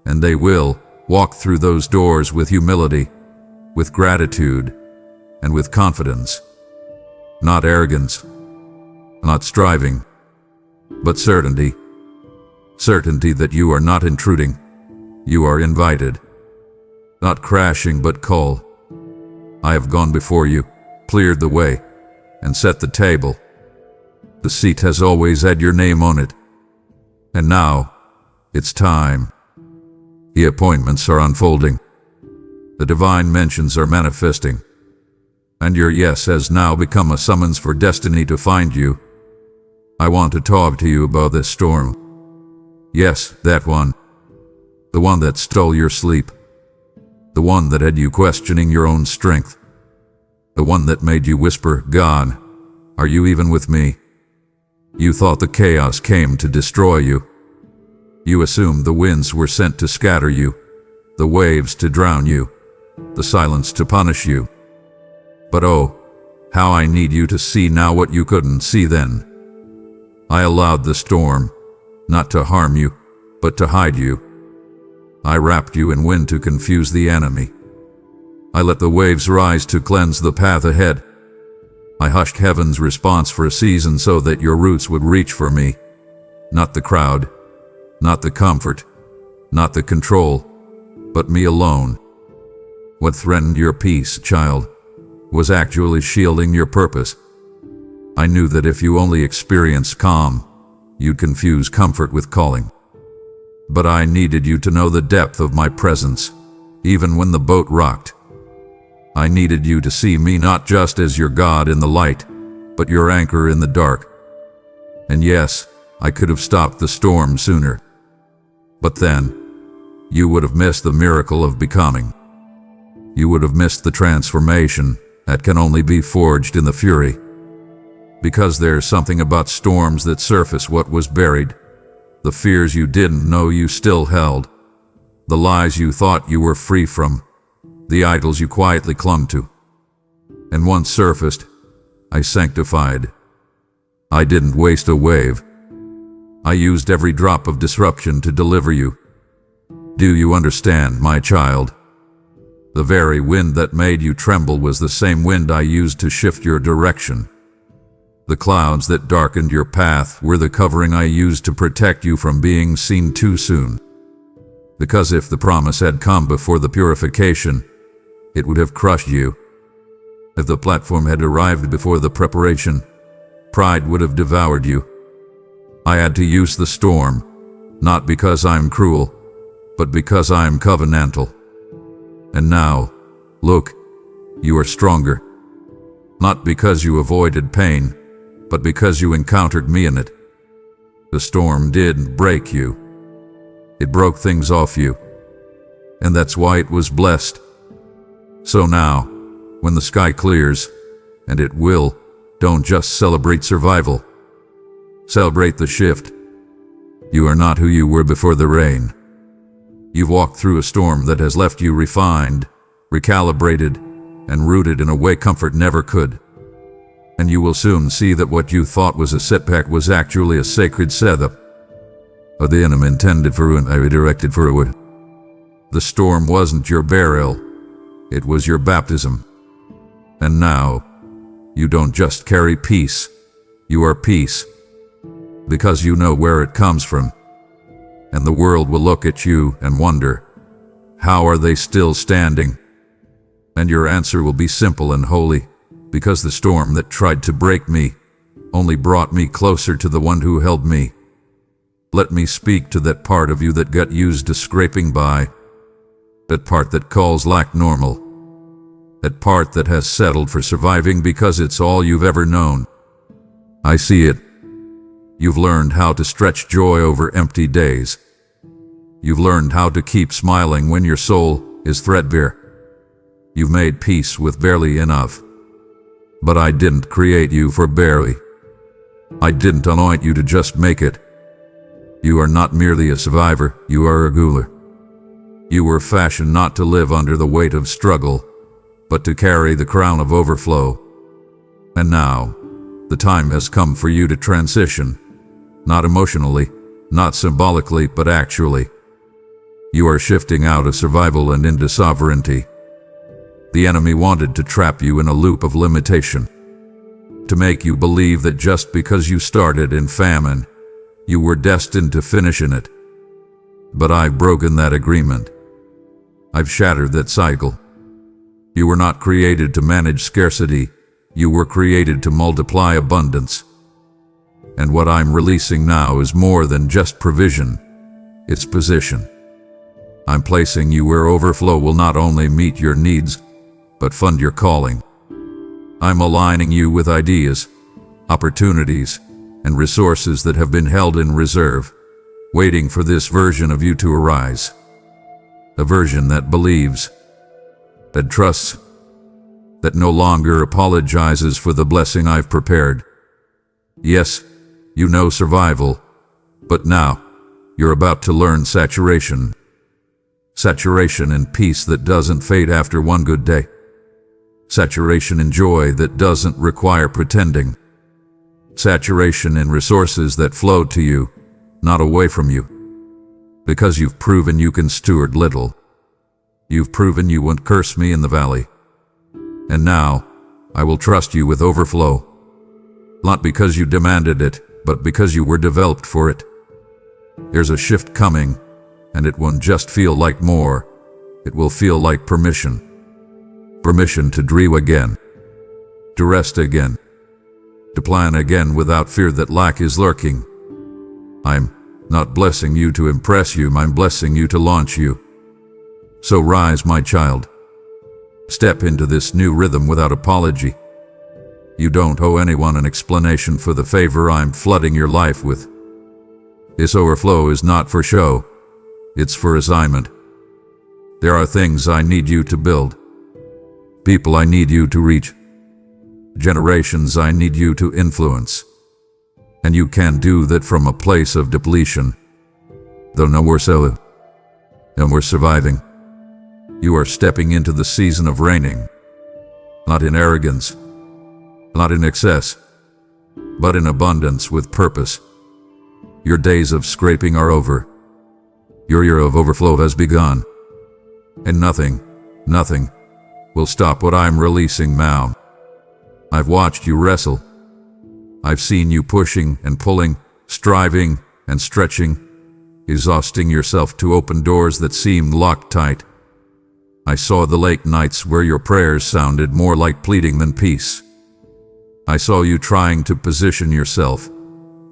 A: and they will, walk through those doors with humility, with gratitude, and with confidence. Not arrogance, not striving, but certainty. Certainty that you are not intruding. You are invited. Not crashing, but call. I have gone before you, cleared the way, and set the table. The seat has always had your name on it. And now, it's time. The appointments are unfolding. The divine mentions are manifesting. And your yes has now become a summons for destiny to find you. I want to talk to you about this storm. Yes, that one. The one that stole your sleep. The one that had you questioning your own strength. The one that made you whisper, God, are you even with me? You thought the chaos came to destroy you. You assumed the winds were sent to scatter you, the waves to drown you, the silence to punish you. But oh, how I need you to see now what you couldn't see then. I allowed the storm, not to harm you, but to hide you. I wrapped you in wind to confuse the enemy. I let the waves rise to cleanse the path ahead. I hushed heaven's response for a season so that your roots would reach for me. Not the crowd, not the comfort, not the control, but me alone. What threatened your peace, child, was actually shielding your purpose. I knew that if you only experienced calm, you'd confuse comfort with calling. But I needed you to know the depth of my presence, even when the boat rocked. I needed you to see me not just as your God in the light, but your anchor in the dark. And yes, I could have stopped the storm sooner. But then, you would have missed the miracle of becoming. You would have missed the transformation that can only be forged in the fury. Because there's something about storms that surface what was buried. The fears you didn't know you still held. The lies you thought you were free from. The idols you quietly clung to. And once surfaced, I sanctified. I didn't waste a wave. I used every drop of disruption to deliver you. Do you understand, my child? The very wind that made you tremble was the same wind I used to shift your direction. The clouds that darkened your path were the covering I used to protect you from being seen too soon. Because if the promise had come before the purification, it would have crushed you. If the platform had arrived before the preparation, pride would have devoured you. I had to use the storm, not because I'm cruel, but because I'm covenantal. And now, look, you are stronger. Not because you avoided pain, but because you encountered me in it. The storm didn't break you. It broke things off you. And that's why it was blessed. So now, when the sky clears, and it will, don't just celebrate survival. Celebrate the shift. You are not who you were before the rain. You've walked through a storm that has left you refined, recalibrated, and rooted in a way comfort never could. And you will soon see that what you thought was a setback was actually a sacred setup. The enemy intended for ruin, I redirected for it. The storm wasn't your burial, it was your baptism. And now, you don't just carry peace, you are peace. Because you know where it comes from. And the world will look at you and wonder, how are they still standing? And your answer will be simple and holy, because the storm that tried to break me only brought me closer to the one who held me. Let me speak to that part of you that got used to scraping by, that part that calls lack normal, that part that has settled for surviving because it's all you've ever known. I see it. You've learned how to stretch joy over empty days. You've learned how to keep smiling when your soul is threadbare. You've made peace with barely enough. But I didn't create you for barely. I didn't anoint you to just make it. You are not merely a survivor, you are a ruler. You were fashioned not to live under the weight of struggle, but to carry the crown of overflow. And now, the time has come for you to transition, not emotionally, not symbolically, but actually. You are shifting out of survival and into sovereignty. The enemy wanted to trap you in a loop of limitation, to make you believe that just because you started in famine, you were destined to finish in it. But I've broken that agreement. I've shattered that cycle. You were not created to manage scarcity, you were created to multiply abundance. And what I'm releasing now is more than just provision, it's position. I'm placing you where overflow will not only meet your needs, but fund your calling. I'm aligning you with ideas, opportunities, and resources that have been held in reserve, waiting for this version of you to arise. A version that believes, that trusts, that no longer apologizes for the blessing I've prepared. Yes, you know survival, but now you're about to learn saturation. Saturation in peace that doesn't fade after one good day. Saturation in joy that doesn't require pretending. Saturation in resources that flow to you, not away from you. Because you've proven you can steward little. You've proven you won't curse me in the valley. And now, I will trust you with overflow. Not because you demanded it, but because you were developed for it. There's a shift coming, and it won't just feel like more. It will feel like permission. Permission to dream again. To rest again. To plan again without fear that lack is lurking. I'm not blessing you to impress you, I'm blessing you to launch you. So rise, my child. Step into this new rhythm without apology. You don't owe anyone an explanation for the favor I'm flooding your life with. This overflow is not for show, it's for assignment. There are things I need you to build. People I need you to reach. Generations I need you to influence. And you can do that from a place of depletion. Though no we're so, and we're surviving. You are stepping into the season of reigning. Not in arrogance, not in excess, but in abundance with purpose. Your days of scraping are over. Your year of overflow has begun. And nothing will stop what I'm releasing now. I've watched you wrestle. I've seen you pushing and pulling, striving and stretching, exhausting yourself to open doors that seemed locked tight. I saw the late nights where your prayers sounded more like pleading than peace. I saw you trying to position yourself,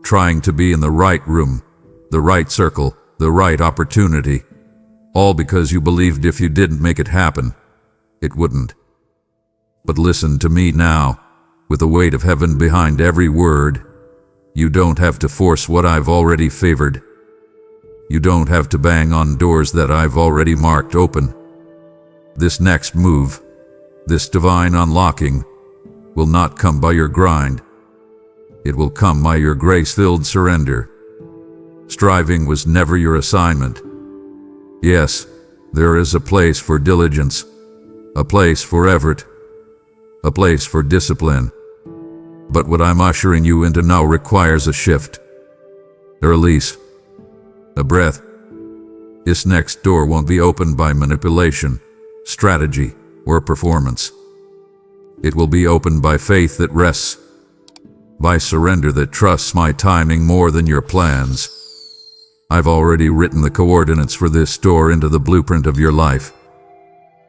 A: trying to be in the right room, the right circle, the right opportunity, all because you believed if you didn't make it happen, it wouldn't. But listen to me now, with the weight of heaven behind every word. You don't have to force what I've already favored. You don't have to bang on doors that I've already marked open. This next move, this divine unlocking, will not come by your grind. It will come by your grace-filled surrender. Striving was never your assignment. Yes, there is a place for diligence, a place for effort, a place for discipline. But what I'm ushering you into now requires a shift, a release, a breath. This next door won't be opened by manipulation, strategy, or performance. It will be opened by faith that rests, by surrender that trusts my timing more than your plans. I've already written the coordinates for this door into the blueprint of your life.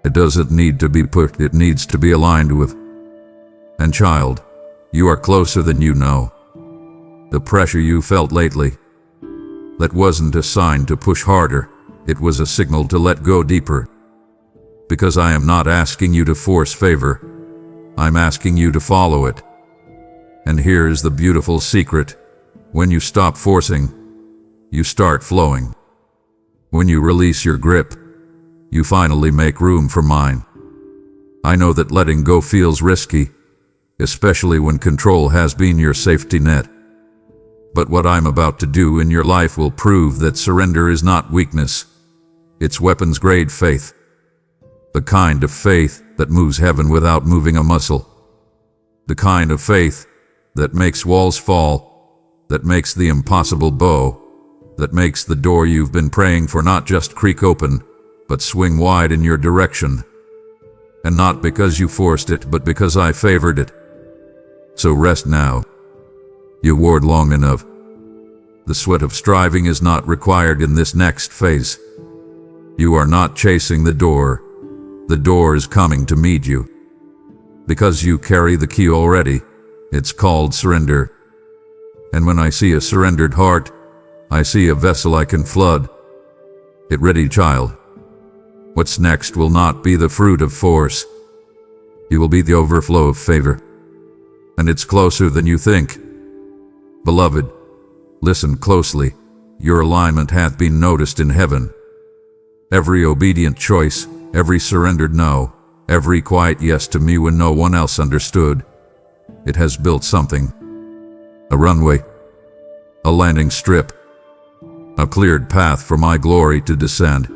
A: It doesn't need to be put, it needs to be aligned with. And child, you are closer than you know. The pressure you felt lately, that wasn't a sign to push harder, it was a signal to let go deeper. Because I am not asking you to force favor, I'm asking you to follow it. And here is the beautiful secret. When you stop forcing, you start flowing. When you release your grip, you finally make room for mine. I know that letting go feels risky, especially when control has been your safety net. But what I'm about to do in your life will prove that surrender is not weakness. It's weapons-grade faith. The kind of faith that moves heaven without moving a muscle. The kind of faith that makes walls fall, that makes the impossible bow, that makes the door you've been praying for not just creak open, but swing wide in your direction. And not because you forced it, but because I favored it. So rest now. You warred long enough. The sweat of striving is not required in this next phase. You are not chasing the door. The door is coming to meet you. Because you carry the key already. It's called surrender. And when I see a surrendered heart, I see a vessel I can flood. Get ready, child. What's next will not be the fruit of force. It will be the overflow of favor. And it's closer than you think. Beloved, listen closely. Your alignment hath been noticed in heaven. Every obedient choice, every surrendered no, every quiet yes to me when no one else understood. It has built something. A runway. A landing strip. A cleared path for my glory to descend.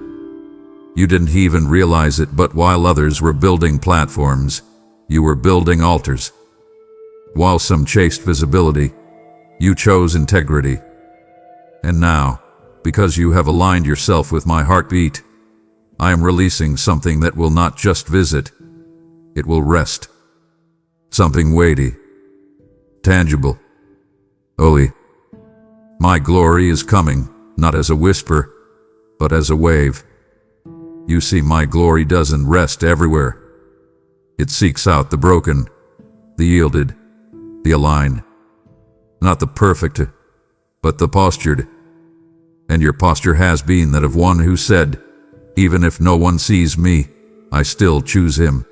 A: You didn't even realize it, but while others were building platforms, you were building altars. While some chased visibility, you chose integrity. And now, because you have aligned yourself with my heartbeat, I am releasing something that will not just visit, it will rest. Something weighty, tangible, holy. My glory is coming, not as a whisper, but as a wave. You see, my glory doesn't rest everywhere. It seeks out the broken, the yielded, the aligned. Not the perfect, but the postured. And your posture has been that of one who said, even if no one sees me, I still choose him.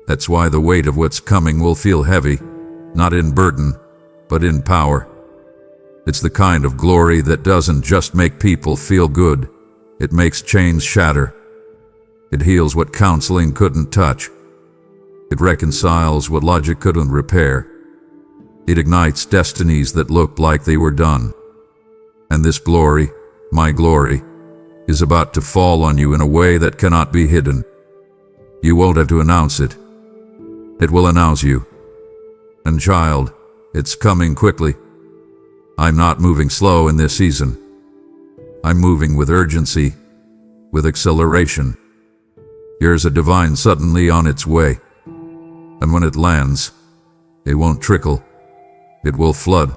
A: That's why the weight of what's coming will feel heavy, not in burden, but in power. It's the kind of glory that doesn't just make people feel good, it makes chains shatter. It heals what counseling couldn't touch. It reconciles what logic couldn't repair. It ignites destinies that looked like they were done. And this glory, my glory, is about to fall on you in a way that cannot be hidden. You won't have to announce it. It will announce you. And child, it's coming quickly. I'm not moving slow in this season. I'm moving with urgency, with acceleration. Here's a divine suddenly on its way. And when it lands, it won't trickle. It will flood.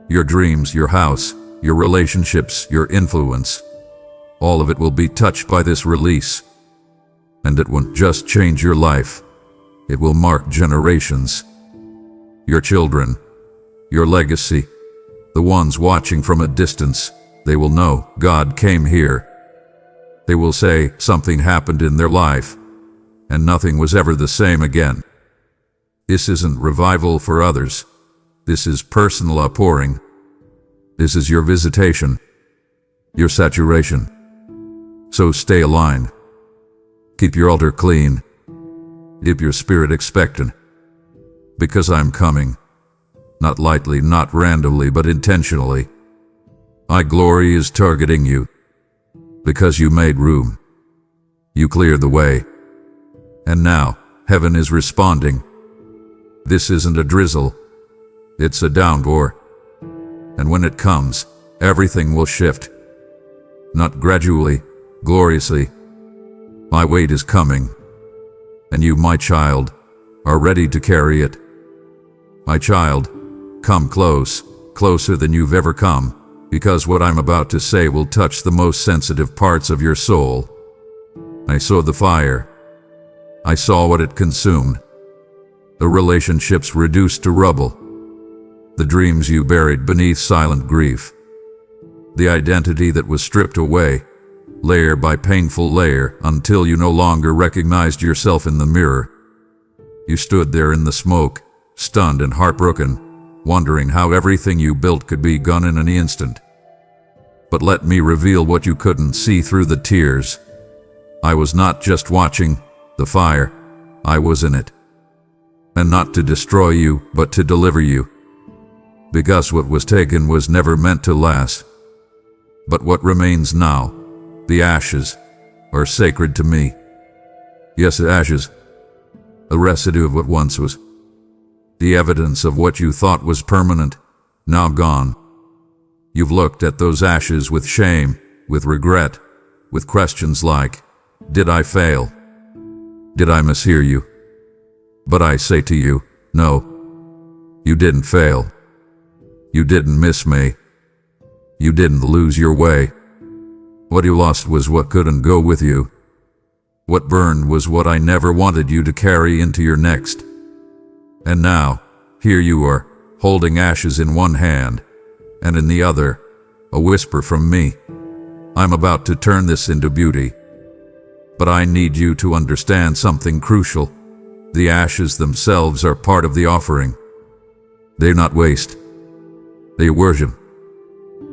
A: Your dreams, your house, your relationships, your influence, all of it will be touched by this release. And it won't just change your life. It will mark generations. Your children, your legacy, the ones watching from a distance, they will know God came here. They will say something happened in their life, and nothing was ever the same again. This isn't revival for others. This is personal outpouring. This is your visitation, your saturation. So stay aligned. Keep your altar clean. Keep your spirit expectant. Because I'm coming. Not lightly, not randomly, but intentionally. My glory is targeting you. Because you made room. You cleared the way. And now, Heaven is responding. This isn't a drizzle. It's a downpour. And when it comes, everything will shift. Not gradually, gloriously. My weight is coming. And you, my child, are ready to carry it. My child, come close, closer than you've ever come, because what I'm about to say will touch the most sensitive parts of your soul. I saw the fire. I saw what it consumed. The relationships reduced to rubble. The dreams you buried beneath silent grief. The identity that was stripped away, layer by painful layer, until you no longer recognized yourself in the mirror. You stood there in the smoke, stunned and heartbroken, wondering how everything you built could be gone in an instant. But let me reveal what you couldn't see through the tears. I was not just watching the fire, I was in it. And not to destroy you, but to deliver you. Because what was taken was never meant to last. But what remains now, the ashes, are sacred to me. Yes, the ashes. The residue of what once was. The evidence of what you thought was permanent, now gone. You've looked at those ashes with shame, with regret, with questions like, did I fail? Did I mishear you? But I say to you, no. You didn't fail. You didn't miss me. You didn't lose your way. What you lost was what couldn't go with you. What burned was what I never wanted you to carry into your next. And now, here you are, holding ashes in one hand, and in the other, a whisper from me. I'm about to turn this into beauty. But I need you to understand something crucial. The ashes themselves are part of the offering. They're not waste. They worship.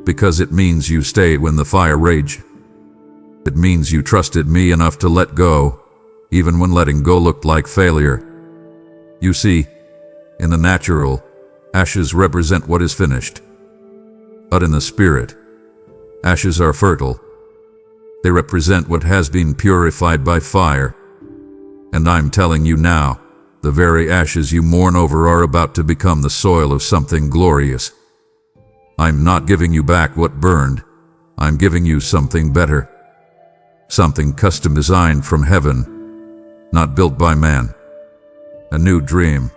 A: Because it means you stayed when the fire raged. It means you trusted me enough to let go, even when letting go looked like failure. You see, in the natural, ashes represent what is finished. But in the spirit, ashes are fertile. They represent what has been purified by fire. And I'm telling you now, the very ashes you mourn over are about to become the soil of something glorious. I'm not giving you back what burned. I'm giving you something better. Something custom designed from heaven, not built by man. A new dream,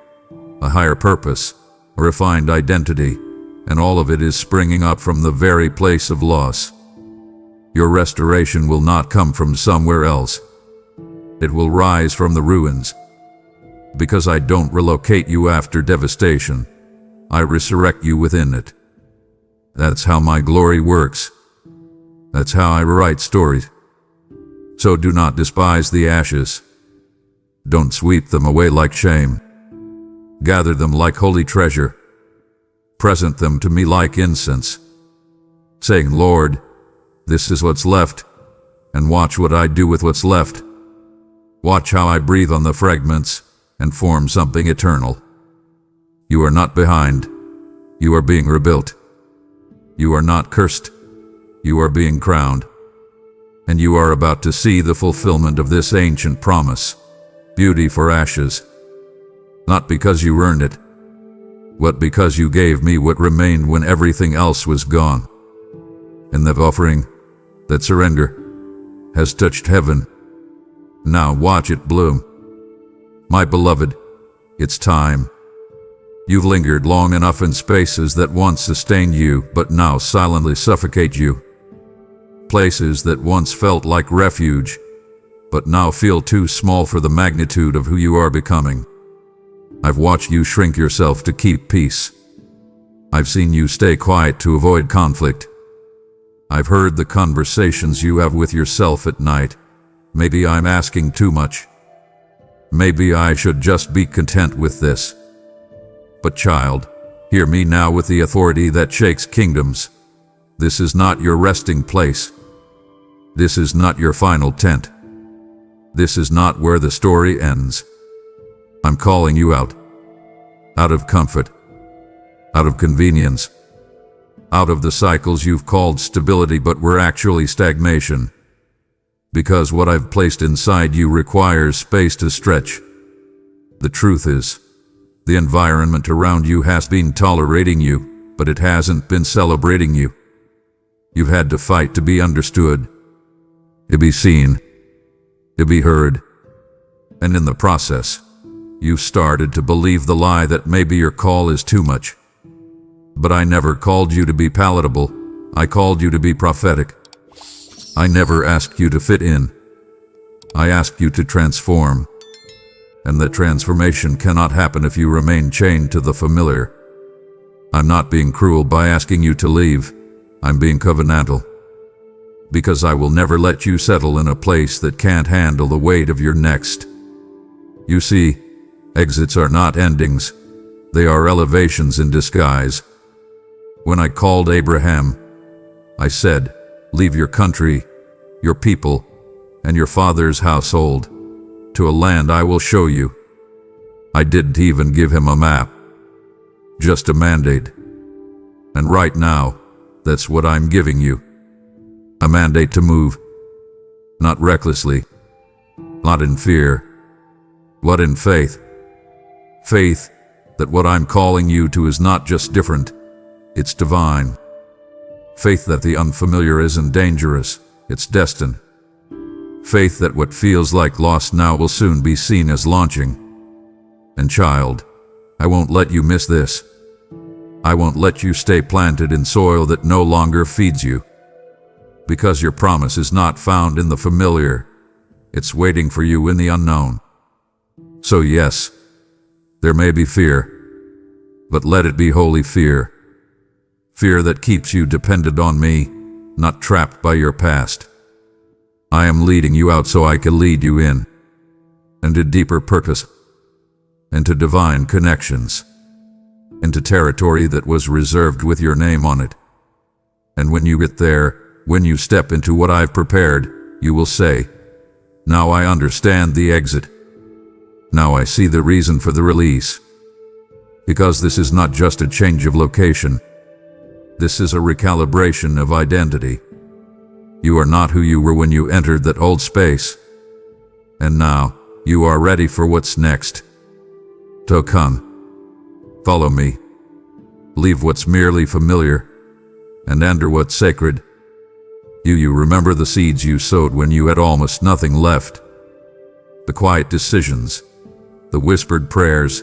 A: a higher purpose, a refined identity, and all of it is springing up from the very place of loss. Your restoration will not come from somewhere else. It will rise from the ruins. Because I don't relocate you after devastation. I resurrect you within it. That's how my glory works. That's how I write stories. So do not despise the ashes. Don't sweep them away like shame. Gather them like holy treasure. Present them to me like incense. Saying, Lord, this is what's left, and watch what I do with what's left. Watch how I breathe on the fragments and form something eternal. You are not behind. You are being rebuilt. You are not cursed. You are being crowned. And you are about to see the fulfillment of this ancient promise. Beauty for ashes. Not because you earned it, but because you gave me what remained when everything else was gone. And that offering, that surrender, has touched heaven. Now watch it bloom. My beloved, it's time. You've lingered long enough in spaces that once sustained you, but now silently suffocate you. Places that once felt like refuge, but now feel too small for the magnitude of who you are becoming. I've watched you shrink yourself to keep peace. I've seen you stay quiet to avoid conflict. I've heard the conversations you have with yourself at night. Maybe I'm asking too much. Maybe I should just be content with this. But child, hear me now with the authority that shakes kingdoms. This is not your resting place. This is not your final tent. This is not where the story ends. I'm calling you out. Out of comfort. Out of convenience. Out of the cycles you've called stability but were actually stagnation. Because what I've placed inside you requires space to stretch. The truth is, the environment around you has been tolerating you, but it hasn't been celebrating you. You've had to fight to be understood, to be seen, to be heard. And in the process, you've started to believe the lie that maybe your call is too much. But I never called you to be palatable. I called you to be prophetic. I never asked you to fit in. I asked you to transform. And that transformation cannot happen if you remain chained to the familiar. I'm not being cruel by asking you to leave. I'm being covenantal. Because I will never let you settle in a place that can't handle the weight of your next. You see, exits are not endings. They are elevations in disguise. When I called Abraham, I said, leave your country, your people, and your father's household, to a land I will show you. I didn't even give him a map, just a mandate. And right now, that's what I'm giving you. A mandate to move, not recklessly, not in fear, but in faith. Faith that what I'm calling you to is not just different, it's divine. Faith that the unfamiliar isn't dangerous, it's destined. Faith that what feels like loss now will soon be seen as launching. And child, I won't let you miss this. I won't let you stay planted in soil that no longer feeds you. Because your promise is not found in the familiar, it's waiting for you in the unknown. So yes, there may be fear, but let it be holy fear. Fear that keeps you dependent on me, not trapped by your past. I am leading you out so I can lead you in, into deeper purpose, into divine connections, into territory that was reserved with your name on it. And when you get there, when you step into what I've prepared, you will say, now I understand the exit. Now I see the reason for the release. Because this is not just a change of location. This is a recalibration of identity. You are not who you were when you entered that old space. And now, you are ready for what's next. So come. Follow me. Leave what's merely familiar, and enter what's sacred. You remember the seeds you sowed when you had almost nothing left. The quiet decisions, the whispered prayers,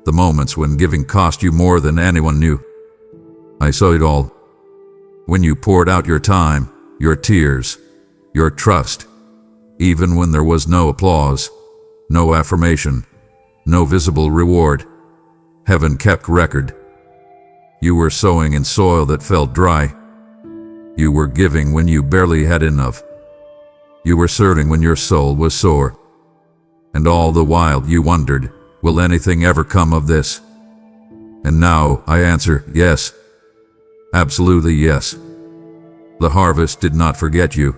A: the moments when giving cost you more than anyone knew. I saw it all. When you poured out your time, your tears, your trust, even when there was no applause, no affirmation, no visible reward. Heaven kept record. You were sowing in soil that felt dry. You were giving when you barely had enough. You were serving when your soul was sore. And all the while you wondered, will anything ever come of this? And now I answer, yes. Absolutely yes. The harvest did not forget you.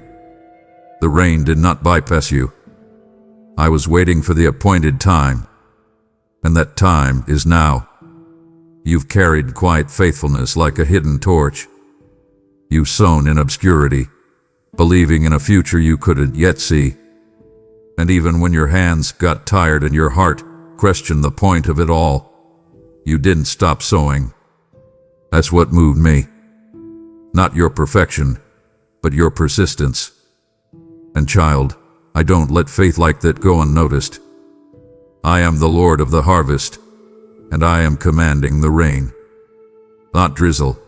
A: The rain did not bypass you. I was waiting for the appointed time. And that time is now. You've carried quiet faithfulness like a hidden torch. You've sown in obscurity, believing in a future you couldn't yet see. And even when your hands got tired and your heart questioned the point of it all, you didn't stop sowing. That's what moved me. Not your perfection, but your persistence. And child, I don't let faith like that go unnoticed. I am the Lord of the harvest, and I am commanding the rain. Not drizzle,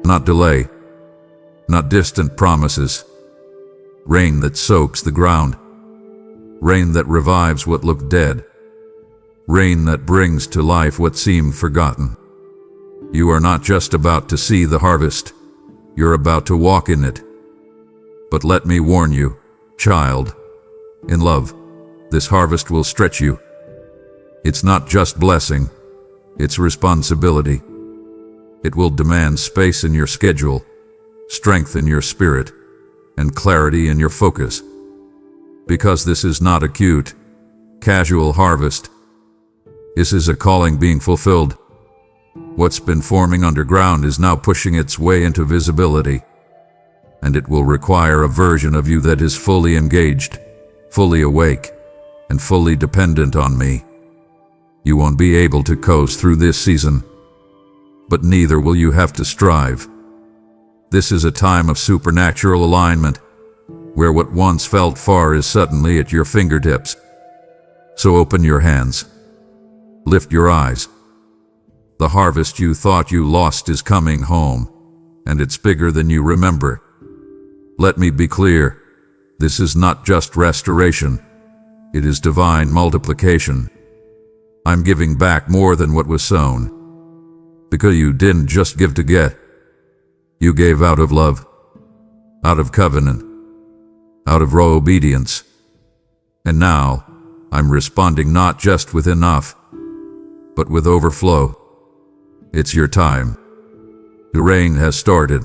A: not delay, not distant promises. Rain that soaks the ground. Rain that revives what looked dead. Rain that brings to life what seemed forgotten. You are not just about to see the harvest, you're about to walk in it. But let me warn you, child, in love, this harvest will stretch you. It's not just blessing, it's responsibility. It will demand space in your schedule, strength in your spirit, and clarity in your focus. Because this is not a cute, casual harvest. This is a calling being fulfilled. What's been forming underground is now pushing its way into visibility. And it will require a version of you that is fully engaged, fully awake, and fully dependent on me. You won't be able to coast through this season, but neither will you have to strive. This is a time of supernatural alignment, where what once felt far is suddenly at your fingertips. So open your hands. Lift your eyes. The harvest you thought you lost is coming home, and it's bigger than you remember. Let me be clear. This is not just restoration. It is divine multiplication. I'm giving back more than what was sown. Because you didn't just give to get. You gave out of love, out of covenant, out of raw obedience. And now, I'm responding not just with enough, but with overflow. It's your time. The rain has started.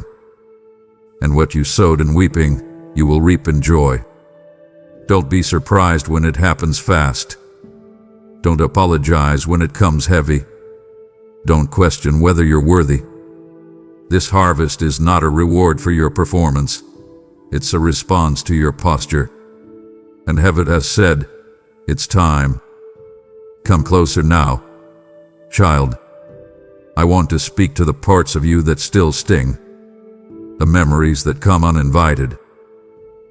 A: And what you sowed in weeping, you will reap in joy. Don't be surprised when it happens fast. Don't apologize when it comes heavy. Don't question whether you're worthy. This harvest is not a reward for your performance. It's a response to your posture. And heaven has said, it's time. Come closer now, child. I want to speak to the parts of you that still sting. The memories that come uninvited.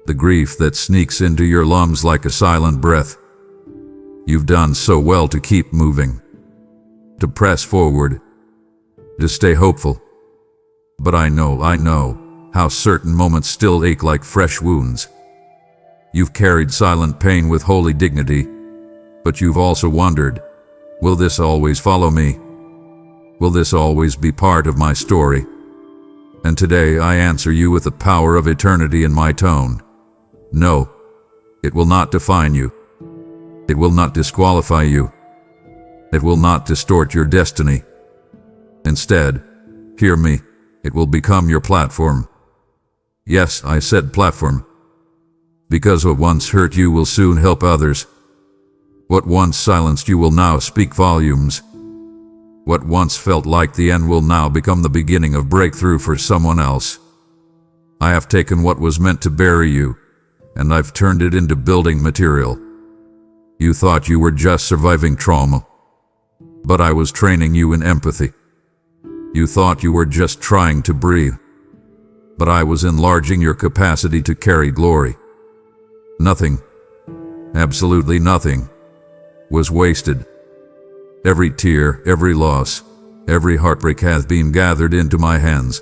A: The grief that sneaks into your lungs like a silent breath. You've done so well to keep moving, to press forward, to stay hopeful. But I know how certain moments still ache like fresh wounds. You've carried silent pain with holy dignity, but you've also wondered, will this always follow me? Will this always be part of my story? And today I answer you with the power of eternity in my tone. No, it will not define you. It will not disqualify you. It will not distort your destiny. Instead, hear me, it will become your platform. Yes, I said platform. Because what once hurt you will soon help others. What once silenced you will now speak volumes. What once felt like the end will now become the beginning of breakthrough for someone else. I have taken what was meant to bury you, and I've turned it into building material. You thought you were just surviving trauma, but I was training you in empathy. You thought you were just trying to breathe, but I was enlarging your capacity to carry glory. Nothing, absolutely nothing, was wasted. Every tear, every loss, every heartbreak hath been gathered into my hands.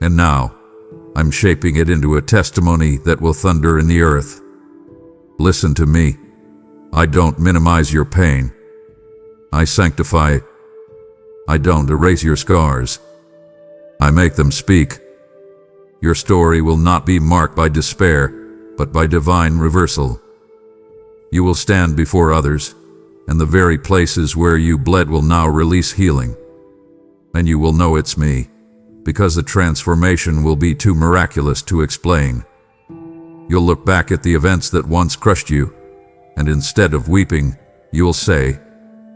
A: And now, I'm shaping it into a testimony that will thunder in the earth. Listen to me. I don't minimize your pain. I sanctify it. I don't erase your scars. I make them speak. Your story will not be marked by despair, but by divine reversal. You will stand before others, and the very places where you bled will now release healing. And you will know it's me, because the transformation will be too miraculous to explain. You'll look back at the events that once crushed you, and instead of weeping, you'll say,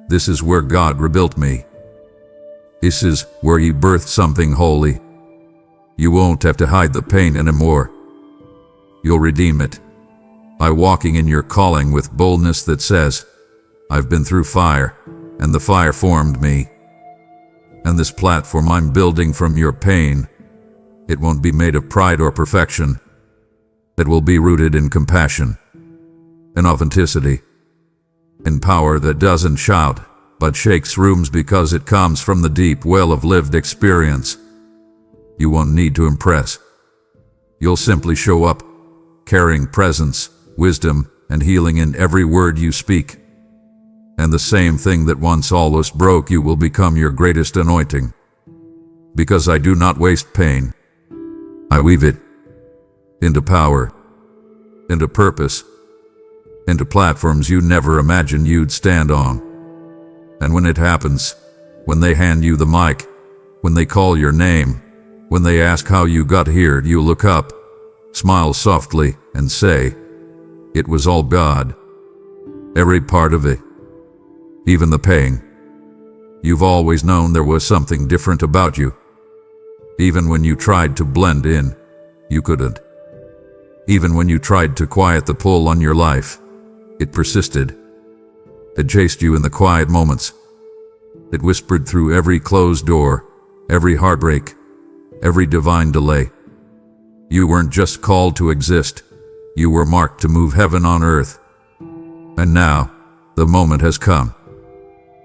A: "This is where God rebuilt me. This is where He birthed something holy." You won't have to hide the pain anymore. You'll redeem it by walking in your calling with boldness that says, "I've been through fire, and the fire formed me. And this platform I'm building from your pain, it won't be made of pride or perfection. It will be rooted in compassion, in authenticity, in power that doesn't shout, but shakes rooms because it comes from the deep well of lived experience. You won't need to impress. You'll simply show up, carrying presence, wisdom, and healing in every word you speak. And the same thing that once almost broke you will become your greatest anointing. Because I do not waste pain. I weave it into power, into purpose, into platforms you never imagined you'd stand on. And when it happens, when they hand you the mic, when they call your name, when they ask how you got here, you look up, smile softly, and say, "It was all God." Every part of it. Even the pain. You've always known there was something different about you. Even when you tried to blend in, you couldn't. Even when you tried to quiet the pull on your life, it persisted. It chased you in the quiet moments. It whispered through every closed door, every heartbreak, every divine delay. You weren't just called to exist. You were marked to move heaven on earth. And now, the moment has come.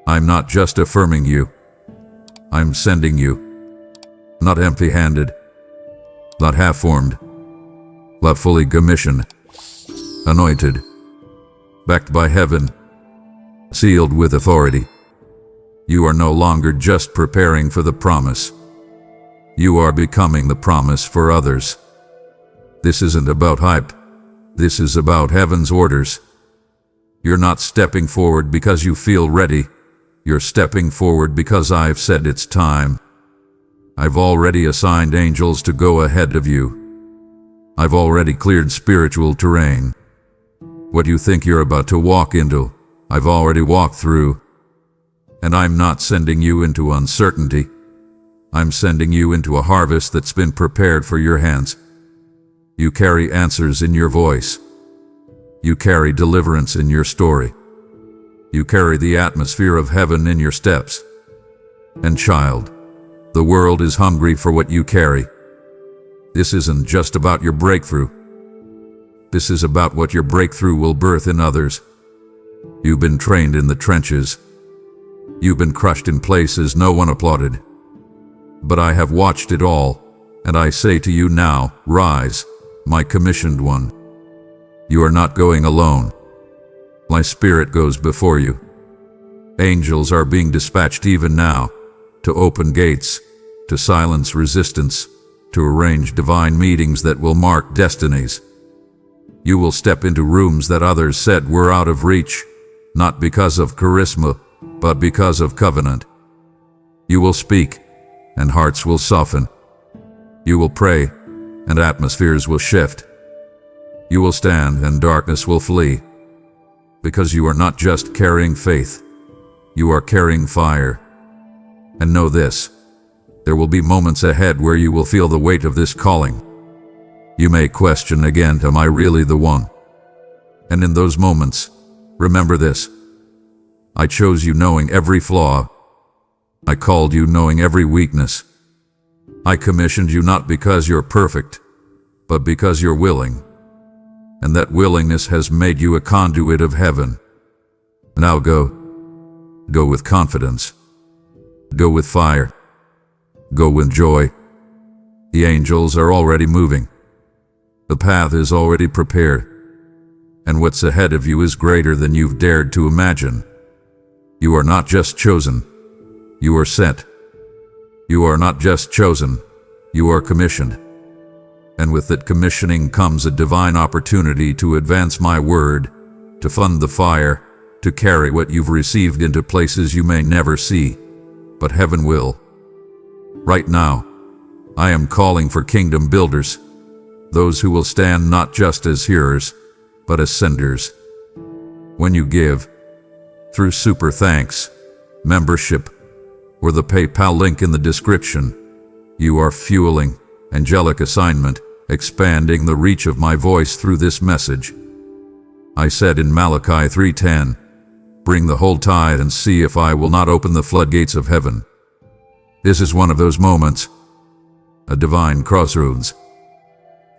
A: I'm not just affirming you. I'm sending you. Not empty-handed, not half-formed, but fully commissioned, anointed, backed by heaven, sealed with authority. You are no longer just preparing for the promise. You are becoming the promise for others. This isn't about hype. This is about heaven's orders. You're not stepping forward because you feel ready. You're stepping forward because I've said it's time. I've already assigned angels to go ahead of you. I've already cleared spiritual terrain. What you think you're about to walk into, I've already walked through. And I'm not sending you into uncertainty. I'm sending you into a harvest that's been prepared for your hands. You carry answers in your voice. You carry deliverance in your story. You carry the atmosphere of heaven in your steps. And child, the world is hungry for what you carry. This isn't just about your breakthrough. This is about what your breakthrough will birth in others. You've been trained in the trenches. You've been crushed in places no one applauded. But I have watched it all, and I say to you now, rise, my commissioned one. You are not going alone. My spirit goes before you. Angels are being dispatched even now to open gates, to silence resistance, to arrange divine meetings that will mark destinies. You will step into rooms that others said were out of reach, not because of charisma, but because of covenant. You will speak, and hearts will soften. You will pray, and atmospheres will shift. You will stand, and darkness will flee. Because you are not just carrying faith, you are carrying fire. And know this, there will be moments ahead where you will feel the weight of this calling. You may question again, am I really the one? And in those moments, remember this. I chose you knowing every flaw. I called you knowing every weakness. I commissioned you not because you're perfect, but because you're willing. And that willingness has made you a conduit of heaven. Now go. Go with confidence. Go with fire. Go with joy. The angels are already moving. The path is already prepared. And what's ahead of you is greater than you've dared to imagine. You are not just chosen. You are sent. You are not just chosen. You are commissioned. And with that commissioning comes a divine opportunity to advance my word, to fund the fire, to carry what you've received into places you may never see, but heaven will. Right now, I am calling for kingdom builders, those who will stand not just as hearers, but as senders. When you give, through super thanks, membership, or the PayPal link in the description, you are fueling angelic assignment, expanding the reach of my voice through this message. I said in Malachi 3:10, bring the whole tithe and see if I will not open the floodgates of heaven. This is one of those moments, a divine crossroads.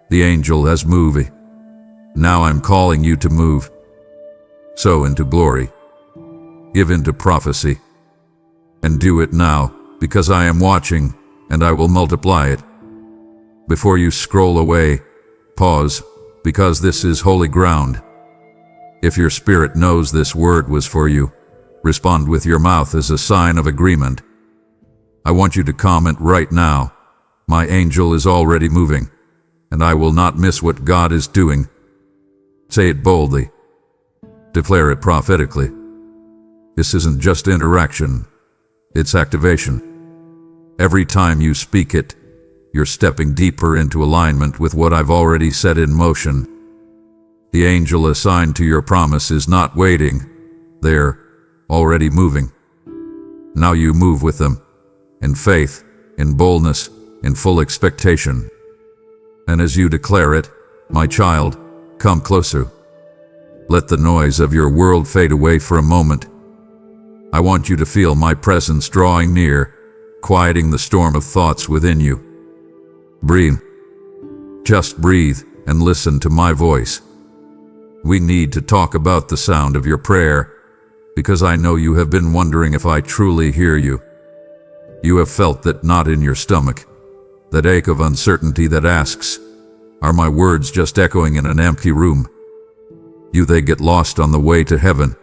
A: The angel has moved. Now I'm calling you to move. Sow into glory. Give into prophecy. And do it now, because I am watching, and I will multiply it. Before you scroll away, pause, because this is holy ground. If your spirit knows this word was for you, respond with your mouth as a sign of agreement. I want you to comment right now, my angel is already moving, and I will not miss what God is doing. Say it boldly. Declare it prophetically. This isn't just interaction, it's activation. Every time you speak it, you're stepping deeper into alignment with what I've already set in motion. The angel assigned to your promise is not waiting. They're already moving. Now you move with them, in faith, in boldness, in full expectation. And as you declare it, my child, come closer. Let the noise of your world fade away for a moment. I want you to feel my presence drawing near, quieting the storm of thoughts within you. Breathe. Just breathe and listen to my voice. We need to talk about the sound of your prayer, because I know you have been wondering if I truly hear you. You have felt that knot in your stomach, that ache of uncertainty that asks, are my words just echoing in an empty room? They get lost on the way to heaven.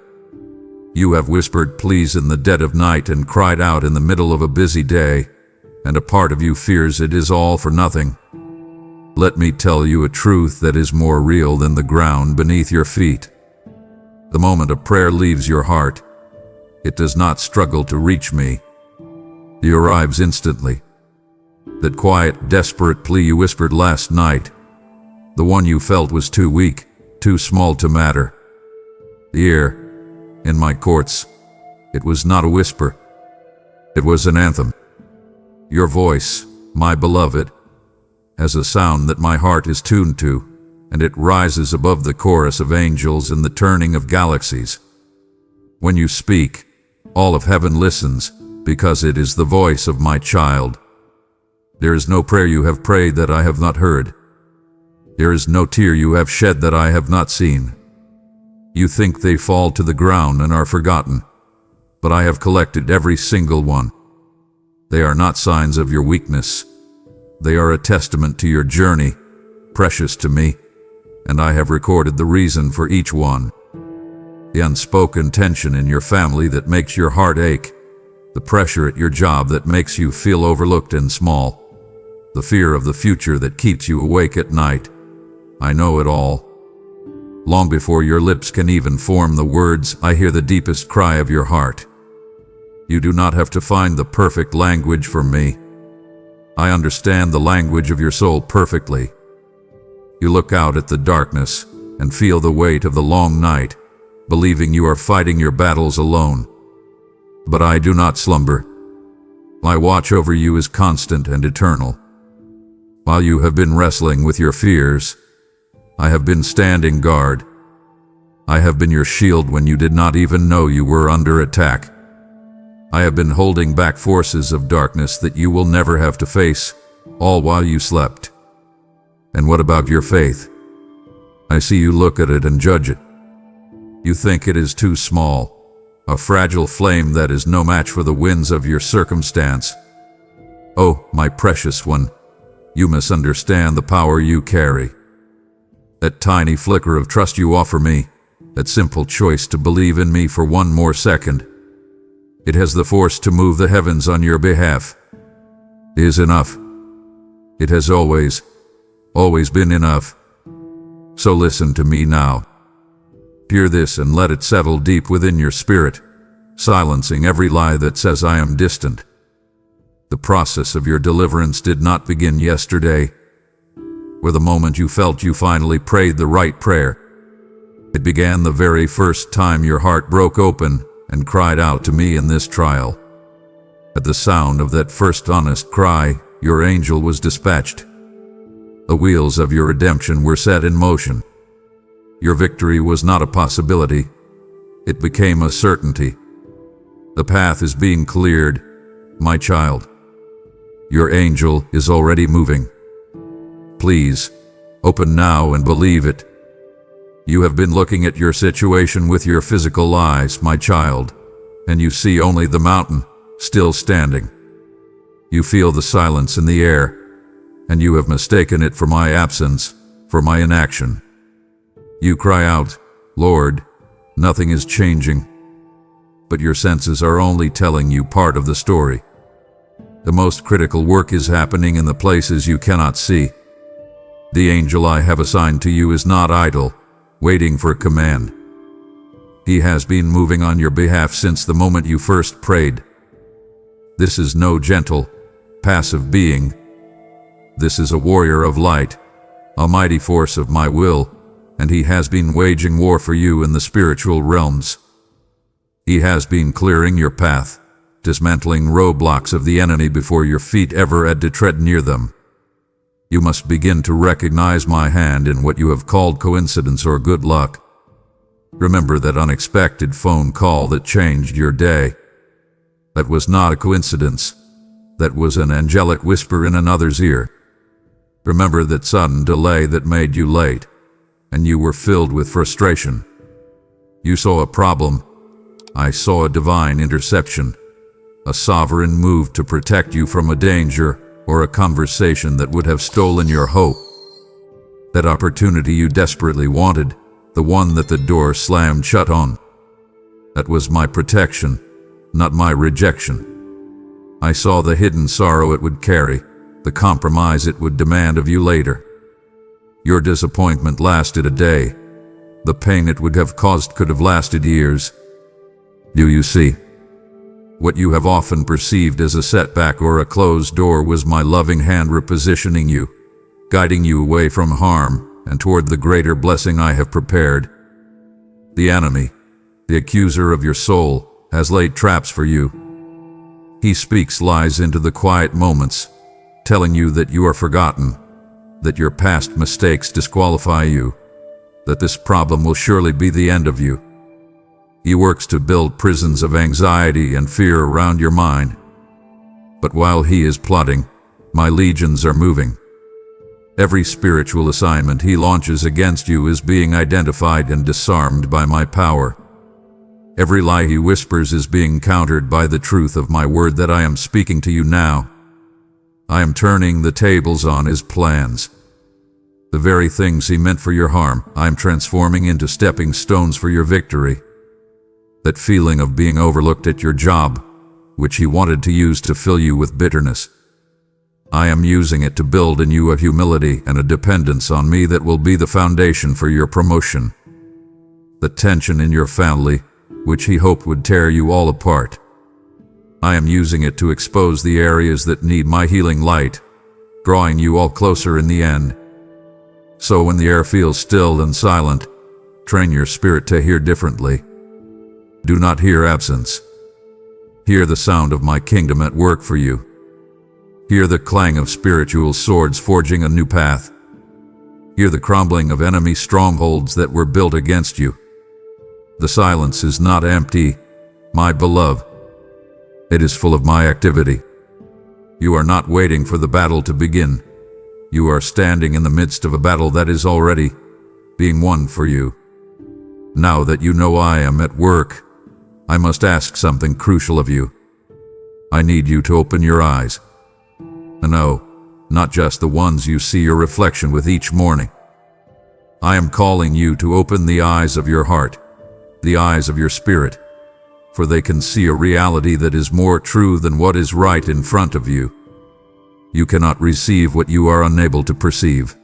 A: You have whispered please in the dead of night and cried out in the middle of a busy day, and a part of you fears it is all for nothing. Let me tell you a truth that is more real than the ground beneath your feet. The moment a prayer leaves your heart, it does not struggle to reach me. It arrives instantly. That quiet, desperate plea you whispered last night, the one you felt was too weak, too small to matter. Here, in my courts, it was not a whisper. It was an anthem. Your voice, my beloved, has a sound that my heart is tuned to, and it rises above the chorus of angels and the turning of galaxies. When you speak, all of heaven listens, because it is the voice of my child. There is no prayer you have prayed that I have not heard. There is no tear you have shed that I have not seen. You think they fall to the ground and are forgotten, but I have collected every single one. They are not signs of your weakness. They are a testament to your journey, precious to me, and I have recorded the reason for each one. The unspoken tension in your family that makes your heart ache, the pressure at your job that makes you feel overlooked and small, the fear of the future that keeps you awake at night. I know it all. Long before your lips can even form the words, I hear the deepest cry of your heart. You do not have to find the perfect language for me. I understand the language of your soul perfectly. You look out at the darkness and feel the weight of the long night, believing you are fighting your battles alone. But I do not slumber. My watch over you is constant and eternal. While you have been wrestling with your fears, I have been standing guard. I have been your shield when you did not even know you were under attack. I have been holding back forces of darkness that you will never have to face, all while you slept. And what about your faith? I see you look at it and judge it. You think it is too small, a fragile flame that is no match for the winds of your circumstance. Oh, my precious one, you misunderstand the power you carry. That tiny flicker of trust you offer me, that simple choice to believe in me for one more second, it has the force to move the heavens on your behalf. It is enough. It has always been enough. So listen to me now. Hear this and let it settle deep within your spirit, silencing every lie that says I am distant. The process of your deliverance did not begin yesterday, or the moment you felt you finally prayed the right prayer. It began the very first time your heart broke open and cried out to me in this trial. At the sound of that first honest cry, your angel was dispatched. The wheels of your redemption were set in motion. Your victory was not a possibility. It became a certainty. The path is being cleared, my child. Your angel is already moving. Please, open now and believe it. You have been looking at your situation with your physical eyes, my child, and you see only the mountain, still standing. You feel the silence in the air, and you have mistaken it for my absence, for my inaction. You cry out, Lord, nothing is changing. But your senses are only telling you part of the story. The most critical work is happening in the places you cannot see. The angel I have assigned to you is not idle, waiting for command. He has been moving on your behalf since the moment you first prayed. This is no gentle, passive being. This is a warrior of light, a mighty force of my will, and he has been waging war for you in the spiritual realms. He has been clearing your path, dismantling roadblocks of the enemy before your feet ever had to tread near them. You must begin to recognize my hand in what you have called coincidence or good luck. Remember that unexpected phone call that changed your day. That was not a coincidence. That was an angelic whisper in another's ear. Remember that sudden delay that made you late, and you were filled with frustration. You saw a problem. I saw a divine interception, a sovereign move to protect you from a danger or a conversation that would have stolen your hope. That opportunity you desperately wanted, the one that the door slammed shut on. That was my protection, not my rejection. I saw the hidden sorrow it would carry, the compromise it would demand of you later. Your disappointment lasted a day. The pain it would have caused could have lasted years. Do you see? What you have often perceived as a setback or a closed door was my loving hand repositioning you, guiding you away from harm and toward the greater blessing I have prepared. The enemy, the accuser of your soul, has laid traps for you. He speaks lies into the quiet moments, telling you that you are forgotten, that your past mistakes disqualify you, that this problem will surely be the end of you. He works to build prisons of anxiety and fear around your mind. But while he is plotting, my legions are moving. Every spiritual assignment he launches against you is being identified and disarmed by my power. Every lie he whispers is being countered by the truth of my word that I am speaking to you now. I am turning the tables on his plans. The very things he meant for your harm, I am transforming into stepping stones for your victory. That feeling of being overlooked at your job, which he wanted to use to fill you with bitterness, I am using it to build in you a humility and a dependence on me that will be the foundation for your promotion. The tension in your family, which he hoped would tear you all apart, I am using it to expose the areas that need my healing light, drawing you all closer in the end. So when the air feels still and silent, train your spirit to hear differently. Do not hear absence. Hear the sound of my kingdom at work for you. Hear the clang of spiritual swords forging a new path. Hear the crumbling of enemy strongholds that were built against you. The silence is not empty, my beloved. It is full of my activity. You are not waiting for the battle to begin. You are standing in the midst of a battle that is already being won for you. Now that you know I am at work, I must ask something crucial of you. I need you to open your eyes. No, not just the ones you see your reflection with each morning. I am calling you to open the eyes of your heart, the eyes of your spirit, for they can see a reality that is more true than what is right in front of you. You cannot receive what you are unable to perceive.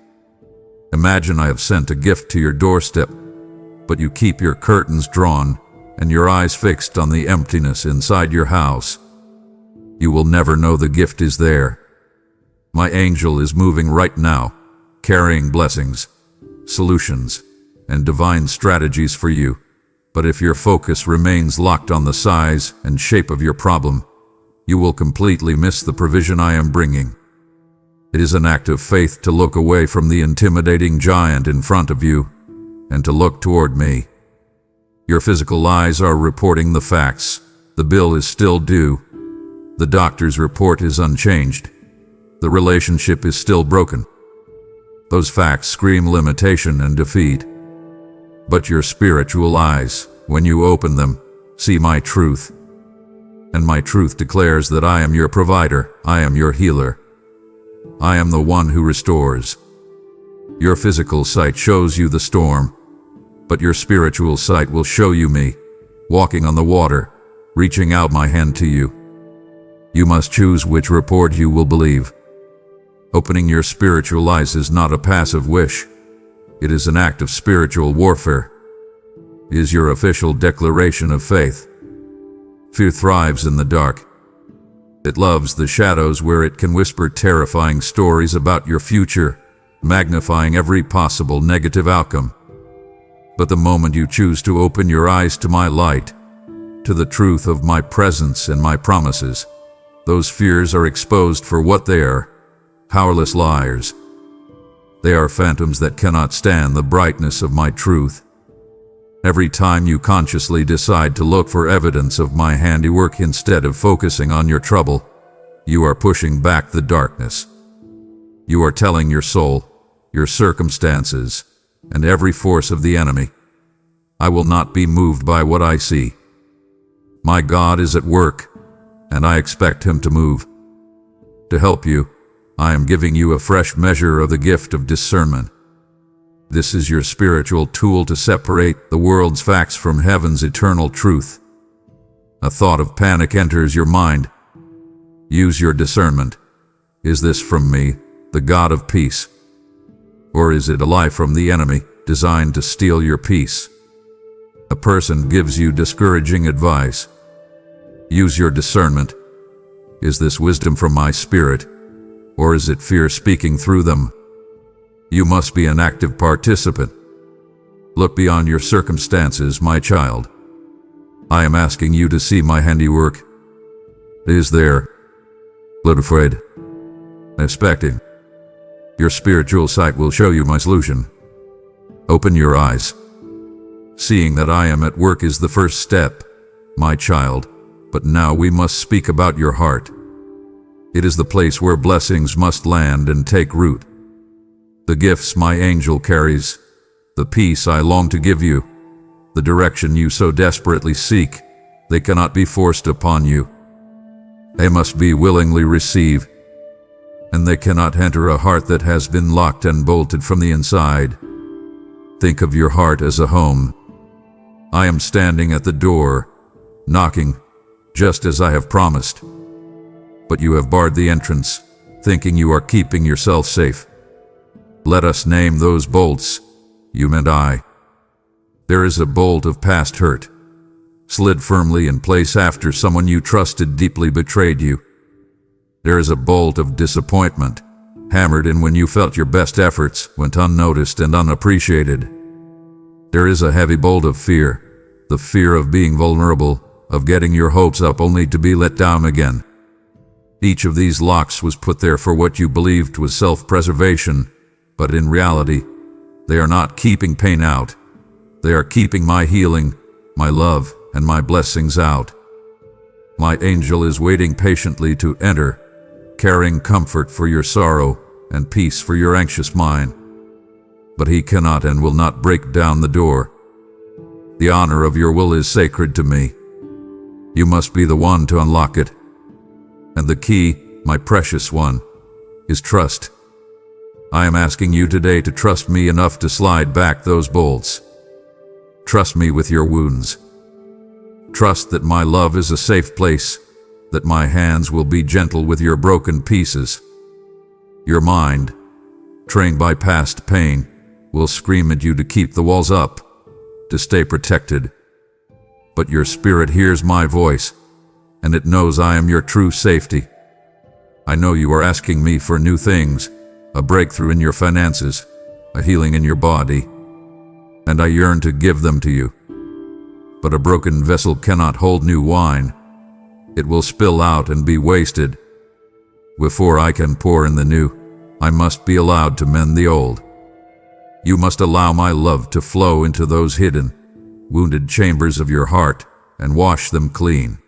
A: Imagine I have sent a gift to your doorstep, but you keep your curtains drawn and your eyes fixed on the emptiness inside your house. You will never know the gift is there. My angel is moving right now, carrying blessings, solutions, and divine strategies for you. But if your focus remains locked on the size and shape of your problem, you will completely miss the provision I am bringing. It is an act of faith to look away from the intimidating giant in front of you and to look toward me. Your physical eyes are reporting the facts. The bill is still due. The doctor's report is unchanged. The relationship is still broken. Those facts scream limitation and defeat. But your spiritual eyes, when you open them, see my truth. And my truth declares that I am your provider, I am your healer. I am the one who restores. Your physical sight shows you the storm, but your spiritual sight will show you me, walking on the water, reaching out my hand to you. You must choose which report you will believe. Opening your spiritual eyes is not a passive wish. It is an act of spiritual warfare. It is your official declaration of faith. Fear thrives in the dark. It loves the shadows where it can whisper terrifying stories about your future, magnifying every possible negative outcome. But the moment you choose to open your eyes to my light, to the truth of my presence and my promises, those fears are exposed for what they are, powerless liars. They are phantoms that cannot stand the brightness of my truth. Every time you consciously decide to look for evidence of my handiwork instead of focusing on your trouble, you are pushing back the darkness. You are telling your soul, your circumstances, and every force of the enemy, I will not be moved by what I see. My God is at work, and I expect Him to move. To help you, I am giving you a fresh measure of the gift of discernment. This is your spiritual tool to separate the world's facts from heaven's eternal truth. A thought of panic enters your mind. Use your discernment. Is this from me, the God of peace? Or is it a lie from the enemy, designed to steal your peace? A person gives you discouraging advice. Use your discernment. Is this wisdom from my spirit, or is it fear speaking through them? You must be an active participant. Look beyond your circumstances, my child. I am asking you to see my handiwork. It is there. Little afraid. Expecting. Your spiritual sight will show you my solution. Open your eyes. Seeing that I am at work is the first step, my child, but now we must speak about your heart. It is the place where blessings must land and take root. The gifts my angel carries, the peace I long to give you, the direction you so desperately seek, they cannot be forced upon you. They must be willingly received, and they cannot enter a heart that has been locked and bolted from the inside. Think of your heart as a home. I am standing at the door, knocking, just as I have promised. But you have barred the entrance, thinking you are keeping yourself safe. Let us name those bolts, you and I. There is a bolt of past hurt, slid firmly in place after someone you trusted deeply betrayed you. There is a bolt of disappointment, hammered in when you felt your best efforts went unnoticed and unappreciated. There is a heavy bolt of fear, the fear of being vulnerable, of getting your hopes up only to be let down again. Each of these locks was put there for what you believed was self-preservation, but in reality, they are not keeping pain out. They are keeping my healing, my love, and my blessings out. My angel is waiting patiently to enter, carrying comfort for your sorrow and peace for your anxious mind. But he cannot and will not break down the door. The honor of your will is sacred to me. You must be the one to unlock it. And the key, my precious one, is trust. I am asking you today to trust me enough to slide back those bolts. Trust me with your wounds. Trust that my love is a safe place, that my hands will be gentle with your broken pieces. Your mind, trained by past pain, will scream at you to keep the walls up, to stay protected. But your spirit hears my voice, and it knows I am your true safety. I know you are asking me for new things, a breakthrough in your finances, a healing in your body, and I yearn to give them to you. But a broken vessel cannot hold new wine. It will spill out and be wasted. Before I can pour in the new, I must be allowed to mend the old. You must allow my love to flow into those hidden, wounded chambers of your heart and wash them clean.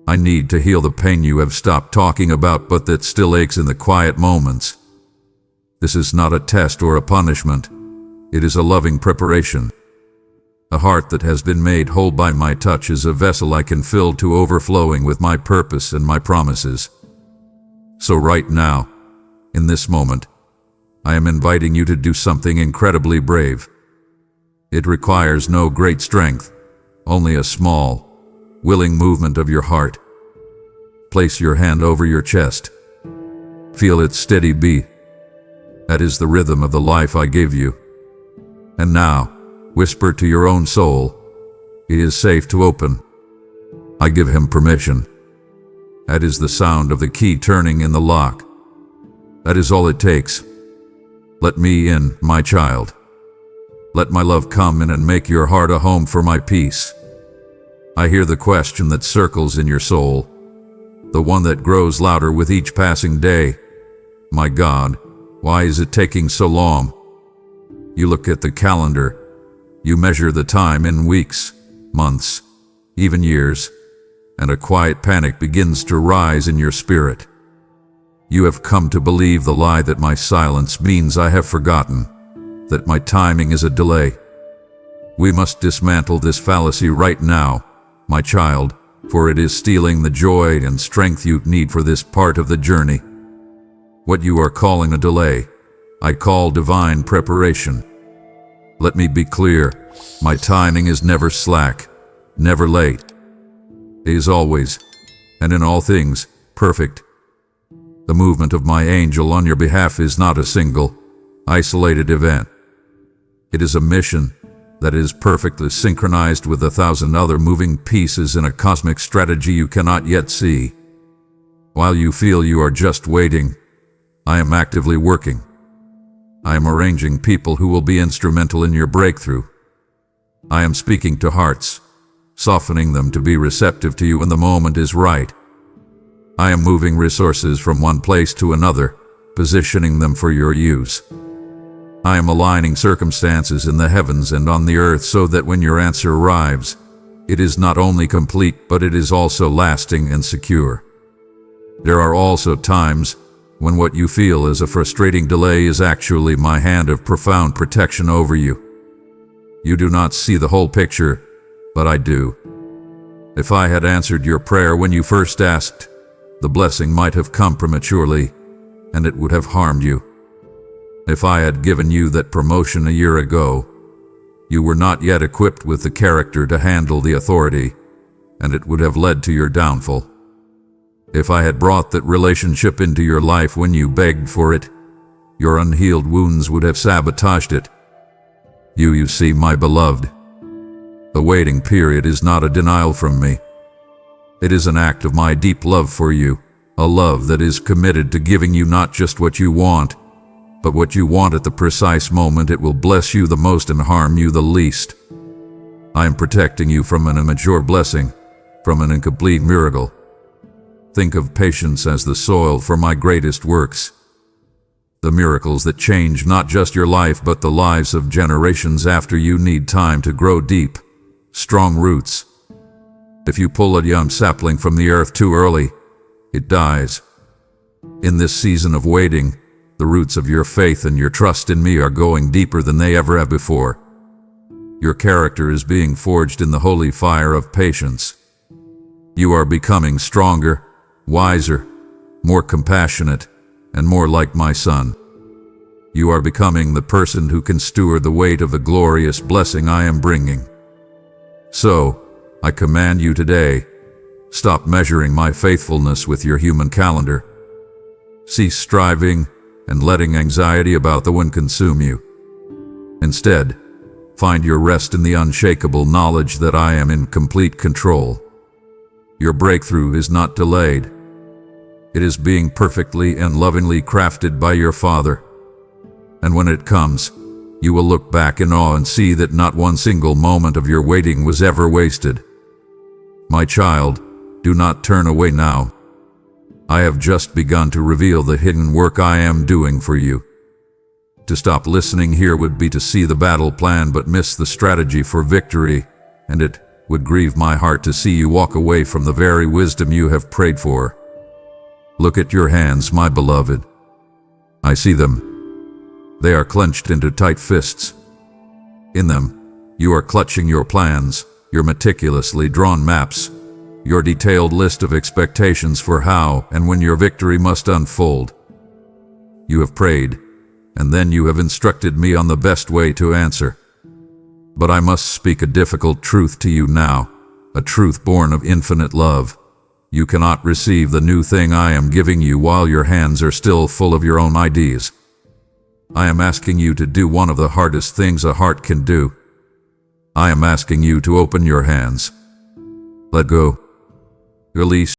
A: I need to heal the pain you have stopped talking about but that still aches in the quiet moments. This is not a test or a punishment. It is a loving preparation. A heart that has been made whole by my touch is a vessel I can fill to overflowing with my purpose and my promises. So right now, in this moment, I am inviting you to do something incredibly brave. It requires no great strength, only a small, willing movement of your heart. Place your hand over your chest. Feel its steady beat. That is the rhythm of the life I gave you. And now, whisper to your own soul, it is safe to open. I give him permission. That is the sound of the key turning in the lock. That is all it takes. Let me in, my child. Let my love come in and make your heart a home for my peace. I hear the question that circles in your soul, the one that grows louder with each passing day. My God, why is it taking so long? You look at the calendar. You measure the time in weeks, months, even years, and a quiet panic begins to rise in your spirit. You have come to believe the lie that my silence means I have forgotten, that my timing is a delay. We must dismantle this fallacy right now, my child, for it is stealing the joy and strength you need for this part of the journey. What you are calling a delay, I call divine preparation. Let me be clear, my timing is never slack, never late. It is always, and in all things, perfect. The movement of my angel on your behalf is not a single, isolated event. It is a mission that is perfectly synchronized with 1,000 other moving pieces in a cosmic strategy you cannot yet see. While you feel you are just waiting, I am actively working. I am arranging people who will be instrumental in your breakthrough. I am speaking to hearts, softening them to be receptive to you when the moment is right. I am moving resources from one place to another, positioning them for your use. I am aligning circumstances in the heavens and on the earth so that when your answer arrives, it is not only complete, but it is also lasting and secure. There are also times when what you feel is a frustrating delay is actually my hand of profound protection over you. You do not see the whole picture, but I do. If I had answered your prayer when you first asked, the blessing might have come prematurely, and it would have harmed you. If I had given you that promotion a year ago, you were not yet equipped with the character to handle the authority, and it would have led to your downfall. If I had brought that relationship into your life when you begged for it, your unhealed wounds would have sabotaged it. You see, my beloved, the waiting period is not a denial from me. It is an act of my deep love for you, a love that is committed to giving you not just what you want, but what you want at the precise moment it will bless you the most and harm you the least. I am protecting you from an immature blessing, from an incomplete miracle. Think of patience as the soil for my greatest works. The miracles that change not just your life but the lives of generations after you need time to grow deep, strong roots. If you pull a young sapling from the earth too early, it dies. In this season of waiting, the roots of your faith and your trust in me are going deeper than they ever have before. Your character is being forged in the holy fire of patience. You are becoming stronger, wiser, more compassionate, and more like my son. You are becoming the person who can steward the weight of the glorious blessing I am bringing. So, I command you today, stop measuring my faithfulness with your human calendar. Cease striving and letting anxiety about the wind consume you. Instead, find your rest in the unshakable knowledge that I am in complete control. Your breakthrough is not delayed. It is being perfectly and lovingly crafted by your Father. And when it comes, you will look back in awe and see that not one single moment of your waiting was ever wasted. My child, do not turn away now. I have just begun to reveal the hidden work I am doing for you. To stop listening here would be to see the battle plan but miss the strategy for victory, and it would grieve my heart to see you walk away from the very wisdom you have prayed for. Look at your hands, my beloved. I see them. They are clenched into tight fists. In them, you are clutching your plans, your meticulously drawn maps, your detailed list of expectations for how and when your victory must unfold. You have prayed, and then you have instructed me on the best way to answer. But I must speak a difficult truth to you now, a truth born of infinite love. You cannot receive the new thing I am giving you while your hands are still full of your own ideas. I am asking you to do one of the hardest things a heart can do. I am asking you to open your hands. Let go. Release